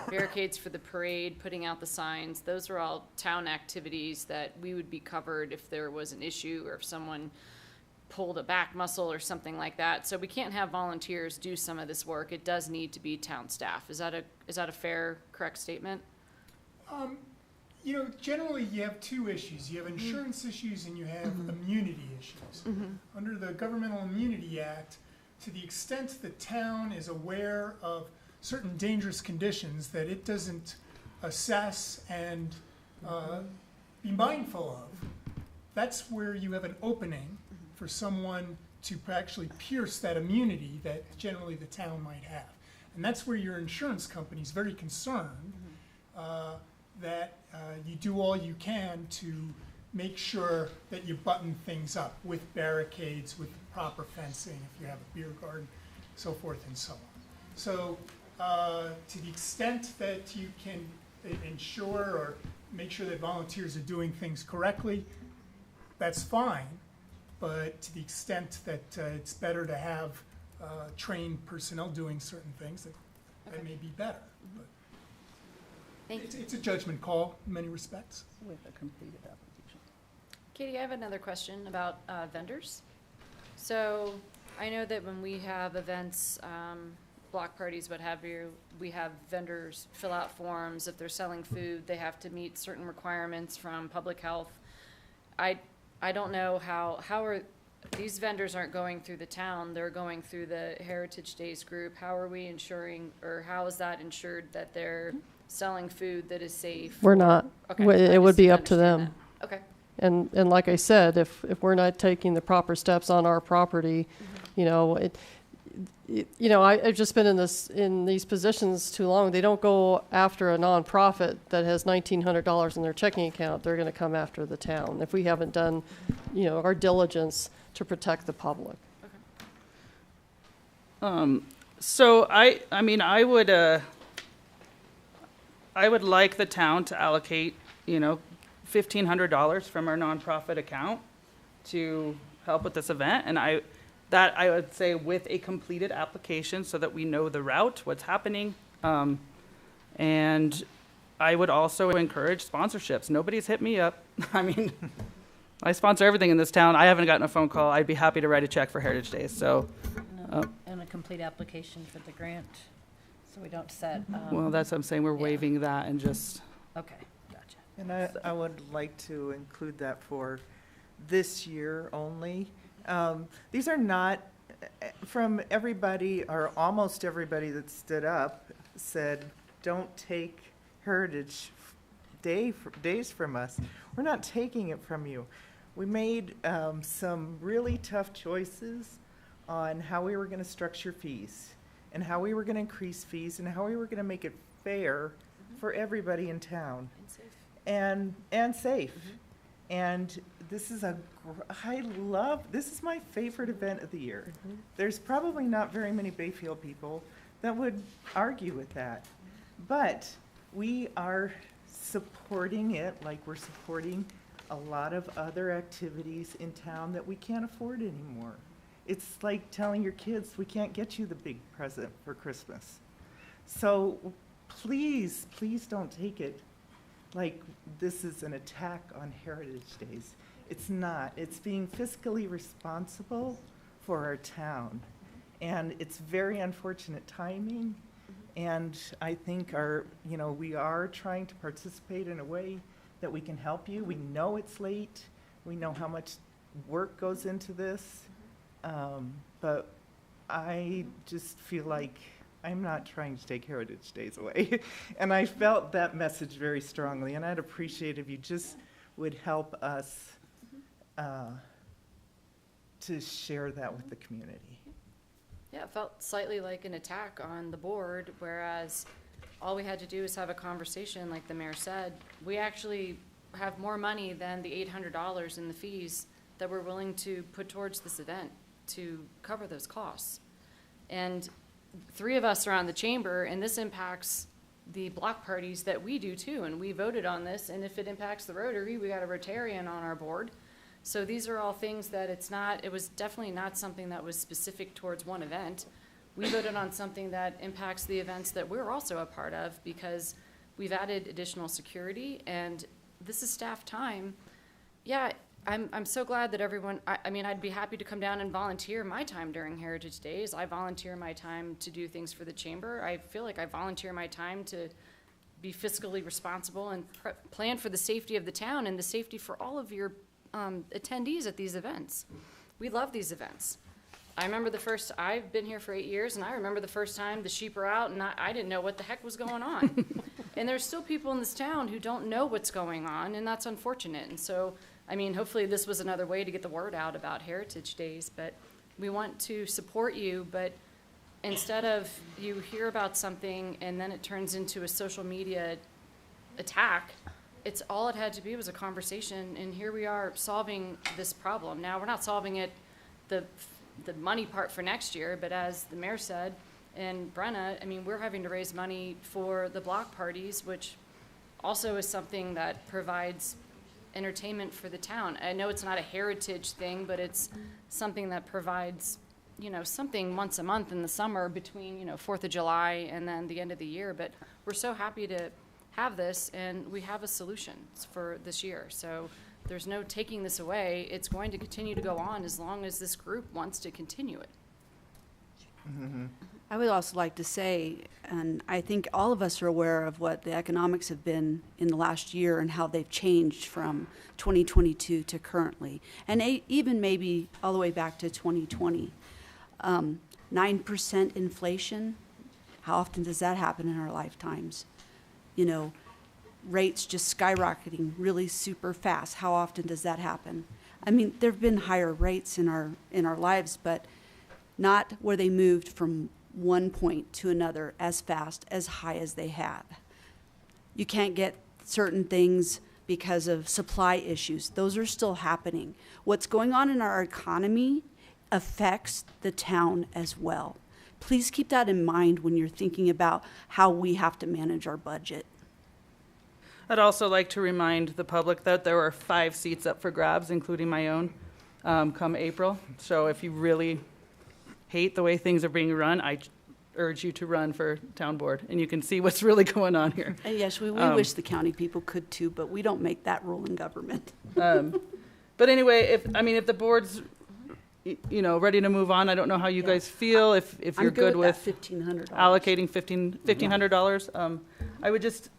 barricades for the parade, putting out the signs. Those are all town activities that we would be covered if there was an issue or if someone pulled a back muscle or something like that. So we can't have volunteers do some of this work. It does need to be town staff. Is that a fair, correct statement? Generally you have two issues. You have insurance issues and you have immunity issues. Under the Governmental Immunity Act, to the extent the town is aware of certain dangerous conditions that it doesn't assess and be mindful of, that's where you have an opening for someone to actually pierce that immunity that generally the town might have. And that's where your insurance company is very concerned that you do all you can to make sure that you button things up with barricades, with proper fencing, if you have a beer garden, so forth and so on. So to the extent that you can ensure or make sure that volunteers are doing things correctly, that's fine. But to the extent that it's better to have trained personnel doing certain things, that may be better. But it's a judgment call in many respects. With a completed application. Katie, I have another question about vendors. So I know that when we have events, block parties, what have you, we have vendors fill out forms. If they're selling food, they have to meet certain requirements from public health. I don't know how are these vendors aren't going through the town, they're going through the Heritage Days group. How are we ensuring, or how is that ensured that they're selling food that is safe? We're not. Okay. It would be up to them. That. Okay. And like I said, if we're not taking the proper steps on our property, I've just been in these positions too long. They don't go after a nonprofit that has $1,900 in their checking account. They're going to come after the town if we haven't done, our diligence to protect the public. So I would like the town to allocate, $1,500 from our nonprofit account to help with this event, and I would say with a completed application so that we know the route, what's happening. And I would also encourage sponsorships. Nobody's hit me up. I sponsor everything in this town. I haven't gotten a phone call. I'd be happy to write a check for Heritage Days. So, and a complete application for the grant, so we don't set. Well, that's what I'm saying. We're waiving that and just. Okay, gotcha. And I would like to include that for this year only. These are not, from everybody, or almost everybody that stood up, said, don't take Heritage Days from us. We're not taking it from you. We made some really tough choices on how we were going to structure fees and how we were going to increase fees and how we were going to make it fair for everybody in town. And safe. And this is this is my favorite event of the year. There's probably not very many Bayfield people that would argue with that. But we are supporting it like we're supporting a lot of other activities in town that we can't afford anymore. It's like telling your kids, we can't get you the big present for Christmas. So please, please don't take it like this is an attack on Heritage Days. It's not. It's being fiscally responsible for our town. And it's very unfortunate timing. And I think we are trying to participate in a way that we can help you. We know it's late. We know how much work goes into this. But I just feel like I'm not trying to take Heritage Days away. And I felt that message very strongly. And I'd appreciate if you just would help us to share that with the community. Yeah, it felt slightly like an attack on the board, whereas all we had to do is have a conversation, like the mayor said. We actually have more money than the $800 in the fees that we're willing to put towards this event to cover those costs. And 3 of us are on the chamber, and this impacts the block parties that we do too, and we voted on this, and if it impacts the Rotary, we got a Rotarian on our board. So these are all things that it was definitely not something that was specific towards one event. We voted on something that impacts the events that we're also a part of because we've added additional security and this is staff time. Yeah, I'm so glad that everyone, I mean, I'd be happy to come down and volunteer my time during Heritage Days. I volunteer my time to do things for the chamber. I feel like I volunteer my time to be fiscally responsible and plan for the safety of the town and the safety for all of your attendees at these events. We love these events. I remember I've been here for 8 years, and I remember the first time the sheep are out, and I didn't know what the heck was going on. And there's still people in this town who don't know what's going on, and that's unfortunate. And so, I mean, hopefully this was another way to get the word out about Heritage Days, but we want to support you, but instead of you hear about something and then it turns into a social media attack, all it had to be was a conversation, and here we are solving this problem. Now, we're not solving it, the money part for next year, but as the mayor said, and Brenna, I mean, we're having to raise money for the block parties, which also is something that provides entertainment for the town. I know it's not a heritage thing, but it's something that provides, something once a month in the summer between, 4th of July and then the end of the year. But we're so happy to have this, and we have a solution for this year. So there's no taking this away. It's going to continue to go on as long as this group wants to continue it. Mm-hmm. I would also like to say, and I think all of us are aware of what the economics have been in the last year and how they've changed from 2022 to currently, and even maybe all the way back to 2020. 9% inflation, how often does that happen in our lifetimes? Rates just skyrocketing really super fast. How often does that happen? I mean, there have been higher rates in our lives, but not where they moved from one point to another as fast, as high as they have. You can't get certain things because of supply issues. Those are still happening. What's going on in our economy affects the town as well. Please keep that in mind when you're thinking about how we have to manage our budget. I'd also like to remind the public that there are 5 seats up for grabs, including my own, come April. So if you really hate the way things are being run, I urge you to run for town board, and you can see what's really going on here. And yes, we wish the county people could too, but we don't make that rule in government. But anyway, if the board's ready to move on, I don't know how you guys feel. If you're good with $1,500 allocating $1,500, I would just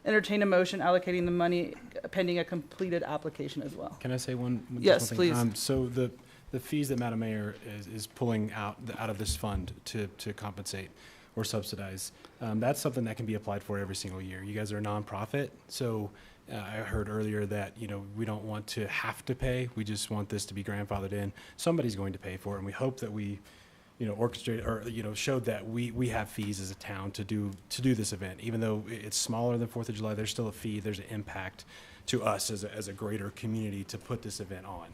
entertain a motion allocating the money pending a completed application as well. Can I say one? Yes, thing? please. So the fees that Madam Mayor is pulling out of this fund to compensate or subsidize, that's something that can be applied for every single year. You guys are a nonprofit, so I heard earlier that we don't want to have to pay. We just want this to be grandfathered in. Somebody's going to pay for it, and we hope that we orchestrated or showed that we have fees as a town to do this event. Even though it's smaller than 4th of July, there's still a fee. There's an impact to us as a greater community to put this event on.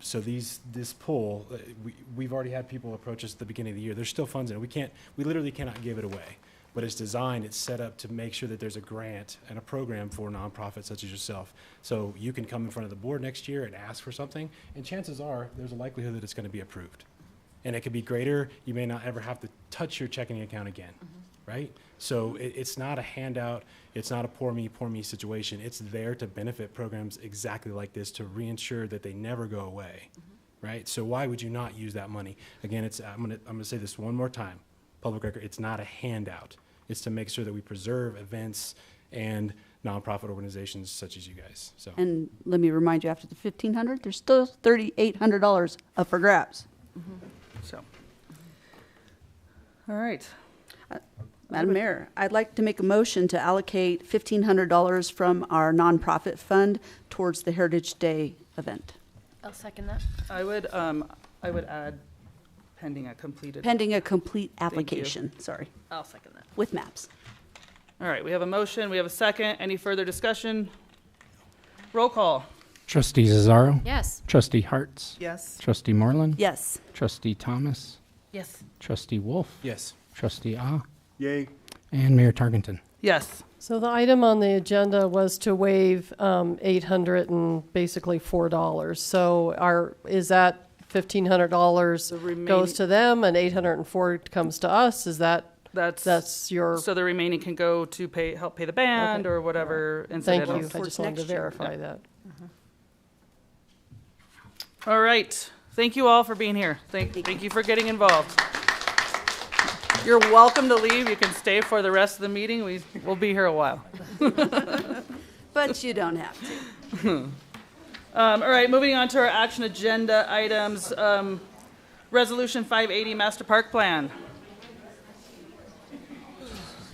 So this pool, we've already had people approach us at the beginning of the year. There's still funds in it. We literally cannot give it away. But it's designed, it's set up to make sure that there's a grant and a program for nonprofits such as yourself. So you can come in front of the board next year and ask for something, and chances are there's a likelihood that it's going to be approved. And it could be greater. You may not ever have to touch your checking account again, right? So it's not a handout. It's not a poor me situation. It's there to benefit programs exactly like this, to reinsure that they never go away, right? So why would you not use that money? Again, I'm gonna say this one more time. Public record, it's not a handout. It's to make sure that we preserve events and nonprofit organizations such as you guys. So. And let me remind you, after the $1,500, there's still $3,800 up for grabs. So, all right. Madam Mayor, I'd like to make a motion to allocate $1,500 from our nonprofit fund towards the Heritage Day event. I'll second that. I would add pending a completed. Pending a complete application, sorry, I'll second that. with maps. All right, we have a motion, we have a second. Any further discussion? Roll call. Trustee Cesaro? Yes. Trustee Hartz? Yes. Trustee Moreland? Yes. Trustee Thomas? Yes. Trustee Wolf? Yes. Trustee Ah? Yay. And Mayor Tarkenton. Yes. So the item on the agenda was to waive $800 and basically $4. So is that $1,500 goes to them and $804 comes to us? Is that's your? So the remaining can go to help pay the band or whatever Thank incidentals. you. I just wanted to verify that. All right. Thank you all for being here. Thank you for getting involved. You're welcome to leave. You can stay for the rest of the meeting. We'll be here a while. But you don't have to. All right, moving on to our action agenda items. Resolution 580 Master Park Plan.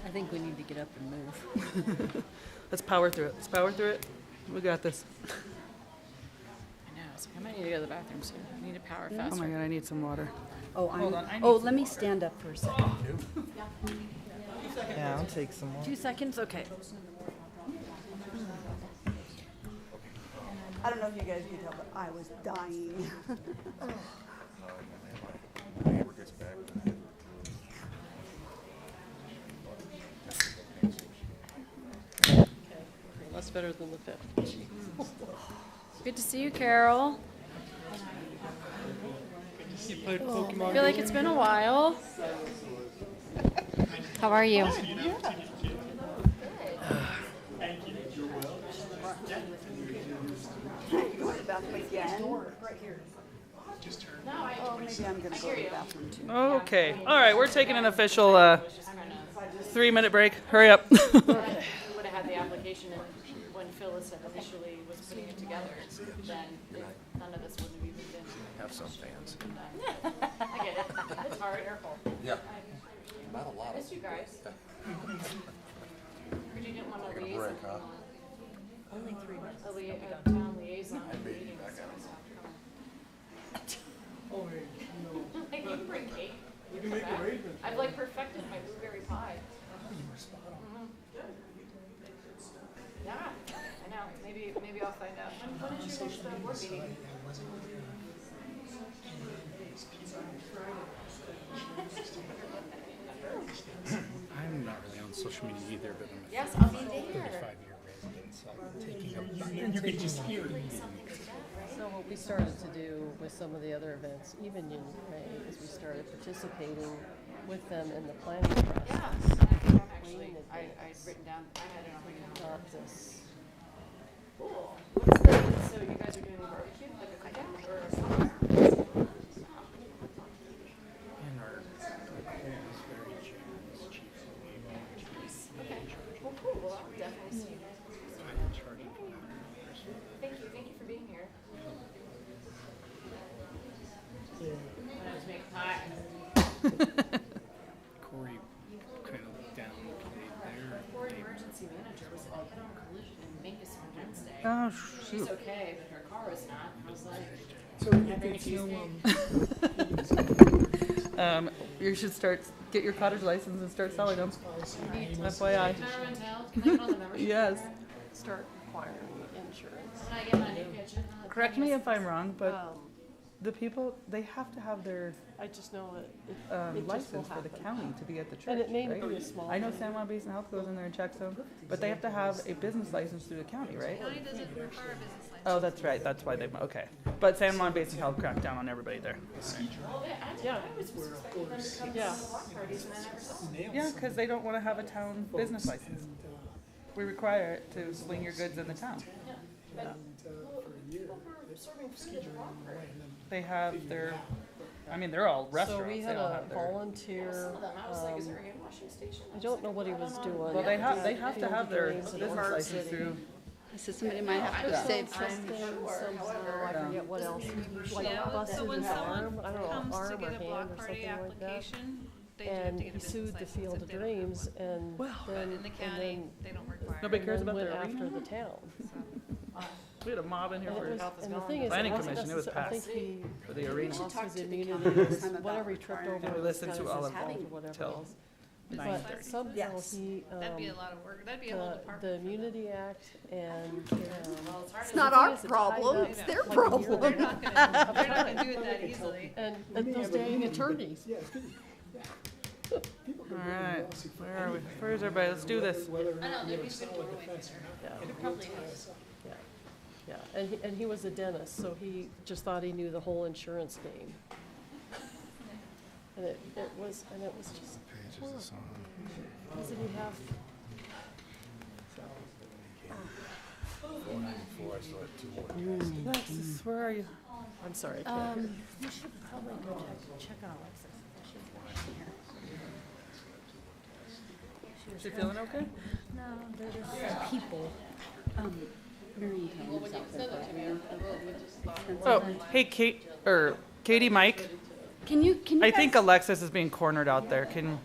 I think we need to get up and move. Let's power through it. We got this. I know, so I might need to go to the bathroom soon. I need to power Oh faster. my God, I need some water. Oh, Hold on, I need let me stand up for a second. Yeah, I'll take some more. 2 seconds, okay. I don't know if you guys can tell, but I was dying. That's better than the 50. Good to see you, Carol. I feel like it's been a while. How are you? Go to the bathroom again. Right here. Oh, maybe I'm gonna go to the bathroom too. Okay. All right, we're taking an official 3-minute break. Hurry up. We would have had the application when Phyllis initially was putting it together, then none of this would have even been. Have some fans. I get it. It's hard. Careful. Yeah. Not a lot. I miss you guys. But you didn't want to liaison. break, huh? Only 3 minutes. A town liaison meeting. Like, you can bring cake. We can make arrangements. I've like perfected my blueberry pie. Yeah, I know. Maybe I'll find out. When is your next board meeting? I'm not really on social media either, but I'm Yes, I'll be there. 35-year resident, so I'm taking up. You could just hear it. So what we started to do with some of the other events, even in May, is we started participating with them in the planning process. Yeah, actually, I'd written down, I had it on my calendar. Not this. Cool. So you guys are doing a barbecue, like a cookout or a summer? And our plan is very generous, chief. Okay. Well, cool. Well, I'll definitely see you guys. I'm in charge of that. Thank you for being here. When I was making pie. Corey kind of down there. Corey, emergency manager, was at a collision in Mingus on Wednesday. Oh, She's shoot. okay, but her car was not. I was like, You should get your cottage license and start selling them. FYI. Can I get on the membership? Yes. Start acquiring insurance. When I get my new kitchen, correct me if I'm wrong, but the people, they have to have their I just know it just will license for the happen. county to be at the church, And it may right? be a small I know thing. San Juan Basin Health goes in there and checks them, but they have to have a business license through the county, right? County doesn't require a business license. Oh, that's right, that's why they, okay. But San Juan Basin Health cracked down on everybody there. Yeah. Yeah. Yeah, because they don't want to have a town business license. We require it to sling your goods in the town. They have their, I mean, they're all So restaurants. we They had all a have their. volunteer, I don't know what he was doing. Well, they have to have their Games in business Park license City. through. So somebody might have to save time. I forget what else, like Yeah, busted so when his arm, someone I don't know, comes to arm or get a hand block or party something like that. application, they do have And to get a he business sued the license Field if of they don't Dreams and But then, in the county, they don't require. Nobody it. cares and then about went their after arena? the town. We had a mob in here And it for was, and the thing is, planning it wasn't commission, it was necessarily, I passed think he for the arena. lost his to the immunity, county or next time about whatever he tripped requiring over. We was listened kind to of all his of fault them or whatever till else. But 9:30. somehow Yes. he, That'd be a lot of work. That'd be a whole the department. Immunity Act and. It's not our problem, it's their problem. They're not gonna do it that easily. And those dang attorneys. All right, where are we? Where's everybody? Let's do this. I know, there'd be good doorway there. It probably is. Yeah, and he was a dentist, so he just thought he knew the whole insurance game. And it was just. Doesn't he have? Alexis, where are you? I'm sorry, I can't. You should probably go check on Alexis. Is she feeling okay? No, they're just people. Oh, hey, Katie, Mike. Can you I think Alexis is being cornered out there. Can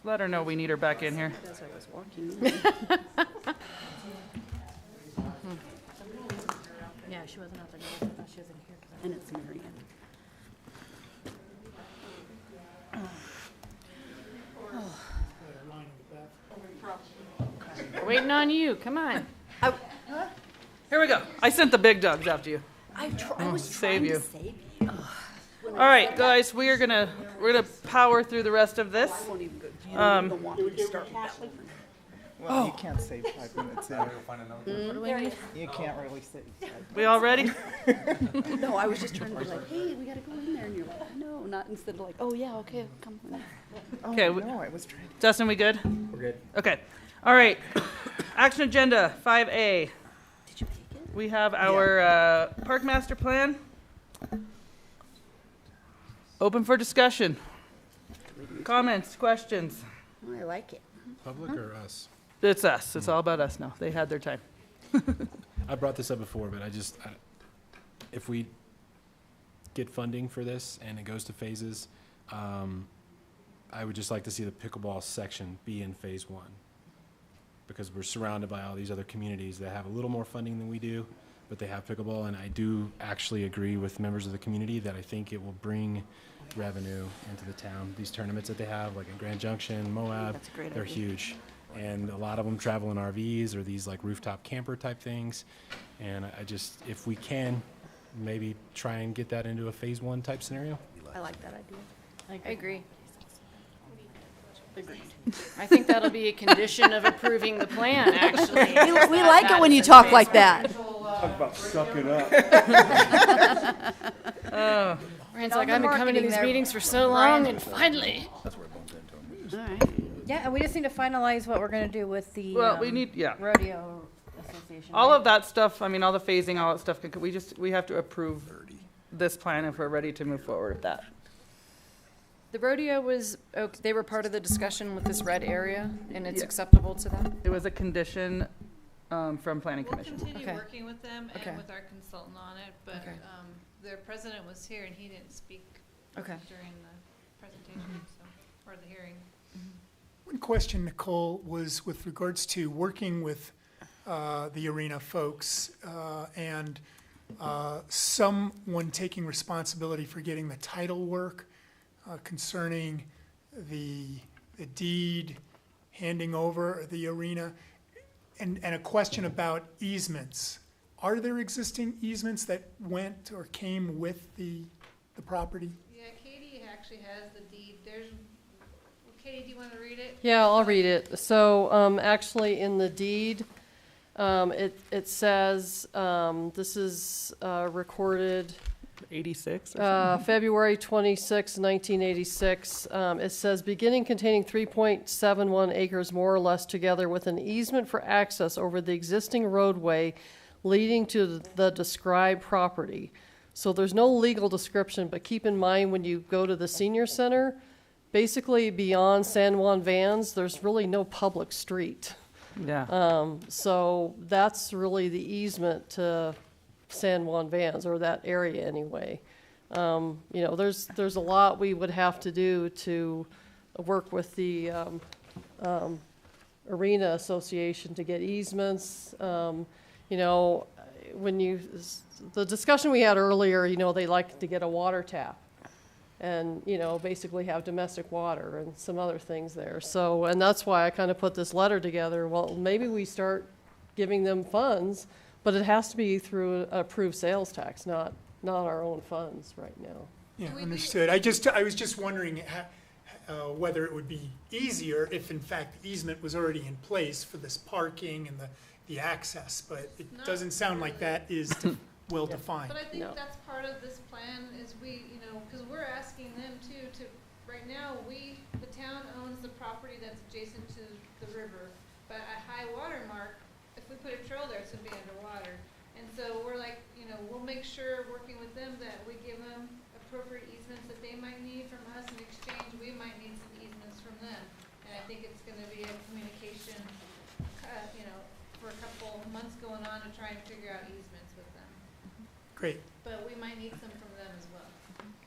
let her know we need her back in here. As I was walking. Yeah, she wasn't out there. I thought she was in here. And it's Marion. We're waiting on you, come on. Here we go. I sent the big dogs after you. I Oh, was save trying you. to save you. All right, guys, we're gonna power through the rest of this. I won't even go. You don't even want me to start with that one. Well, you can't save 5 minutes in. What do we need? You can't really save 5 minutes. We all ready? No, I was just trying to be like, hey, we gotta go in there, and you're like, no, not instead of like, oh yeah, okay, come. Okay, No, I was trying to. Justin, we good? We're good. Okay. All right. Action agenda 5A. Did you make it? We have our park master plan. Open for discussion. Comments, questions? I like it. Public or us? It's us. It's all about us now. They had their time. I brought this up before, but if we get funding for this and it goes to phases, I would just like to see the pickleball section be in phase 1. Because we're surrounded by all these other communities that have a little more funding than we do, but they have pickleball, and I do actually agree with members of the community that I think it will bring revenue into the town. These tournaments that they have, like in Grand Junction, Moab, That's a great they're idea. huge. And a lot of them travel in RVs or these like rooftop camper type things. And I just, if we can, maybe try and get that into a phase 1 type scenario. I like that idea. I agree. I think that'll be a condition of approving the plan, actually. We like it when you talk like that. Talk about suck it up. Ryan's like, I've been coming to these meetings for so long, and finally. All right. Yeah, and we just need to finalize what we're gonna do with the Well, we need, yeah. rodeo association. All right? of that stuff, I mean, all the phasing, all that stuff, we have to approve this plan if we're ready to move forward with that. The rodeo was, they were part of the discussion with this red area, and it's Yeah. acceptable to them? It was a condition from planning We'll commission. continue Okay. working with them Okay. and with our consultant on it, but Okay. their president was here and he didn't speak Okay. during the presentation, so, or the hearing. One question, Nicole, was with regards to working with the arena folks and someone taking responsibility for getting the title work concerning the deed, handing over the arena, and a question about easements are there existing easements that went or came with the property? Yeah, Katie actually has the deed. Katie, do you want to read it? Yeah, I'll read it. So, actually, in the deed, it says, this is recorded 86 or something? February 26, 1986. It says, beginning containing 3.71 acres more or less together with an easement for access over the existing roadway leading to the described property. So there's no legal description, but keep in mind when you go to the senior center, basically beyond San Juan Vans, there's really no public street. Yeah. So that's really the easement to San Juan Vans, or that area anyway. You know, there's a lot we would have to do to work with the Arena Association to get easements. You know, the discussion we had earlier, you know, they like to get a water tap and, you know, basically have domestic water and some other things there. So, and that's why I kind of put this letter together. Well, maybe we start giving them funds, but it has to be through an approved sales tax, not our own funds right now. Yeah, understood. I was just wondering whether it would be easier if in fact the easement was already in place for this parking and the access, but it doesn't sound like that is well defined. But I think that's part of this plan is you know, because we're asking them too right now, the town owns the property that's adjacent to the river, but at high water mark, if we put a trail there, it's gonna be underwater. And so we're like, you know, we'll make sure, working with them, that we give them appropriate easements that they might need from us. In exchange, we might need some easements from them. And I think it's gonna be a communication, you know, for a couple months going on to try and figure out easements with them. Great. But we might need some from them as well.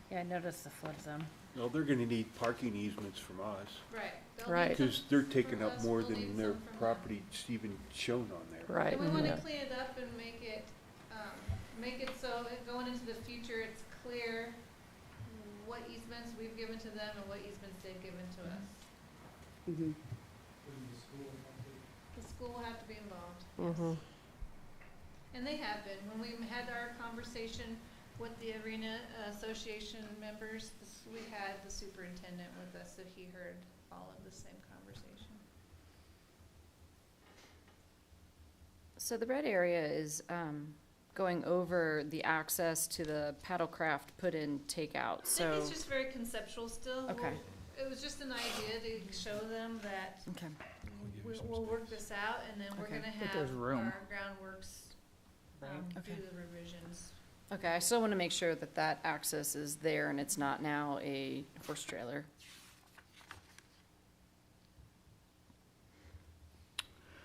Yeah, I noticed the flood zone. No, they're gonna need parking easements from us. Right. Right. Because they're taking up us, more we'll need than their some from them. property's even shown on there. Right. And we wanna Yeah. clean it up and make it so going into the future, it's clear what easements we've given to them and what easements they've given to us. Mhm. The school will have to be involved. Mm-hmm. And they have been. When we had our conversation with the Arena Association members, we had the superintendent with us, so he heard all of the same conversation. So the red area is going over the access to the paddlecraft put-in takeout, I so. think it's just very conceptual still. Okay. It was just an idea to show them that Okay. we'll work this out, and then we're Okay. gonna But have there's room. our groundworks Okay. do the revisions. Okay, I still want to make sure that that access is there and it's not now a horse trailer.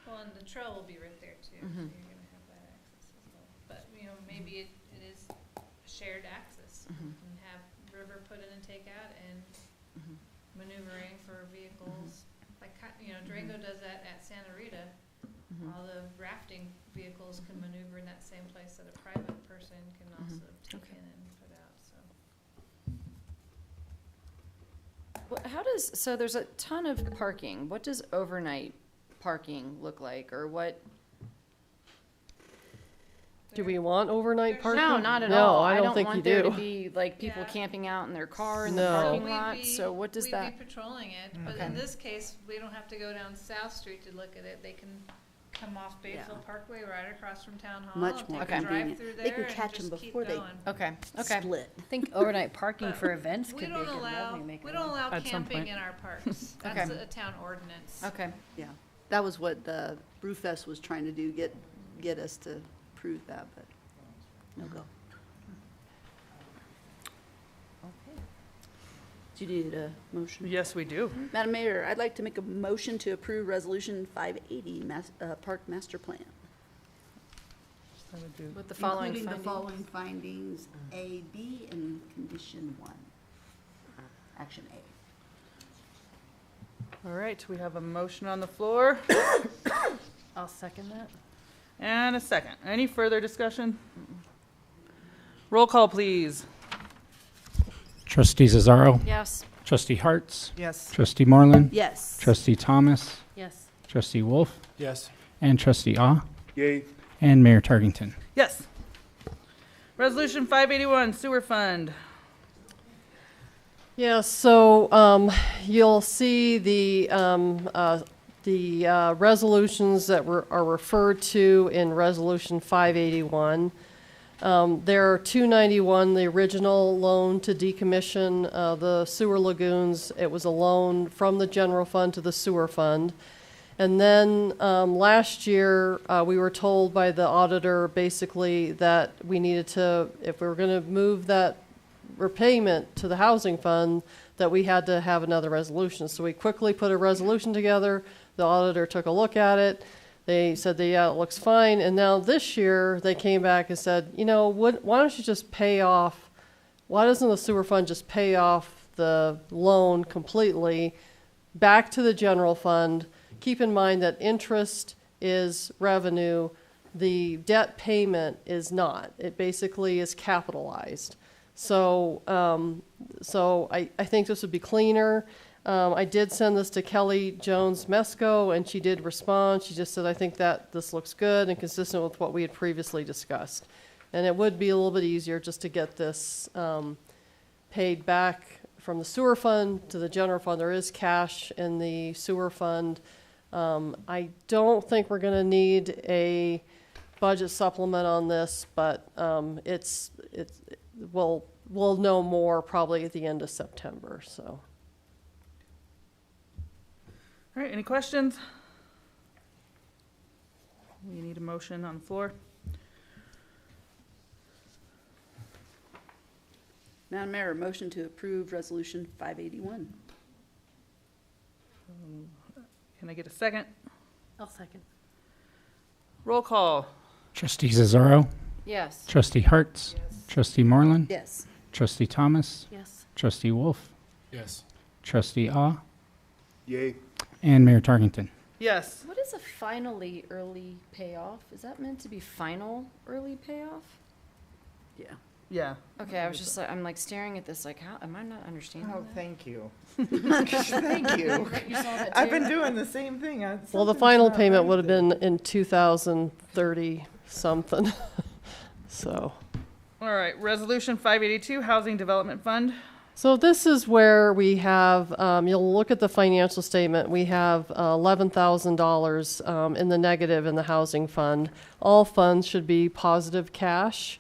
Well, and the trail will be right there too, so Mhm. you're gonna have that access as well. But, you know, maybe it is shared access. Mhm. And have river put in and take out and Mhm. maneuvering for vehicles. Like, you know, Durango does that at Santa Rita. Mhm. All the rafting vehicles can maneuver in that same place that a private person can also take Okay. in and put out, so. How does, so there's a ton of parking. What does overnight parking look like, or what? Do we want overnight parking? No, not at No, all. I don't think want you there do. to be like people camping out in their car in No. the parking We'd lot, be- so what does that? We'd be patrolling it, but Okay. in this case, we don't have to go down South Street to look at it. They can come off Bayfield Yeah. Parkway right across from Town Hall. Much and more take a convenient. drive through They there can and catch 'em just keep before they going. Okay, okay. Split. I think overnight parking for events We could be a don't good allow, revenue maker. we don't allow At some camping point. in our parks. Okay. That's a town ordinance. Okay. Yeah, that was what the Brewfest was trying to do, get us to prove that, but no go. Okay. Do you need a motion? Yes, we do. Madam Mayor, I'd like to make a motion to approve Resolution 580, Park Master Plan. With the following Including the findings. following findings, A, B, and condition 1. Action A. All right, we have a motion on the floor I'll second that. and a second. Any further discussion? Roll call, please. Trustee Cesaro. Yes. Trustee Hartz. Yes. Trustee Moreland. Yes. Trustee Thomas. Yes. Trustee Wolf. Yes. And Trustee Ah. Yay. And Mayor Tarkington. Yes. Resolution 581, sewer fund. Yeah, so you'll see the resolutions that are referred to in Resolution 581. There are 291, the original loan to decommission the sewer lagoons. It was a loan from the general fund to the sewer fund. And then last year, we were told by the auditor basically that we needed to, if we were going to move that repayment to the housing fund, that we had to have another resolution. So we quickly put a resolution together. The auditor took a look at it. They said that, yeah, it looks fine. And now this year they came back and said, you know, why don't you just pay off, why doesn't the sewer fund just pay off the loan completely back to the general fund? Keep in mind that interest is revenue. The debt payment is not. It basically is capitalized. So, I think this would be cleaner. I did send this to Kelly Jones Mesco, and she did respond. She just said, I think that this looks good and consistent with what we had previously discussed. And it would be a little bit easier just to get this paid back from the sewer fund to the general fund. There is cash in the sewer fund. I don't think we're going to need a budget supplement on this, but we'll know more probably at the end of September. So. All right, any questions? We need a motion on the floor. Madam Mayor, a motion to approve Resolution 581. Can I get a second? I'll second. Roll call. Trustee Cesaro. Yes. Trustee Hartz. Trustee Moreland. Yes. Trustee Thomas. Yes. Trustee Wolf. Yes. Trustee Ah. Yay. And Mayor Tarkington. Yes. What is a finally early payoff? Is that meant to be final early payoff? Yeah. Yeah. Okay, I was just like, I'm like staring at this like, how, am I not understanding Oh, that? thank you. Thank you. You saw that I've too? been doing the same thing. Well, the Something's final not payment right would have there. been in 2030 something. So. All right, resolution 582, housing development fund. So this is where we have, you'll look at the financial statement, we have $11,000 in the negative in the housing fund. All funds should be positive cash.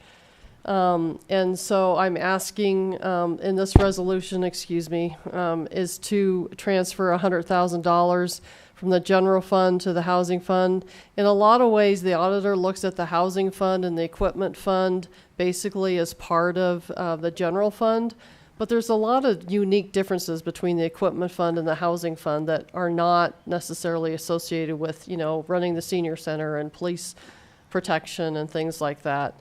And so I'm asking in this resolution, is to transfer $100,000 from the general fund to the housing fund. In a lot of ways, the auditor looks at the housing fund and the equipment fund basically as part of the general fund. But there's a lot of unique differences between the equipment fund and the housing fund that are not necessarily associated with, running the senior center and police protection and things like that.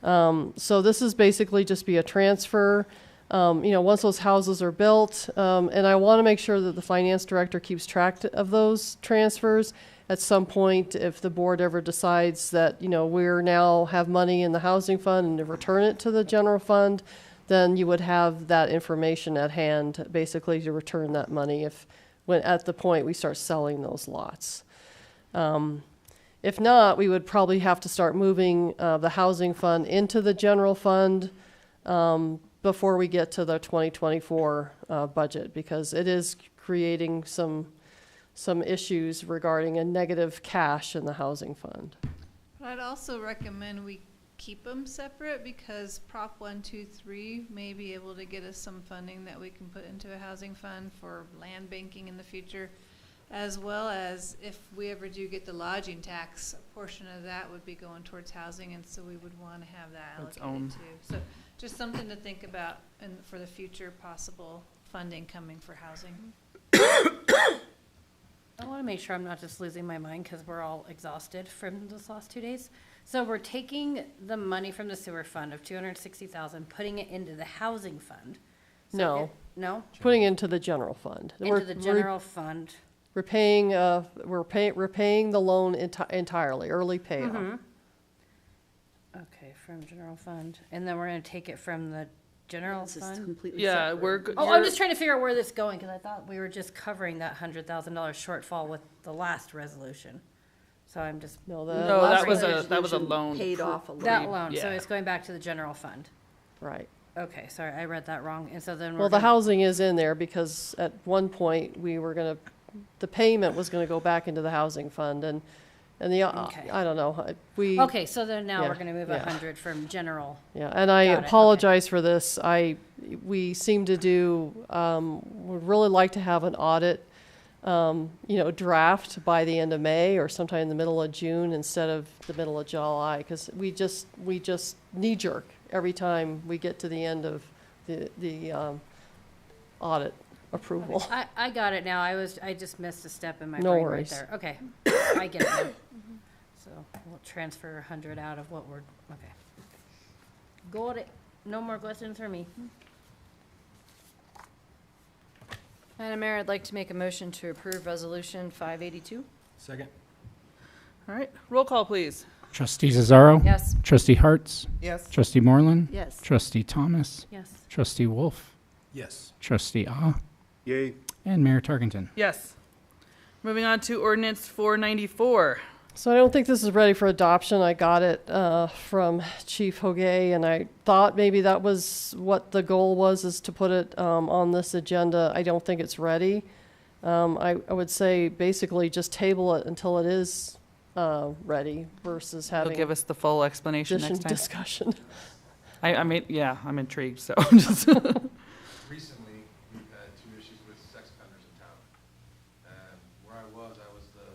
So this is basically just be a transfer, once those houses are built. And I want to make sure that the finance director keeps track of those transfers. At some point, if the board ever decides that, we're now have money in the housing fund and to return it to the general fund, then you would have that information at hand, basically to return that money when at the point we start selling those lots. If not, we would probably have to start moving the housing fund into the general fund before we get to the 2024 budget, because it is creating some issues regarding a negative cash in the housing fund. But I'd also recommend we keep them separate, because Prop 123 may be able to get us some funding that we can put into a housing fund for land banking in the future, as well as if we ever do get the lodging tax, a portion of that would be going towards housing, and so we would want to have that allocated too. So just something to think about for the future possible funding coming for housing. I want to make sure I'm not just losing my mind because we're all exhausted from this last 2 days. So we're taking the money from the sewer fund of $260,000, putting it into the housing fund. So No. No? Putting into the general fund. Into the general fund. Repaying the loan entirely, early payoff. Mhm. Okay, from general fund. And then we're going to take it from the general This is fund? completely Yeah, separate. I'm just trying to figure out where this is going, because I thought we were just covering that $100,000 shortfall with the last resolution. So I'm just. No, that was a loan. Paid off a That loan. loan, so Yeah. it's going back to the general fund. Right. Okay, sorry, I read that wrong, and so then we're Well, the gonna- housing is in there because at one point we were gonna, the payment was gonna go back into the housing fund and the, Okay. I don't know, we. Okay, so then now yeah, we're gonna move yeah. 100 from general. Yeah, and I Got it, okay. apologize for this. We seem to do, would really like to have an audit, draft by the end of May or sometime in the middle of June instead of the middle of July, because we just knee jerk every time we get to the end of the audit approval. I got it now, I just missed a step in my No brain right worries. there. Okay, I get it now. So we'll transfer 100 out of what we're, okay. Got it. No more questions for me. Madam Mayor, I'd like to make a motion to approve Resolution 582. Second. All right, roll call, please. Trustee Cesaro? Yes. Trustee Hartz? Yes. Trustee Moreland? Yes. Trustee Thomas? Yes. Trustee Wolf? Yes. Trustee Ah? Yay. And Mayor Tarkenton. Yes. Moving on to ordinance 494. So I don't think this is ready for adoption. I got it from Chief Hogue, and I thought maybe that was what the goal was, is to put it on this agenda. I don't think it's ready. I would say basically just table it until it is ready versus He'll having give us the full explanation next time. discussion. I mean, yeah, I'm intrigued, so I'm just. Recently, we've had 2 issues with sex offenders in town. And where I was the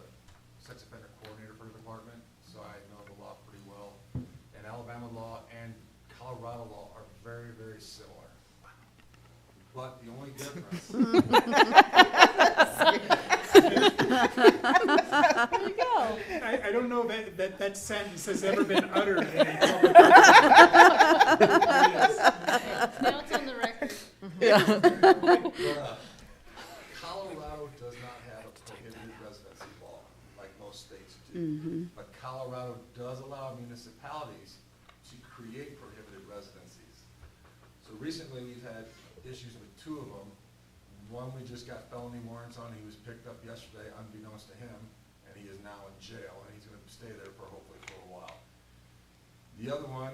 sex offender coordinator for the department, so I know the law pretty well. And Alabama law and Colorado law are very, very similar. But the only difference. There you go. I don't know that sentence has ever been uttered in a public. Now it's on the record. Colorado does not have a prohibited residency law like most states do. But Colorado does allow municipalities to create prohibited residencies. So recently, we've had issues with 2 of them. One we just got felony warrants on. He was picked up yesterday unbeknownst to him, and he is now in jail, and he's going to stay there for hopefully for a while. The other one,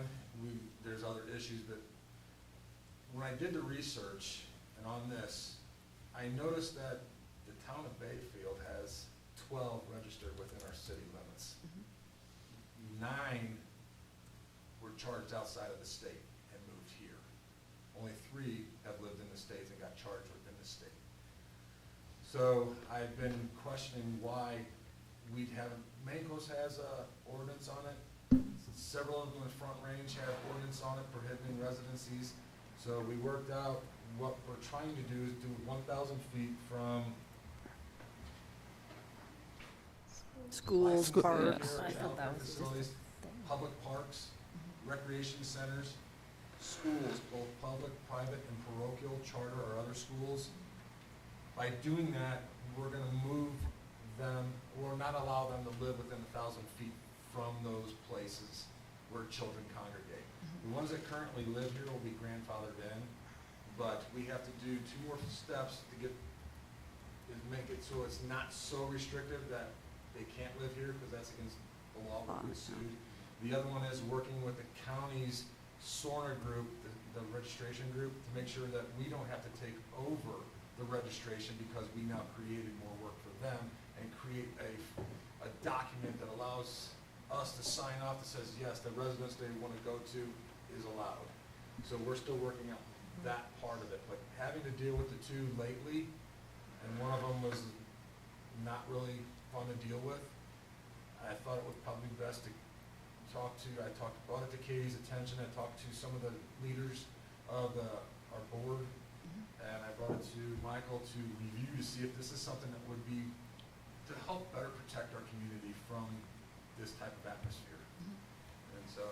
there's other issues that when I did the research and on this, I noticed that the town of Bayfield has 12 registered within our city limits. 9 were charged outside of the state and moved here. Only 3 have lived in the States and got charged within the state. So I've been questioning why we haven't, Mancos has a ordinance on it. Several of them in the Front Range have ordinance on it prohibiting residencies. So we worked out what we're trying to do is do 1,000 feet from Schools, parks. Facilities, public parks, recreation centers, schools, both public, private, and parochial, charter, or other schools. By doing that, we're gonna move them, or not allow them to live within 1,000 feet from those places where children congregate. The ones that currently live here will be grandfathered in, but we have to do 2 more steps to make it so it's not so restrictive that they can't live here, because that's against the law, we'll get sued. The other one is working with the county's SORNA group, the registration group, to make sure that we don't have to take over the registration, because we now created more work for them and create a document that allows us to sign off that says, yes, the residence they want to go to is allowed. So we're still working out that part of it, but having to deal with the 2 lately, and one of them was not really fun to deal with, I thought it would probably be best to brought it to Katie's attention, I talked to some of the leaders of our board, and I brought it to Michael to review to see if this is something that would be to help better protect our community from this type of atmosphere. And so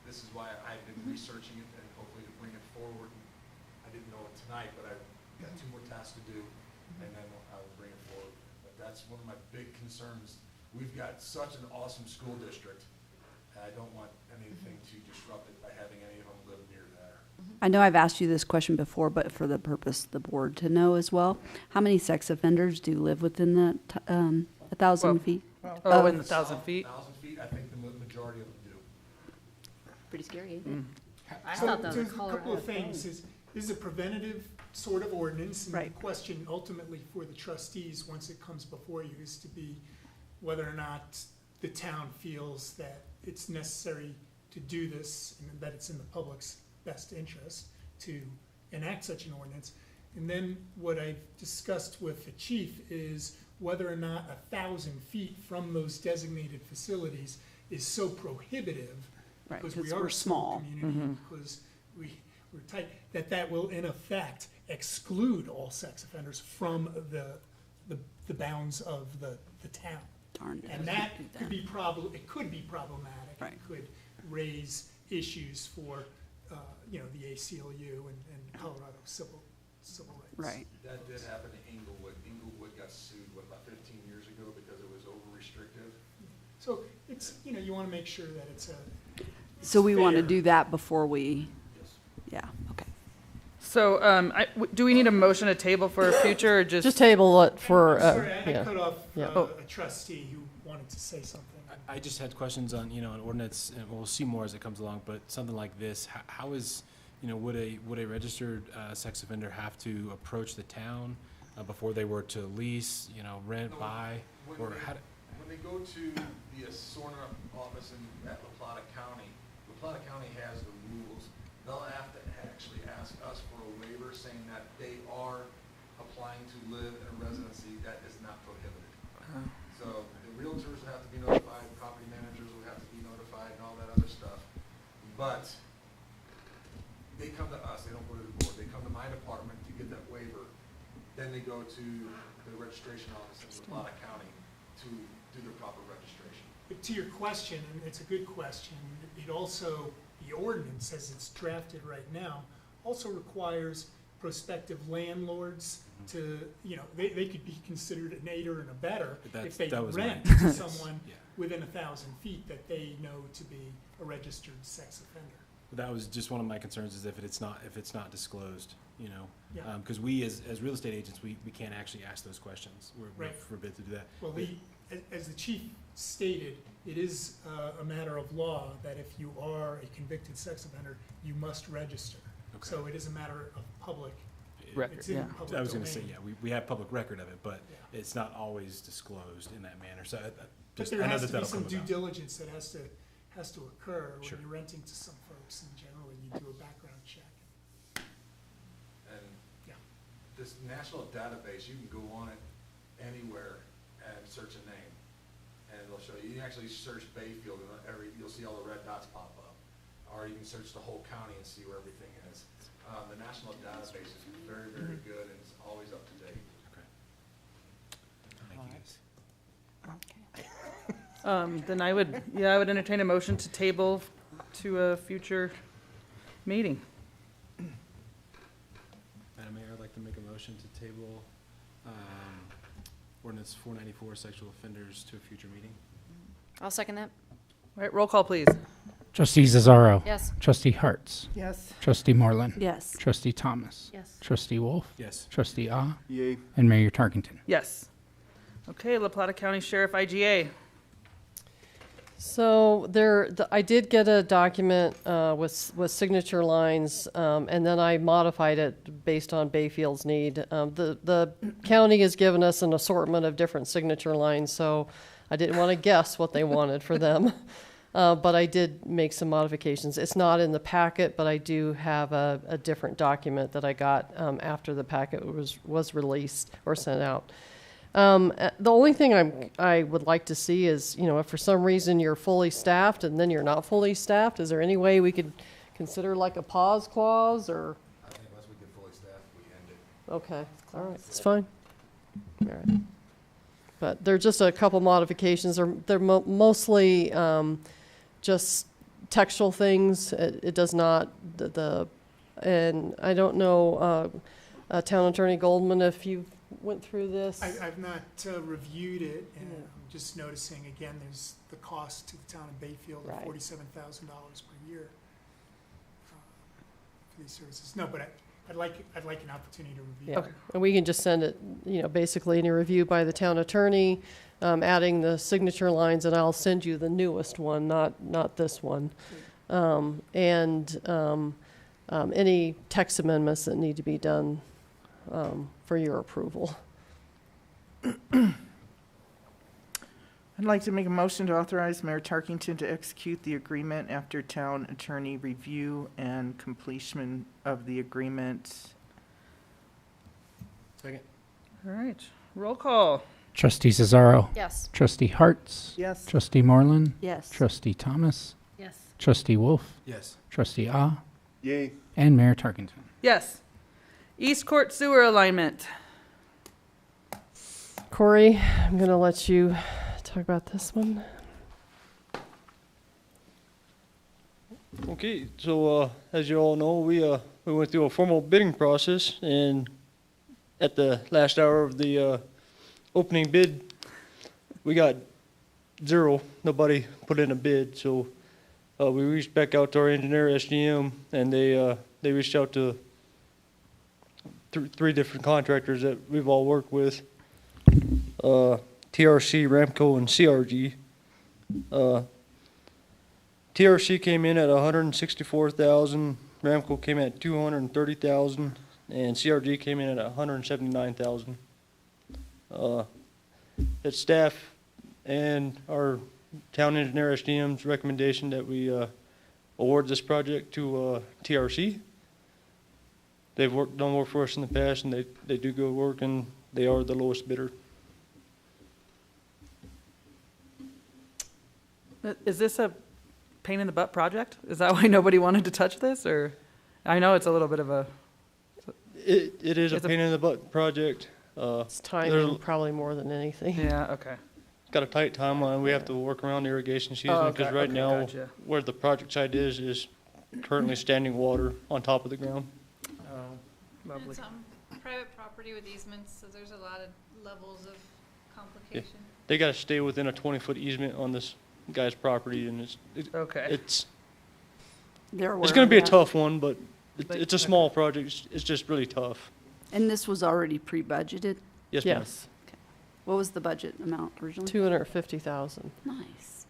this is why I've been researching it and hopefully to bring it forward. I didn't know it tonight, but I've got 2 more tasks to do, and then I will bring it forward. But that's one of my big concerns. We've got such an awesome school district, and I don't want anything to disrupt it by having any of them live near there. I know I've asked you this question before, but for the purpose of the board to know as well, how many sex offenders do live within that 1,000 feet? Oh, in the 1,000 feet? 1,000 feet, I think the majority of them do. Pretty scary, isn't it? I So thought that was a there's a couple Colorado of things. thing. This is a preventative sort of ordinance, and the Right. question ultimately for the trustees, once it comes before you, is to be whether or not the town feels that it's necessary to do this, and that it's in the public's best interest to enact such an ordinance. And then what I've discussed with the chief is whether or not 1,000 feet from those designated facilities is so prohibitive, Right, because 'cause we are we're a small small. community, because we're tight, that will in effect exclude all sex offenders from the bounds of the town. Darn. And that could be it could be problematic. Right. It could raise issues for, the ACLU and Colorado civil rights. Right. That did happen in Inglewood. Inglewood got sued, about 15 years ago because it was over-restrictive? So it's, you want to make sure that it's So we want to fair. do that before we, yeah, okay. So, do we need a motion to table for a future, or just? Just table it for, Sorry, I yeah. cut off Yeah. a trustee who wanted to say something. I just had questions on, an ordinance, and we'll see more as it comes along, but something like this, how is, would a registered sex offender have to approach the town before they were to lease, rent, No, buy, when or they- how? When they go to the SORNA office at La Plata County, La Plata County has the rules. They'll have to actually ask us for a waiver saying that they are applying to live in a residency that is not prohibited. So the realtors will have to be notified, property managers will have to be notified, and all that other stuff. But they come to us, they don't go to the board, they come to my department to get that waiver. Then they go to the registration office in La Plata County to do their proper registration. But to your question, and it's a good question, it also, the ordinance as it's drafted right now, also requires prospective landlords to, they could be considered an aider and abettor if they that was my- rent to yes. someone Yeah. within 1,000 feet that they know to be a registered sex offender. That was just one of my concerns, is if it's not disclosed, Yeah. because we as real estate agents, we can't actually ask those questions. We're Right. forbid to do that. Well, as the chief stated, it is a matter of law that if you are a convicted sex offender, you must register. Okay. So it is a matter of public, Record, it's in yeah. public I was gonna say, domain. yeah, we have public record of it, but Yeah. it's not always disclosed in that manner, so But just, there I know has that to be that'll some come due about. diligence that has to occur when Sure. you're renting to some folks, and generally you do a background check. And Yeah. this national database, you can go on it anywhere and search a name. And it'll show you, you can actually search Bayfield and you'll see all the red dots pop up. Or you can search the whole county and see where everything is. The national database is very, very good and it's always up to date. Thank you, guys. Then I would entertain a motion to table to a future meeting. Madam Mayor, I'd like to make a motion to table ordinance 494, sexual offenders, to a future meeting. I'll second that. All right, roll call, please. Trustee Cesaro. Yes. Trustee Hartz. Yes. Trustee Moreland. Yes. Trustee Thomas. Yes. Trustee Wolf. Yes. Trustee Ah. Yay. And Mayor Tarkington. Yes. Okay, La Plata County Sheriff IGA. So I did get a document with signature lines, and then I modified it based on Bayfield's need. The county has given us an assortment of different signature lines, so I didn't want to guess what they wanted for them. But I did make some modifications. It's not in the packet, but I do have a different document that I got after the packet was released or sent out. The only thing I would like to see is, if for some reason you're fully staffed and then you're not fully staffed, is there any way we could consider like a pause clause, or? I think once we get fully staffed, we end it. Okay, all right, it's fine. All right. But they're just a couple modifications. They're mostly just textual things. It does not, and I don't know, Town Attorney Goldman, if you went through this. I've not reviewed it, and I'm just noticing, again, there's the cost to the town of Bayfield of Right. $47,000 per year for these services. No, but I'd like an opportunity to review Yeah, it. and we can just send it, basically in a review by the town attorney. adding the signature lines, and I'll send you the newest one, not this one. Any text amendments that need to be done for your approval. I'd like to make a motion to authorize Mayor Tarkington to execute the agreement after town attorney review and completion of the agreement. Second. All right, roll call. Trustee Cesaro. Yes. Trustee Hartz. Yes. Trustee Moreland. Yes. Trustee Thomas. Yes. Trustee Wolf. Yes. Trustee Ah. Yay. And Mayor Tarkington. Yes. East Court sewer alignment. Corey, I'm going to let you talk about this one. Okay, so as you all know, we went through a formal bidding process, and at the last hour of the opening bid, we got 0. Nobody put in a bid, so we reached back out to our engineer, SGM, and they reached out to 3 different contractors that we've all worked with, TRC, Ramco, and CRG. TRC came in at $164,000, Ramco came in at $230,000, and CRG came in at $179,000. It's staff and our town engineer SDM's recommendation that we award this project to TRC. They've done work for us in the past, and they do good work, and they are the lowest bidder. Is this a pain in the butt project? Is that why nobody wanted to touch this, or? I know it's a little bit of a. It is a pain in the butt project. It's timing probably more than anything. Yeah, okay. Got a tight timeline. We have to work around irrigation season because right now, gotcha. where the project site is currently standing water on top of the ground. Oh, lovely. It's private property with easements, so there's a lot of levels of complication. They got to stay within a 20-foot easement on this guy's property, and it's They're it's aware going of to be a that. tough one, but it's a small project. It's just really tough. And this was already pre-budgeted? Yes, ma'am. Yes. What was the budget amount originally? $250,000. Nice.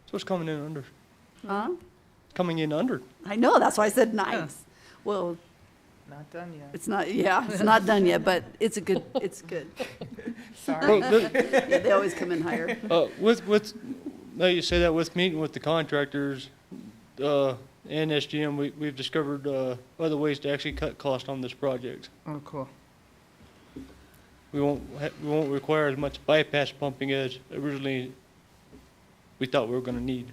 So it's coming in under. Huh? Coming in under. I know, that's why I said nice. Well, Not done yet. it's not, yeah, it's not done yet, but it's good. Sorry. Yeah, they always come in higher. With now you say that, with meeting with the contractors and SGM, we've discovered other ways to actually cut cost on this project. Oh, cool. We won't require as much bypass pumping as originally we thought we were going to need.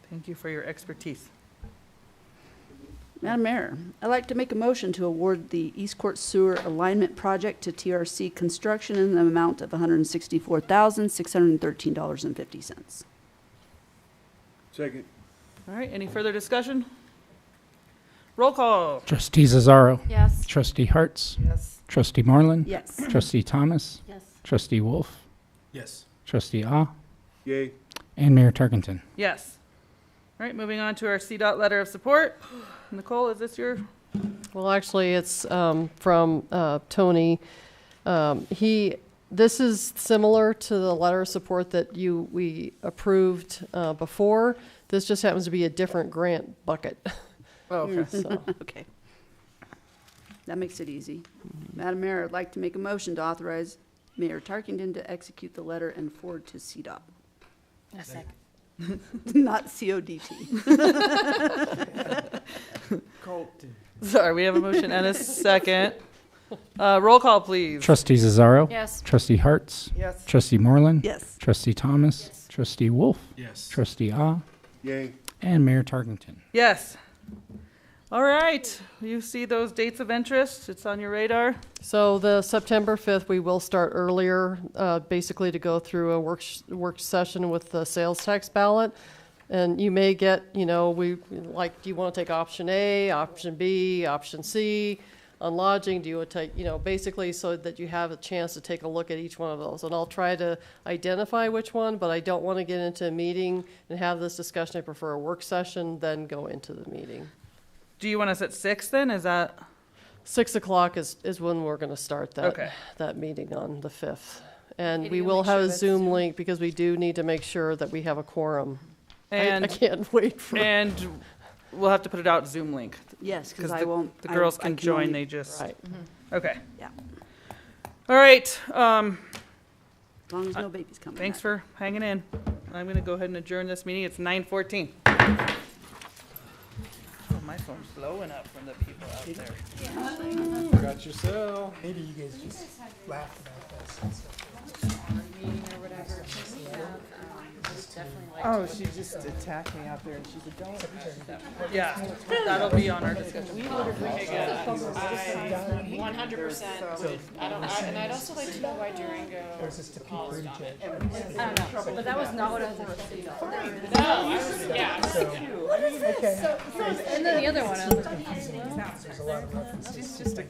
Thank you for your expertise. Madam Mayor, I'd like to make a motion to award the East Court Sewer Alignment Project to TRC Construction in the amount of $164,613.50. Second. All right, any further discussion? Roll call. Trustee Cesaro. Yes. Trustee Hartz. Yes. Trustee Moreland. Yes. Trustee Thomas. Yes. Trustee Wolf. Yes. Trustee Ah. Yay. And Mayor Tarkington. Yes. All right, moving on to our CDOT letter of support. Nicole, is this your? Well, actually, it's from Tony. This is similar to the letter of support that we approved before. This just happens to be a different grant bucket. Oh, okay. So, Okay. That makes it easy. Madam Mayor, I'd like to make a motion to authorize Mayor Tarkington to execute the letter and forward to CDOT. A second. Not CODT. Sorry, we have a motion and a second. Roll call, please. Trustee Cesaro. Yes. Trustee Hartz. Yes. Trustee Moreland. Yes. Trustee Thomas. Yes. Trustee Wolf. Yes. Trustee Ah. Yay. And Mayor Tarkington. Yes. All right, you see those dates of interest? It's on your radar. So the September 5th, we will start earlier, basically to go through a work session with the sales tax ballot. And you may get, do you want to take option A, option B, option C on lodging? Do you want to take, basically so that you have a chance to take a look at each one of those? And I'll try to identify which one, but I don't want to get into a meeting and have this discussion. I prefer a work session, then go into the meeting. Do you want us at 6 then? Is that? 6 o'clock is when we're gonna start Okay. that meeting on the 5th. And Katie, we you'll will make sure have a that's Zoom Zoom. link because we do need to make sure that we have a quorum. I And can't wait for. And we'll have to put it out Zoom link. Yes, because the- I won't. The I- girls I can join, only- they just. Right. Okay. Yeah, All right, as long as no babies come. thanks for hanging in. I'm gonna go ahead and adjourn this meeting. It's 9:14. Oh, my phone's blowing up from the people out there. Got yourself. Maybe you guys just laughed about this and stuff. Oh, she just attacked me out there and she said, don't. Yeah, that'll be on our discussion. 100% would, and I'd also like to know why Durango Or is this to people paused who on it. judge? I don't know, but that was not what I was saying. No, I was, yeah. Okay. And then the other one, I was like, There's a lot of references. She's just a